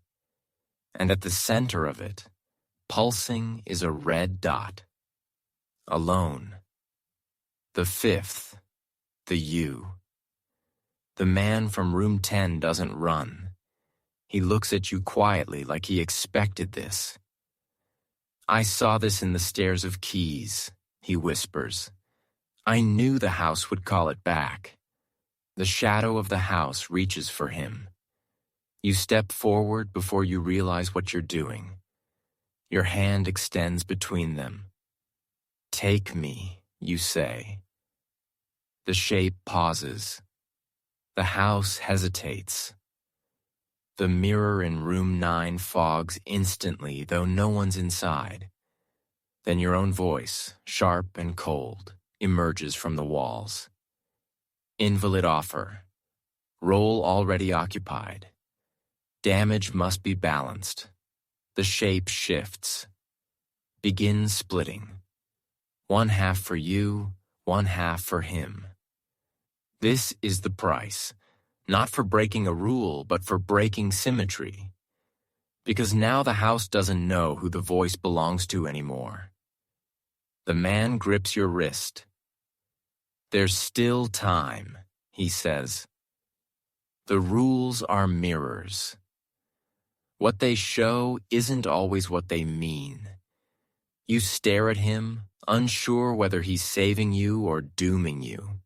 And at the center of it, pulsing, is a red dot. Alone. The 5th, the you. The man from room 10 doesn't run. He looks at you quietly like he expected this. "I saw this in the stairs of keys," he whispers. "I knew the house would call it back." The shadow of the house reaches for him. You step forward before you realize what you're doing. Your hand extends between them. Take me, you say. The shape pauses. The house hesitates. The mirror in room 9 fogs instantly, though no one's inside. Then your own voice, sharp and cold, emerges from the walls. Invalid offer. Role already occupied. Damage must be balanced. The shape shifts. Begin splitting. 1/2 for you, 1/2 for him. This is the price, not for breaking a rule, but for breaking symmetry. Because now the house doesn't know who the voice belongs to anymore. The man grips your wrist. There's still time, he says. The rules are mirrors. What they show isn't always what they mean. You stare at him, unsure whether he's saving you or dooming you.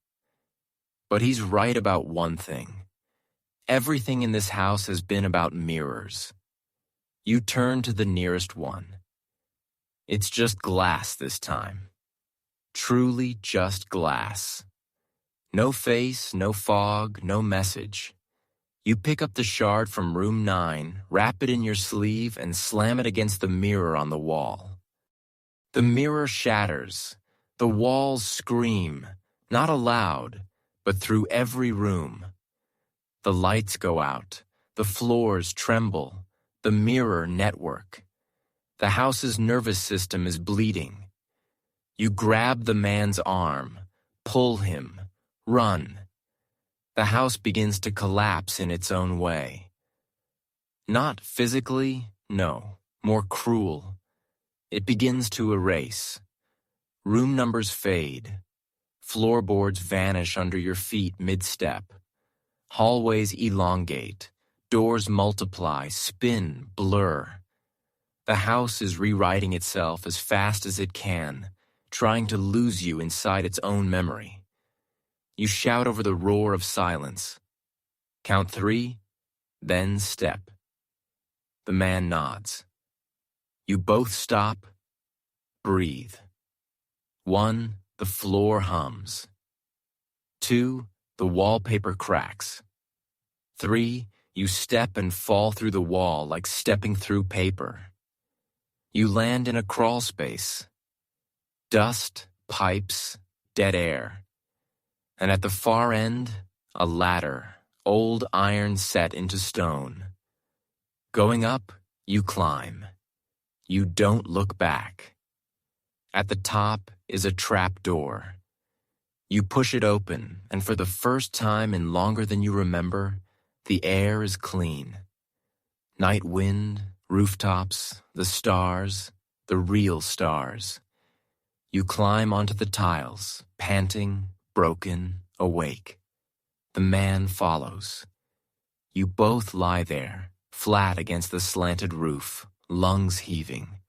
But he's right about one thing. Everything in this house has been about mirrors. You turn to the nearest one. It's just glass this time. Truly just glass. No face, no fog, no message. You pick up the shard from room 9, wrap it in your sleeve, and slam it against the mirror on the wall. The mirror shatters. The walls scream, not aloud, but through every room. The lights go out. The floors tremble. The mirror network. The house's nervous system is bleeding. You grab the man's arm, pull him, run. The house begins to collapse in its own way. Not physically, no, more cruel. It begins to erase. Room numbers fade. Floorboards vanish under your feet mid-step. Hallways elongate. Doors multiply, spin, blur. The house is rewriting itself as fast as it can, trying to lose you inside its own memory. You shout over the roar of silence. Count 3, then step. The man nods. You both stop, breathe. 1, the floor hums. 2, the wallpaper cracks. 3, you step and fall through the wall like stepping through paper. You land in a crawl space. Dust, pipes, dead air. And at the far end, a ladder, old iron set into stone. Going up, you climb. You don't look back. At the top is a trap door. You push it open, and for the first time in longer than you remember, the air is clean. Night wind, rooftops, the stars, the real stars. You climb onto the tiles, panting, broken, awake. The man follows. You both lie there, flat against the slanted roof, lungs heaving.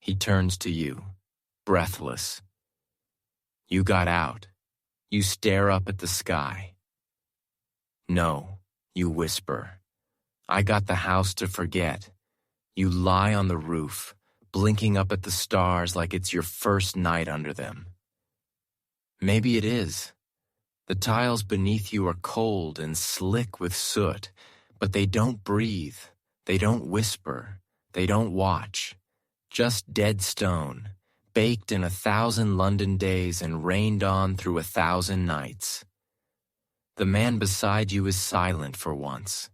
He turns to you, breathless. You got out. You stare up at the sky. No, you whisper. I got the house to forget. You lie on the roof, blinking up at the stars like it's your first night under them. Maybe it is. The tiles beneath you are cold and slick with soot, but they don't breathe, they don't whisper, they don't watch. Just dead stone, baked in 1,000 London days and rained on through 1,000 nights. The man beside you is silent for once.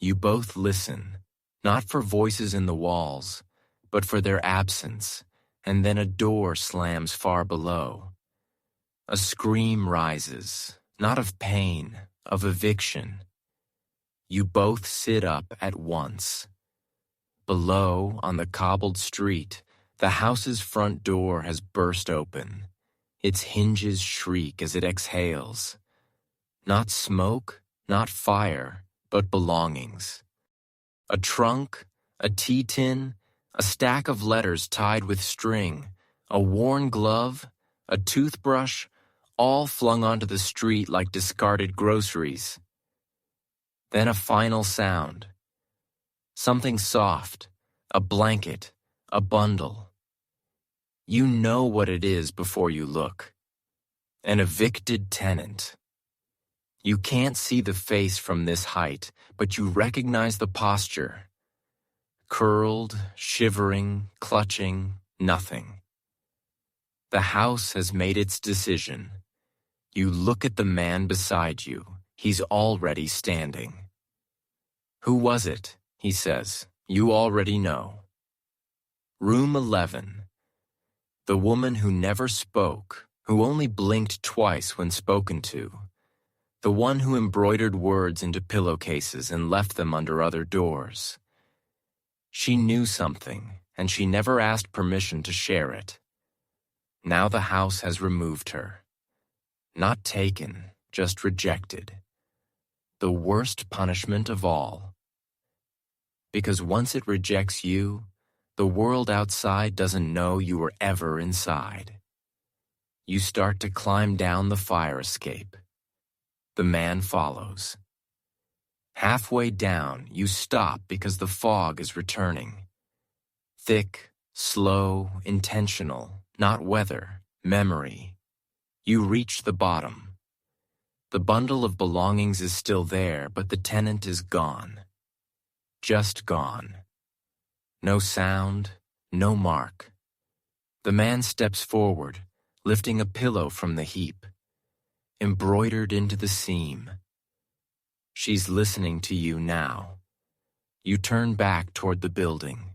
You both listen, not for voices in the walls, but for their absence, and then a door slams far below. A scream rises, not of pain, of eviction. You both sit up at once. Below, on the cobbled street, the house's front door has burst open. Its hinges shriek as it exhales. Not smoke, not fire, but belongings. A trunk, a tea tin, a stack of letters tied with string, a worn glove, a toothbrush, all flung onto the street like discarded groceries. Then a final sound. Something soft, a blanket, a bundle. You know what it is before you look. An evicted tenant. You can't see the face from this height, but you recognize the posture. Curled, shivering, clutching, nothing. The house has made its decision. You look at the man beside you. He's already standing. Who was it? He says. You already know. Room 11. The woman who never spoke, who only blinked twice when spoken to. The one who embroidered words into pillowcases and left them under other doors. She knew something, and she never asked permission to share it. Now the house has removed her. Not taken, just rejected. The worst punishment of all. Because once it rejects you, the world outside doesn't know you were ever inside. You start to climb down the fire escape. The man follows. Halfway down, you stop because the fog is returning. Thick, slow, intentional, not weather, memory. You reach the bottom. The bundle of belongings is still there, but the tenant is gone. Just gone. No sound, no mark. The man steps forward, lifting a pillow from the heap. Embroidered into the seam. She's listening to you now. You turn back toward the building.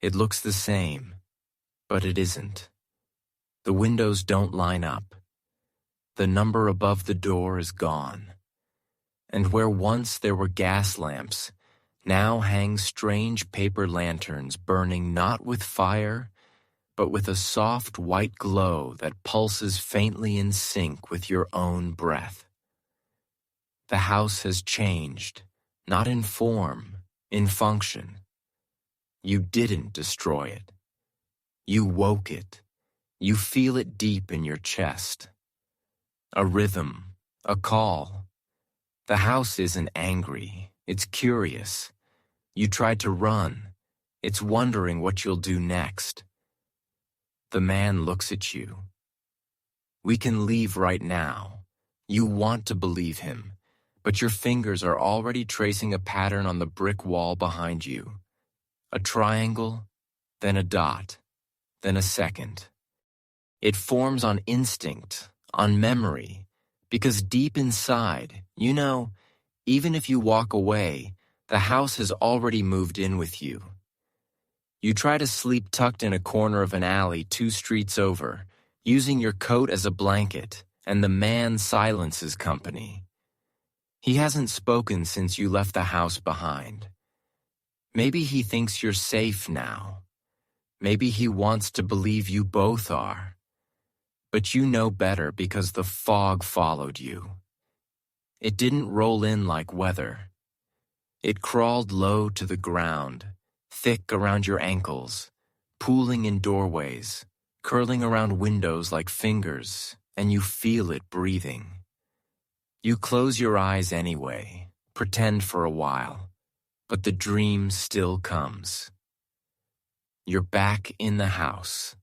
It looks the same, but it isn't. The windows don't line up. The number above the door is gone. And where once there were gas lamps, now hang strange paper lanterns burning not with fire, but with a soft white glow that pulses faintly in sync with your own breath. The house has changed, not in form, in function. You didn't destroy it. You woke it. You feel it deep in your chest. A rhythm, a call. The house isn't angry, it's curious. You tried to run. It's wondering what you'll do next. The man looks at you. We can leave right now. You want to believe him, but your fingers are already tracing a pattern on the brick wall behind you. A triangle, then a dot, then a second. It forms on instinct, on memory, because deep inside, you know, even if you walk away, the house has already moved in with you. You try to sleep tucked in a corner of an alley 2 streets over, using your coat as a blanket, and the man silences company. He hasn't spoken since you left the house behind. Maybe he thinks you're safe now. Maybe he wants to believe you both are. But you know better because the fog followed you. It didn't roll in like weather. It crawled low to the ground, thick around your ankles, pooling in doorways, curling around windows like fingers, and you feel it breathing. You close your eyes anyway, pretend for a while, but the dream still comes. You're back in the house,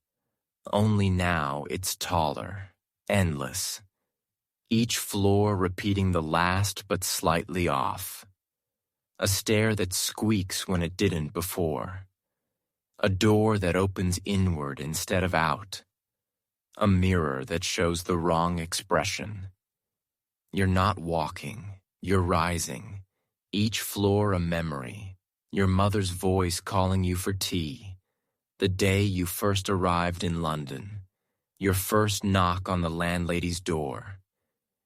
only now it's taller, endless. Each floor repeating the last but slightly off. A stair that squeaks when it didn't before. A door that opens inward instead of out. A mirror that shows the wrong expression. You're not walking, you're rising. Each floor a memory. Your mother's voice calling you for tea. The day you first arrived in London. Your first knock on the landlady's door.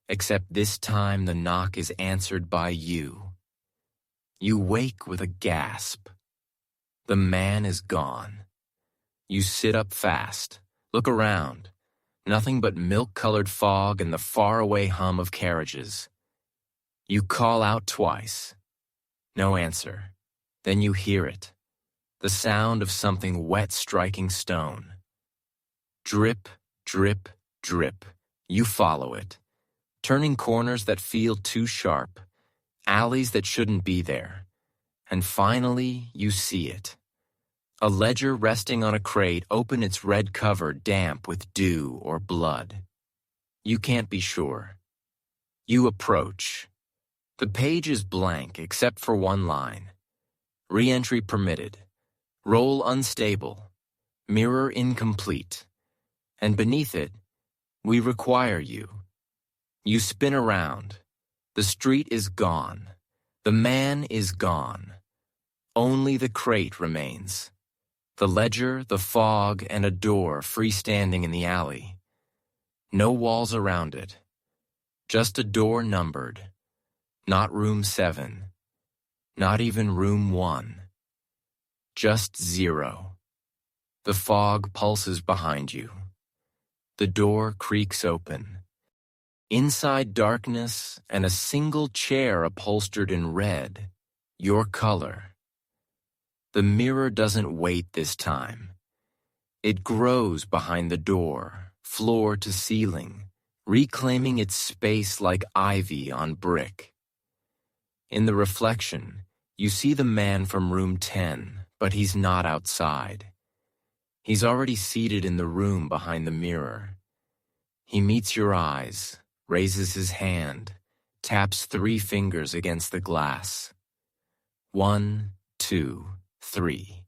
Except this time the knock is answered by you. You wake with a gasp. The man is gone. You sit up fast, look around. Nothing but milk-colored fog and the faraway hum of carriages. You call out twice. No answer. Then you hear it. The sound of something wet striking stone. Drip, drip, drip. You follow it. Turning corners that feel too sharp. Alleys that shouldn't be there. And finally, you see it. A ledger resting on a crate open its red cover damp with dew or blood. You can't be sure. You approach. The page is blank except for one line. Re-entry permitted. Roll unstable. Mirror incomplete. And beneath it, we require you. You spin around. The street is gone. The man is gone. Only the crate remains. The ledger, the fog, and a door freestanding in the alley. No walls around it. Just a door numbered. Not room 7. Not even room 1. Just 0. The fog pulses behind you. The door creaks open. Inside darkness and a single chair upholstered in red, your color. The mirror doesn't wait this time. It grows behind the door, floor to ceiling, reclaiming its space like ivy on brick. In the reflection, you see the man from room 10, but he's not outside. He's already seated in the room behind the mirror. He meets your eyes, raises his hand, taps 3 fingers against the glass. 1, 2, 3.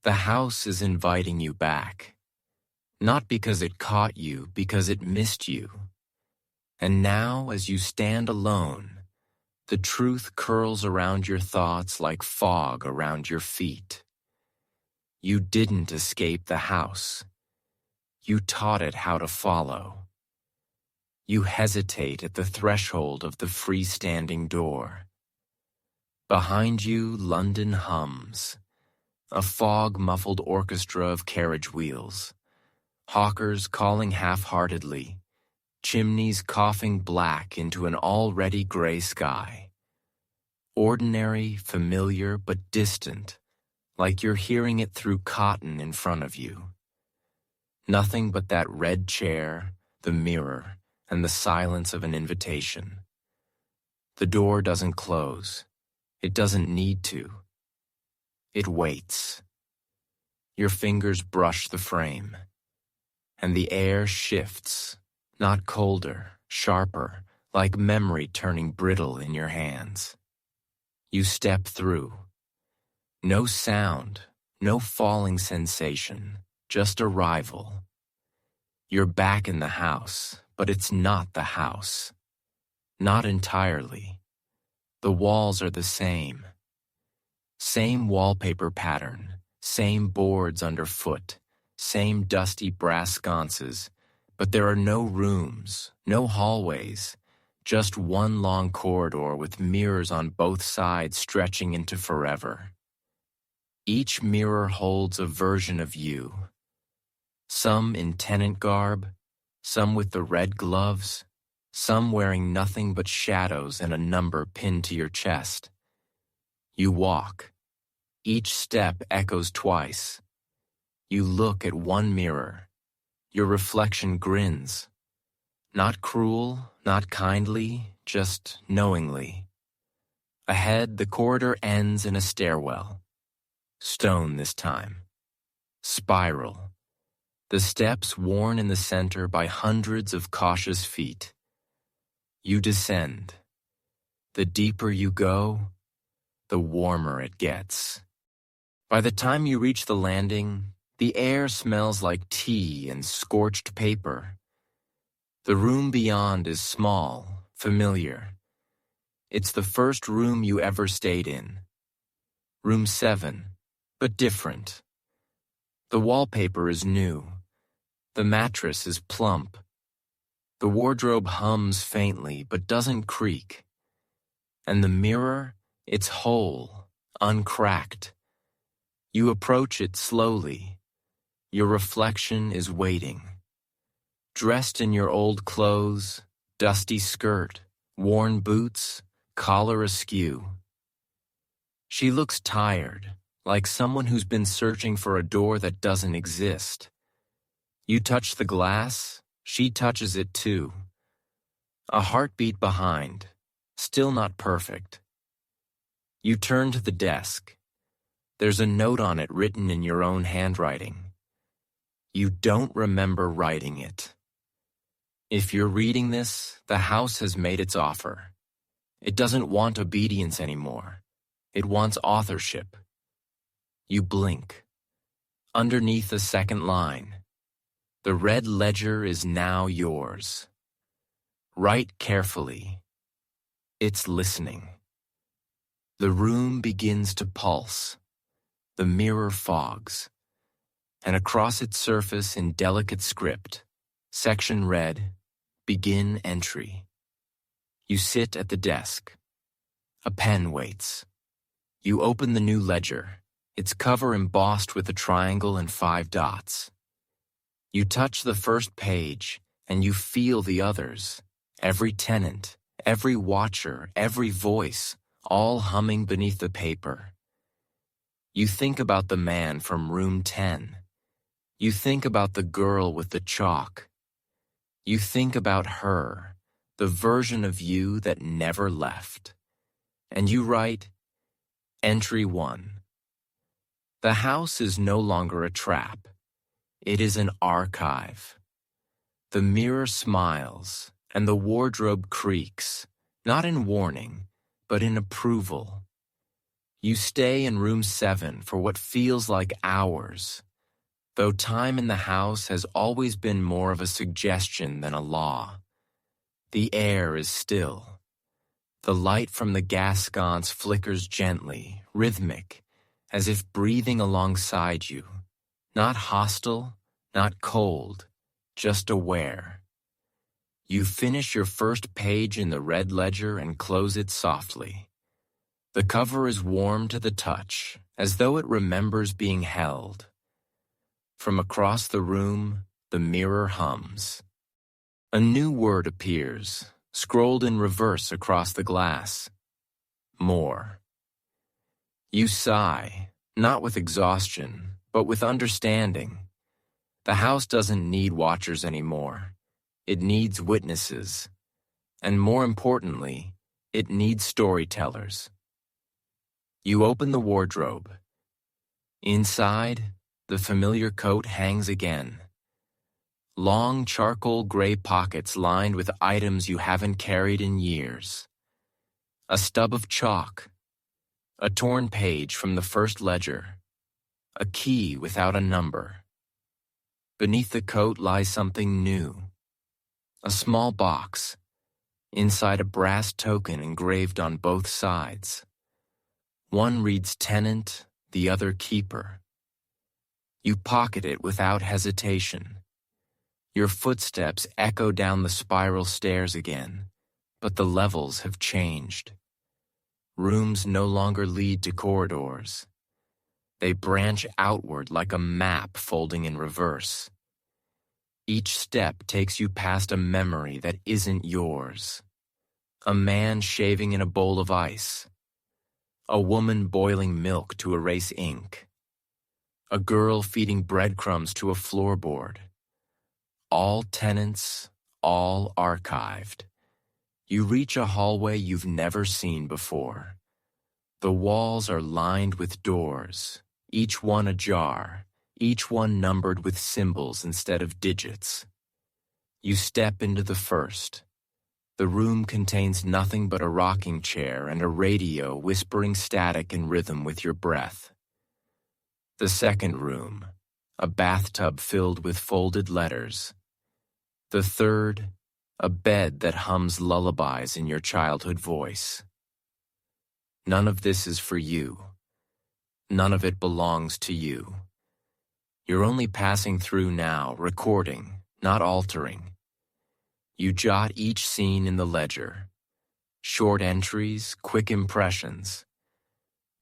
The house is inviting you back. Not because it caught you, because it missed you. And now, as you stand alone, the truth curls around your thoughts like fog around your feet. You didn't escape the house. You taught it how to follow. You hesitate at the threshold of the freestanding door. Behind you, London hums, a fog-muffled orchestra of carriage wheels, hawkers calling half-heartedly, chimneys coughing black into an already gray sky. Ordinary, familiar, but distant, like you're hearing it through cotton in front of you. Nothing but that red chair, the mirror, and the silence of an invitation. The door doesn't close. It doesn't need to. It waits. Your fingers brush the frame, and the air shifts, not colder, sharper, like memory turning brittle in your hands. You step through. No sound, no falling sensation, just arrival. You're back in the house, but it's not the house. Not entirely. The walls are the same. Same wallpaper pattern, same boards underfoot, same dusty brass sconces, but there are no rooms, no hallways, just one long corridor with mirrors on both sides stretching into forever. Each mirror holds a version of you. Some in tenant garb, some with the red gloves, some wearing nothing but shadows and a number pinned to your chest. You walk. Each step echoes twice. You look at one mirror. Your reflection grins. Not cruel, not kindly, just knowingly. Ahead, the corridor ends in a stairwell. Stone this time. Spiral. The steps worn in the center by hundreds of cautious feet. You descend. The deeper you go, the warmer it gets. By the time you reach the landing, the air smells like tea and scorched paper. The room beyond is small, familiar. It's the first room you ever stayed in. Room 7, but different. The wallpaper is new. The mattress is plump. The wardrobe hums faintly but doesn't creak. And the mirror, it's whole, uncracked. You approach it slowly. Your reflection is waiting. Dressed in your old clothes, dusty skirt, worn boots, collar askew. She looks tired, like someone who's been searching for a door that doesn't exist. You touch the glass, she touches it too. A heartbeat behind, still not perfect. You turn to the desk. There's a note on it written in your own handwriting. You don't remember writing it. If you're reading this, the house has made its offer. It doesn't want obedience anymore. It wants authorship. You blink. Underneath the second line, the red ledger is now yours. Write carefully. It's listening. The room begins to pulse. The mirror fogs. And across its surface in delicate script, section read, begin entry. You sit at the desk. A pen waits. You open the new ledger, its cover embossed with a triangle and 5 dots. You touch the first page, and you feel the others. Every tenant, every watcher, every voice, all humming beneath the paper. You think about the man from room 10. You think about the girl with the chalk. You think about her, the version of you that never left. And you write, Entry 1. The house is no longer a trap. It is an archive. The mirror smiles, and the wardrobe creaks, not in warning, but in approval. You stay in room 7 for what feels like hours, though time in the house has always been more of a suggestion than a law. The air is still. The light from the gas sconce flickers gently, rhythmic, as if breathing alongside you. Not hostile, not cold, just aware. You finish your first page in the red ledger and close it softly. The cover is warm to the touch, as though it remembers being held. From across the room, the mirror hums. A new word appears, scrolled in reverse across the glass. More. You sigh, not with exhaustion, but with understanding. The house doesn't need watchers anymore. It needs witnesses. And more importantly, it needs storytellers. You open the wardrobe. Inside, the familiar coat hangs again. Long charcoal gray pockets lined with items you haven't carried in years. A stub of chalk. A torn page from the first ledger. A key without a number. Beneath the coat lies something new. A small box. Inside a brass token engraved on both sides. One reads tenant, the other keeper. You pocket it without hesitation. Your footsteps echo down the spiral stairs again, but the levels have changed. Rooms no longer lead to corridors. They branch outward like a map folding in reverse. Each step takes you past a memory that isn't yours. A man shaving in a bowl of ice. A woman boiling milk to erase ink. A girl feeding breadcrumbs to a floorboard. All tenants, all archived. You reach a hallway you've never seen before. The walls are lined with doors, each one ajar, each one numbered with symbols instead of digits. You step into the first. The room contains nothing but a rocking chair and a radio whispering static and rhythm with your breath. The second room, a bathtub filled with folded letters. The third, a bed that hums lullabies in your childhood voice. None of this is for you. None of it belongs to you. You're only passing through now, recording, not altering. You jot each scene in the ledger. Short entries, quick impressions.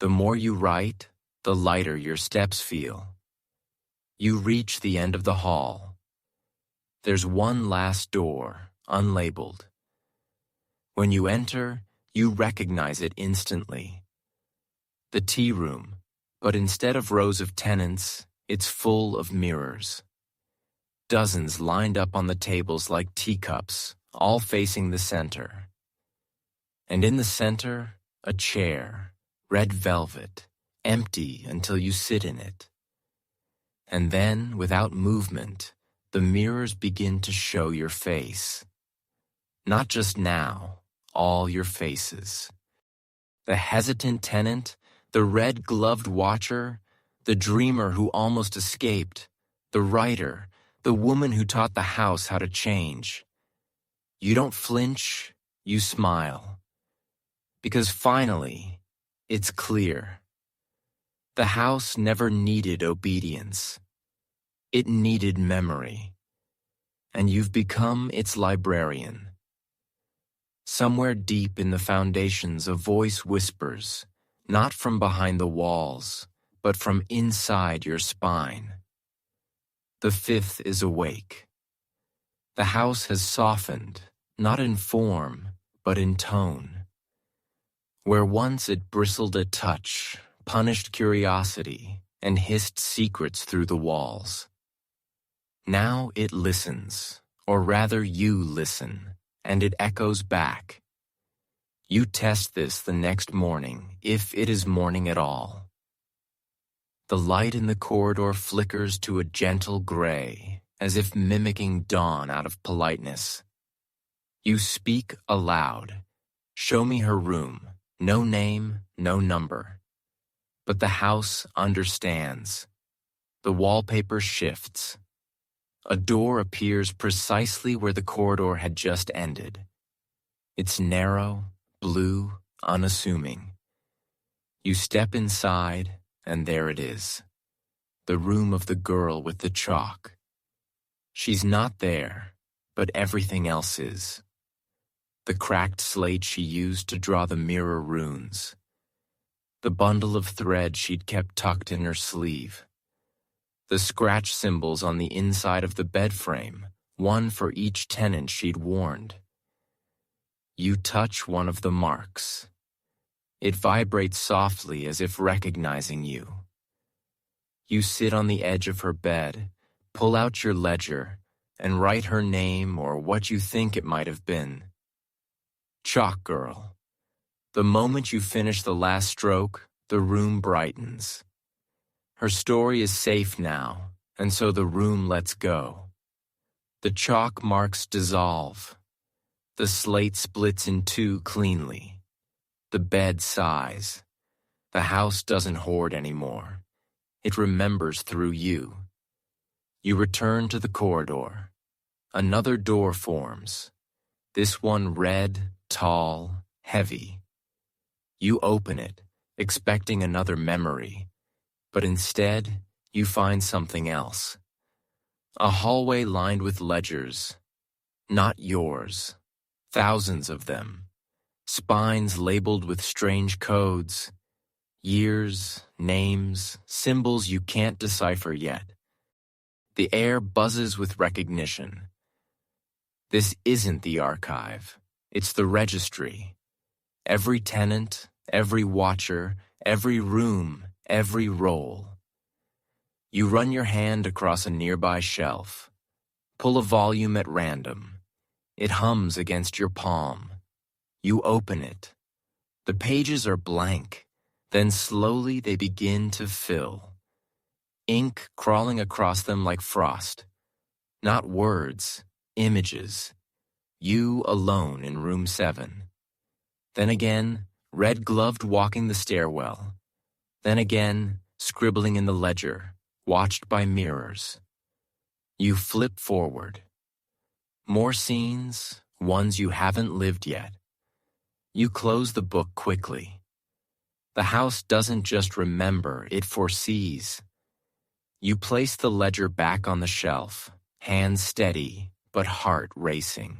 The more you write, the lighter your steps feel. You reach the end of the hall. There's one last door, unlabeled. When you enter, you recognize it instantly. The tea room, but instead of rows of tenants, it's full of mirrors. Dozens lined up on the tables like teacups, all facing the center. And in the center, a chair, red velvet, empty until you sit in it. And then, without movement, the mirrors begin to show your face. Not just now, all your faces. The hesitant tenant, the red-gloved watcher, the dreamer who almost escaped, the writer, the woman who taught the house how to change. You don't flinch, you smile. Because finally, it's clear. The house never needed obedience. It needed memory. And you've become its librarian. Somewhere deep in the foundations, a voice whispers, not from behind the walls, but from inside your spine. The fifth is awake. The house has softened, not in form, but in tone. Where once it bristled at touch, punished curiosity, and hissed secrets through the walls. Now it listens, or rather you listen, and it echoes back. You test this the next morning, if it is morning at all. The light in the corridor flickers to a gentle gray, as if mimicking dawn out of politeness. You speak aloud. Show me her room. No name, no number. But the house understands. The wallpaper shifts. A door appears precisely where the corridor had just ended. It's narrow, blue, unassuming. You step inside, and there it is. The room of the girl with the chalk. She's not there, but everything else is. The cracked slate she used to draw the mirror runes. The bundle of thread she'd kept tucked in her sleeve. The scratch symbols on the inside of the bed frame, one for each tenant she'd warned. You touch one of the marks. It vibrates softly as if recognizing you. You sit on the edge of her bed, pull out your ledger, and write her name or what you think it might have been. Chalk Girl. The moment you finish the last stroke, the room brightens. Her story is safe now, and so the room lets go. The chalk marks dissolve. The slate splits in two cleanly. The bed sighs. The house doesn't hoard anymore. It remembers through you. You return to the corridor. Another door forms. This one red, tall, heavy. You open it, expecting another memory. But instead, you find something else. A hallway lined with ledgers. Not yours. Thousands of them. Spines labeled with strange codes. Years, names, symbols you can't decipher yet. The air buzzes with recognition. This isn't the archive. It's the registry. Every tenant, every watcher, every room, every roll. You run your hand across a nearby shelf. Pull a volume at random. It hums against your palm. You open it. The pages are blank. Then slowly they begin to fill. Ink crawling across them like frost. Not words, images. You alone in room 7. Then again, red-gloved walking the stairwell. Then again, scribbling in the ledger, watched by mirrors. You flip forward. More scenes, ones you haven't lived yet. You close the book quickly. The house doesn't just remember, it foresees. You place the ledger back on the shelf, hands steady, but heart racing.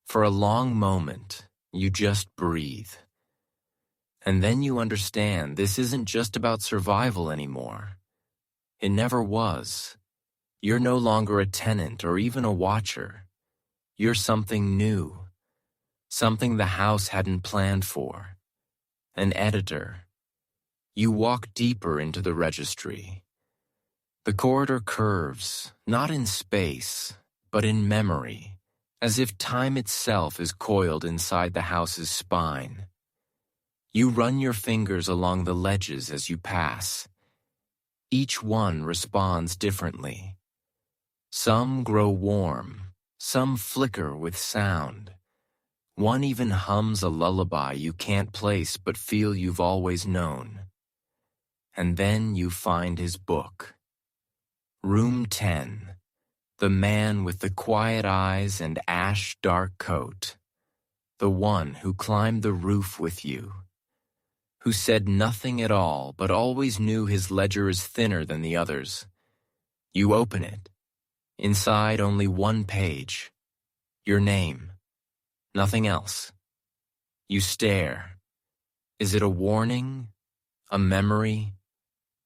For a long moment, you just breathe. And then you understand this isn't just about survival anymore. It never was. You're no longer a tenant or even a watcher. You're something new. Something the house hadn't planned for. An editor. You walk deeper into the registry. The corridor curves, not in space, but in memory, as if time itself is coiled inside the house's spine. You run your fingers along the ledges as you pass. Each one responds differently. Some grow warm, some flicker with sound. One even hums a lullaby you can't place but feel you've always known. And then you find his book. Room 10. The man with the quiet eyes and ash-dark coat. The one who climbed the roof with you. Who said nothing at all but always knew his ledger is thinner than the others. You open it. Inside only one page. Your name. Nothing else. You stare. Is it a warning? A memory?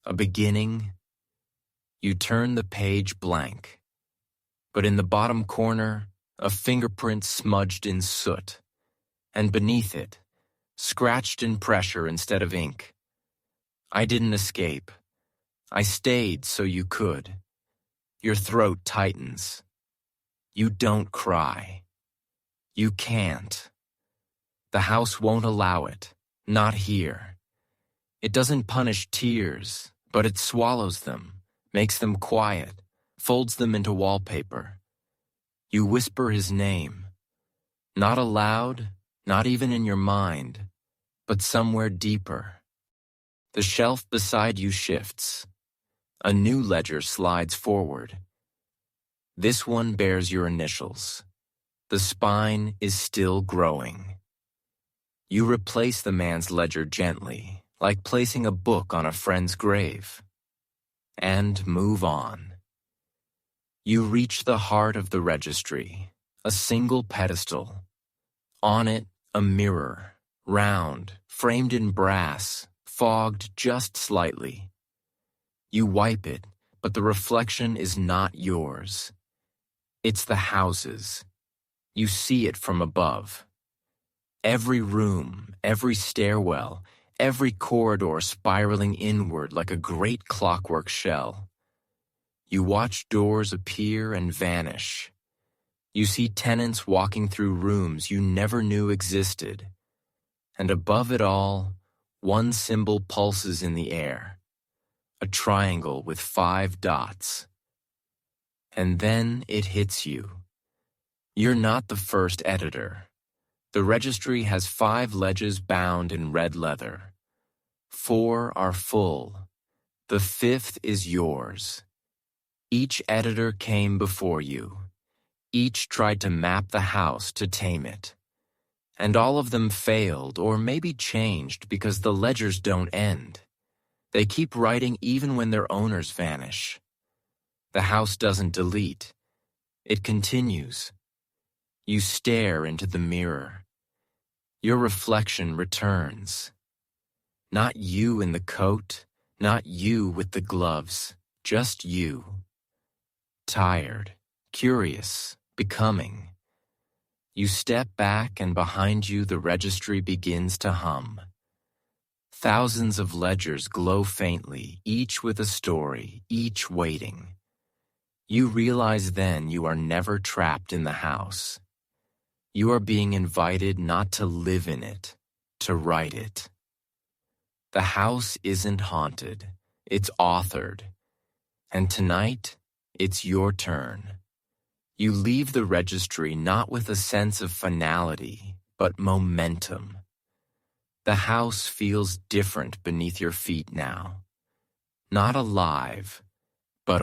A beginning? You turn the page blank. But in the bottom corner, a fingerprint smudged in soot. And beneath it, scratched in pressure instead of ink. I didn't escape. I stayed so you could. Your throat tightens. You don't cry. You can't. The house won't allow it. Not here. It doesn't punish tears, but it swallows them, makes them quiet, folds them into wallpaper. You whisper his name. Not aloud, not even in your mind, but somewhere deeper. The shelf beside you shifts. A new ledger slides forward. This one bears your initials. The spine is still growing. You replace the man's ledger gently, like placing a book on a friend's grave, and move on. You reach the heart of the registry, a single pedestal. On it, a mirror, round, framed in brass, fogged just slightly. You wipe it, but the reflection is not yours. It's the house's. You see it from above. Every room, every stairwell, every corridor spiraling inward like a great clockwork shell. You watch doors appear and vanish. You see tenants walking through rooms you never knew existed. And above it all, one symbol pulses in the air. A triangle with 5 dots. And then it hits you. You're not the first editor. The registry has 5 ledges bound in red leather. 4 are full. The 5th is yours. Each editor came before you. Each tried to map the house to tame it. And all of them failed or maybe changed because the ledgers don't end. They keep writing even when their owners vanish. The house doesn't delete. It continues. You stare into the mirror. Your reflection returns. Not you in the coat, not you with the gloves, just you. Tired, curious, becoming. You step back and behind you the registry begins to hum. Thousands of ledgers glow faintly, each with a story, each waiting. You realize then you are never trapped in the house. You are being invited not to live in it, to write it. The house isn't haunted, it's authored. And tonight, it's your turn. You leave the registry not with a sense of finality, but momentum. The house feels different beneath your feet now. Not alive,